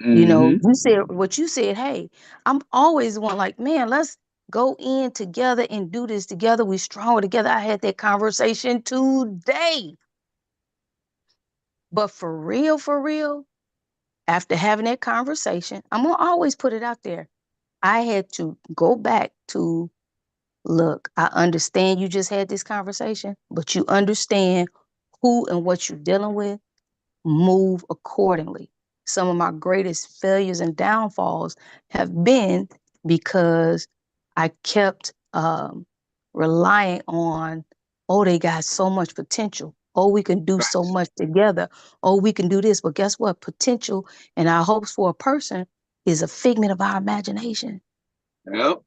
Mm-hmm. You said what you said, hey, I'm always one like, man, let's go in together and do this together. We stronger together. I had that conversation today. But for real, after having that conversation, I'm gonna always put it out there. I had to go back to look, I understand you just had this conversation, but you understand who and what you're dealing with, move accordingly. Some of my greatest failures and downfalls have been because I kept relying on, oh, they got so much potential. Oh, we can do so Facts. much together. Oh, we can do this. But guess what? Potential and our hopes for a person is a figment of our imagination. Yep.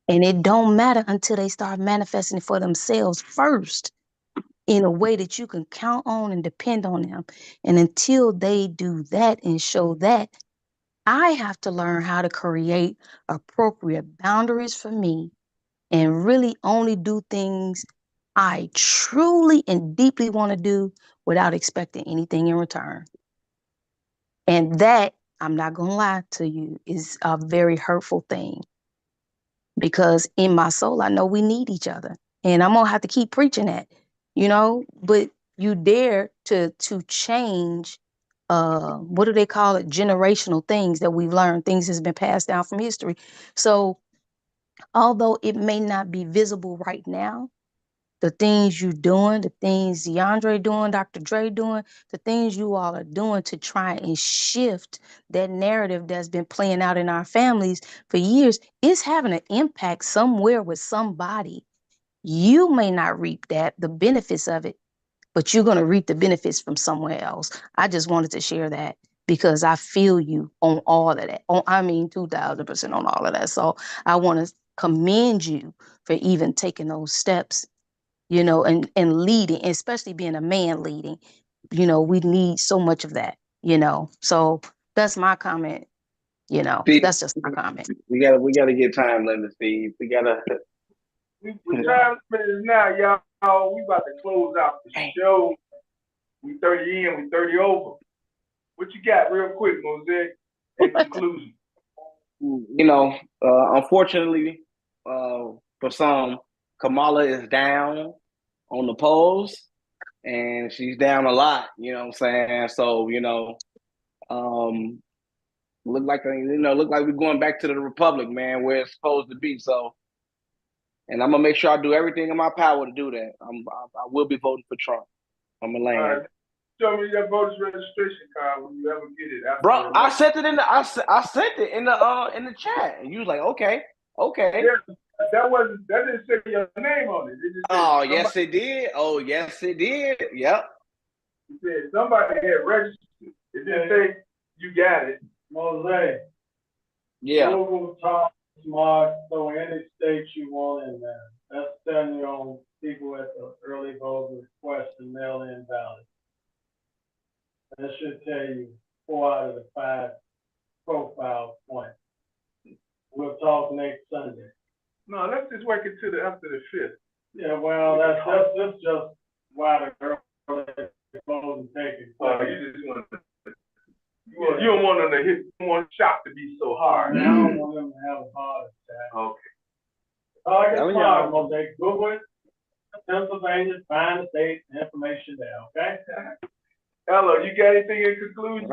And it don't matter until they start manifesting for themselves first in a way that you can count on and depend on them. And until they do that and show that, I have to learn how to create appropriate boundaries for me and really only do things I truly and deeply want to do without expecting anything in return. And that, I'm not going to lie to you, is a very hurtful thing. Because in my soul, I know we need each other. And I'm gonna have to keep preaching that, but you dare to change what do they call it? Generational things that we've learned, things that's been passed down from history. So although it may not be visible right now, the things you're doing, the things DeAndre doing, Dr. Dre doing, the things you all are doing to try and shift that narrative that's been playing out in our families for years is having an impact somewhere with somebody. You may not reap the benefits of it, but you're going to reap the benefits from somewhere else. I just wanted to share that because I feel you on all of that. 2000% on all of that. So I want to commend you for even taking those steps, and leading, especially being a man leading. We need so much of that, So that's my comment, See, that's just my comment. we gotta get time limit, Steve. We gotta. We time minutes now, y'all. We about to close out the show. We 30 in, we 30 over. What you got real quick, Mosaic, in conclusion? Unfortunately, for some, Kamala is down on the polls, and she's down a lot. You know what I'm saying? So look like we're going back to the Republic, man, where it's supposed to be. So, and I'm gonna make sure I do everything in my power to do that. I will be voting for Trump. I'm gonna land. All right. Show me your voters registration card when you ever get it. Bro, I sent it in the I sent it in the chat, and you was like, okay. Yeah, that didn't say your name on it. Oh, yes, it did. Oh, yes, it did. Yep. It said somebody had registered. It didn't say you got it. Mosaic. Yeah. Google top smart, throw any states you want in there. That's telling you on people at the early voter request and mail-in ballot. That should tell you 4 out of the 5 profile points. We'll talk next Sunday. No, let's just work it to the after the 5th. Yeah, well, that's just why the early voting taking Oh, place. you just want to, you don't want them to hit, you don't want shot to be so hard. I don't want them to have a heart attack. Okay. I guess Oh, yeah. tomorrow, Monday, Google it, Pennsylvania, find the state information there, okay? Hello, you got anything in conclusion?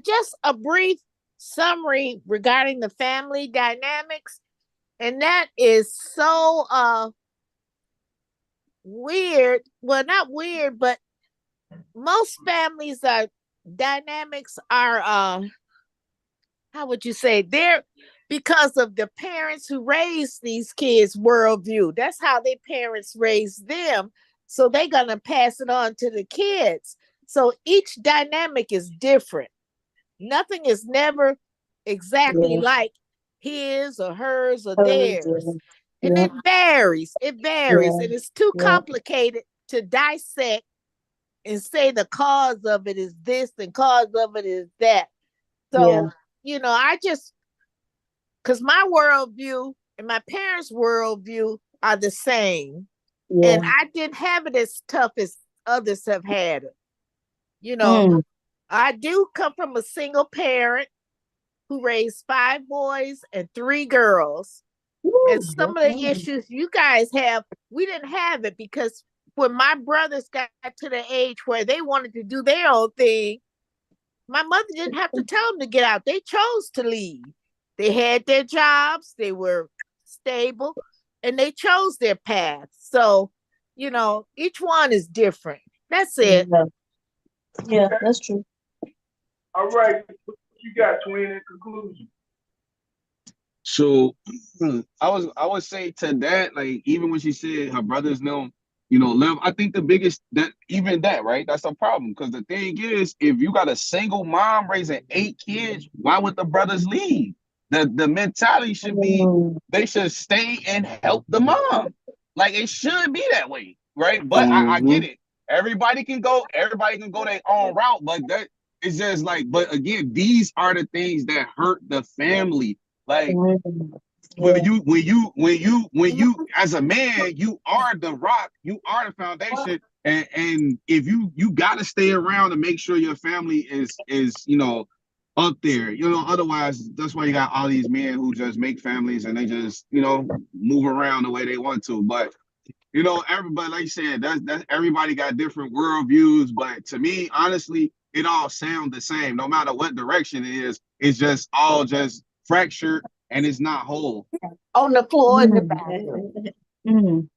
Just a brief summary regarding the family dynamics, and that is so weird. Well, not weird, but most families are dynamics are how would you say, they're because of the parents who raised these kids' worldview. That's how their parents raised them. So they're gonna pass it on to the kids. So each dynamic is different. Nothing is never exactly Yeah. like his or hers or Oh, theirs. yeah. And Yeah. it varies. It varies. Yeah. And it's too Yeah. complicated to dissect and say the cause of it is this and cause of it is that. So, I just, because my worldview and my parents' worldview are the same. And Yeah. I didn't have it as tough as others have had it. Mm. I do come from a single parent who raised 5 boys and 3 girls. And some of the issues you guys have, we didn't have it because when my brothers got to the age where they wanted to do their own thing, my mother didn't have to tell them to get out. They chose to leave. They had their jobs, they were stable, and they chose their path. So, each one is different. That's it. Yeah, that's true. All right, you got twin in conclusion. So I would say to that, like even when she said her brothers know, live, I think the biggest right? That's a problem. Because the thing is, if you got a single mom raising 8 kids, why would the brothers leave? The mentality should be they should stay and help the mom. Like it should be that way, right? But I get it. Everybody can go their own route, but that it's just like, but again, these are the things that hurt the family. Like when you as a man, you are the rock, you are the foundation, and if you gotta stay around to make sure your family is up there, otherwise that's why you got all these men who just make families and they just move around the way they want to. But everybody, like you said, that's everybody got different worldviews, but to me, honestly, it all sounds the same no matter what direction it is. It's just all just fractured and it's not whole. On the floor in the bathroom.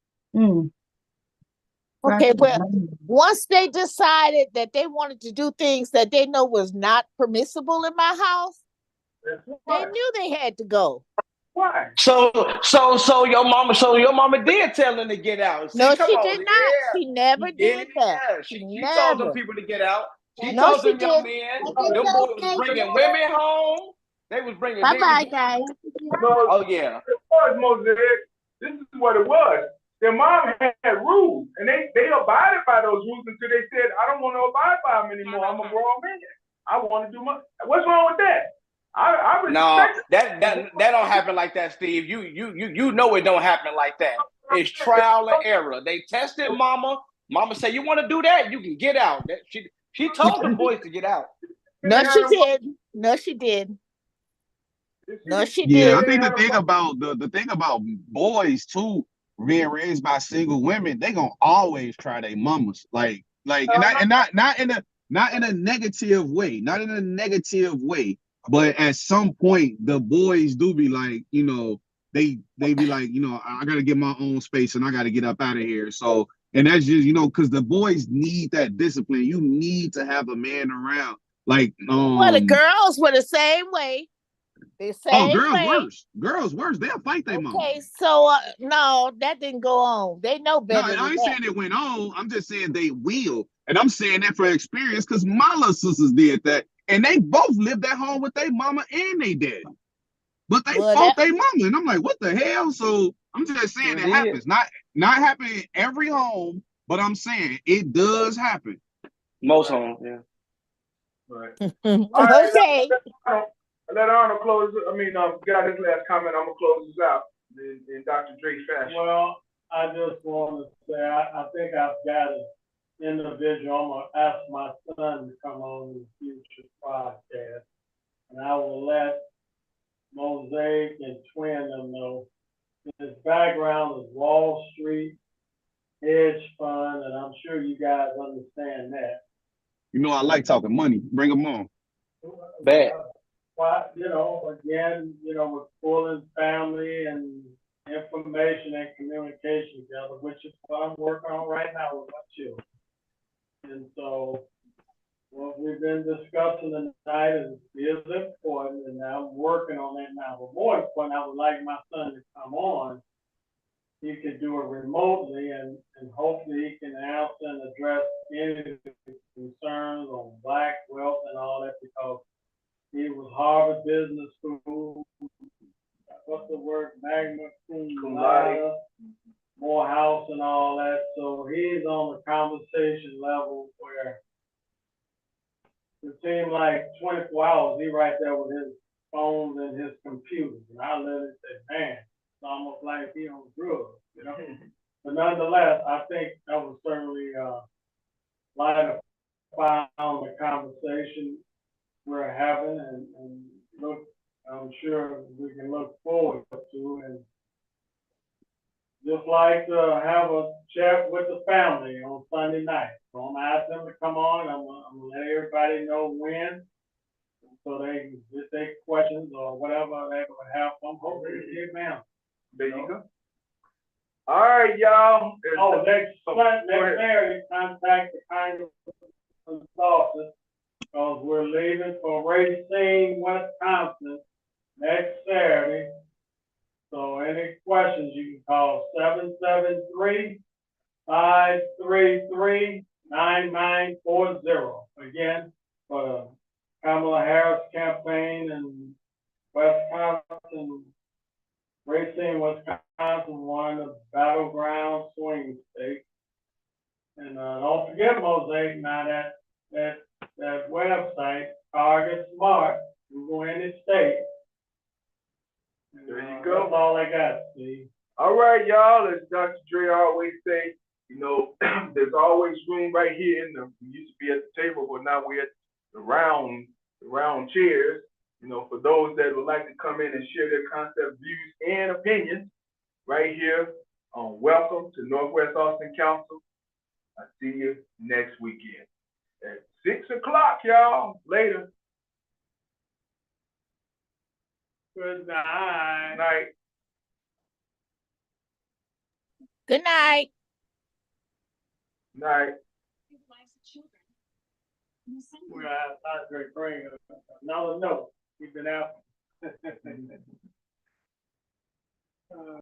Okay, well, once they decided that they wanted to do things that they know was not permissible in my house, they knew they had to go. Why? So your mama did tell them to get out. See, No, she come on. did not. Yeah. She never did that. Yeah. She told Never. them people to get out. She No, told she them young didn't. men, them boys was bringing women home. They was bringing. Bye-bye, guys. No, Oh yeah. it was Mosaic. This is what it was. Their mom had rules, and they abided by those rules until they said, "I don't want to abide by them anymore. I'm a grown man. I want to do my." What's wrong with that? I respect that don't happen like that, Steve. You know it don't happen like that. It's trial and error. They tested mama. Mama said, "You want to do that? You can get out." She told the boys to get out. No, she did. No, she did. No, she did. Yeah, I think the thing about boys too, being raised by single women, they gonna always try their mamas. Like not in a negative way, not in a negative way. But at some point, the boys do be like, they be like, I gotta get my own space and I gotta get up out of here. So, and that's just, because the boys need that discipline. You need to have a man around. Like, well, the girls were the same way. Girls worse. They'll fight their mom. Okay, so no, that didn't go on. They know better. No, I ain't saying it went on. I'm just saying they will. And I'm saying that for experience because my little sisters did that. And they both lived at home with their mama and they daddy. But they Well, fought that their mama, and I'm like, what the hell? So I'm just saying Sure it did. happens. Not happening in every home, but I'm saying it does happen. Most homes, yeah. Right. All right, okay. let Arnold close. I mean, got his last comment. I'm gonna close this out in Dr. Dre fashion. Well, I just want to say, I think I've got an individual. I'm going to ask my son to come on the future podcast, and I will let Mosaic and Twin them know. His background is Wall Street, hedge fund, and I'm sure you guys understand that. You know, I like talking money. Bring them on. Bad. Why, again, with pulling family and information and communication together, which is what I'm working on right now with my children. And so what we've been discussing tonight is important, and I'm working on it now. But more important, I would like my son to come on. He could do it remotely, and hopefully he can answer and address any concerns on Black wealth and all that, because he was Harvard Business School, what's the word, magna cum laude, Morehouse and all that. So he's on the conversation level where it seemed like 24 hours, he right there with his phones and his computers. And I let it say, man, it's almost like he on drugs, But nonetheless, I think that was certainly light a fire on the conversation we're having, and look, I'm sure we can look forward to, and just like to have a chat with the family on Sunday night. So I'm gonna ask them to come on. I'm gonna let everybody know when, so they can get their questions or whatever they would have. I'm hoping to get them. There you go. All right, y'all. Oh, next Saturday, contact the Congressman's office, because we're leaving for Racine, Wisconsin next Saturday. So any questions, you can call 773-533-9940. Again, for the Kamala Harris campaign in Wisconsin, Racine, Wisconsin, one of the battleground swing states. And don't forget, Mosaic, now that website, Target Smart, you go in the state. There you go. That's all I got, Steve. All right, y'all. As Dr. Dre always say, there's always room right here we used to be at the table, but now we're at the round chairs. For those that would like to come in and share their concept, views, and opinions, right here on Welcome to Northwest Austin Council. I'll see you next weekend at 6 o'clock, y'all. Later. Good night. Night. Good night. Night. We're at Andre Green. Another note. We've been out.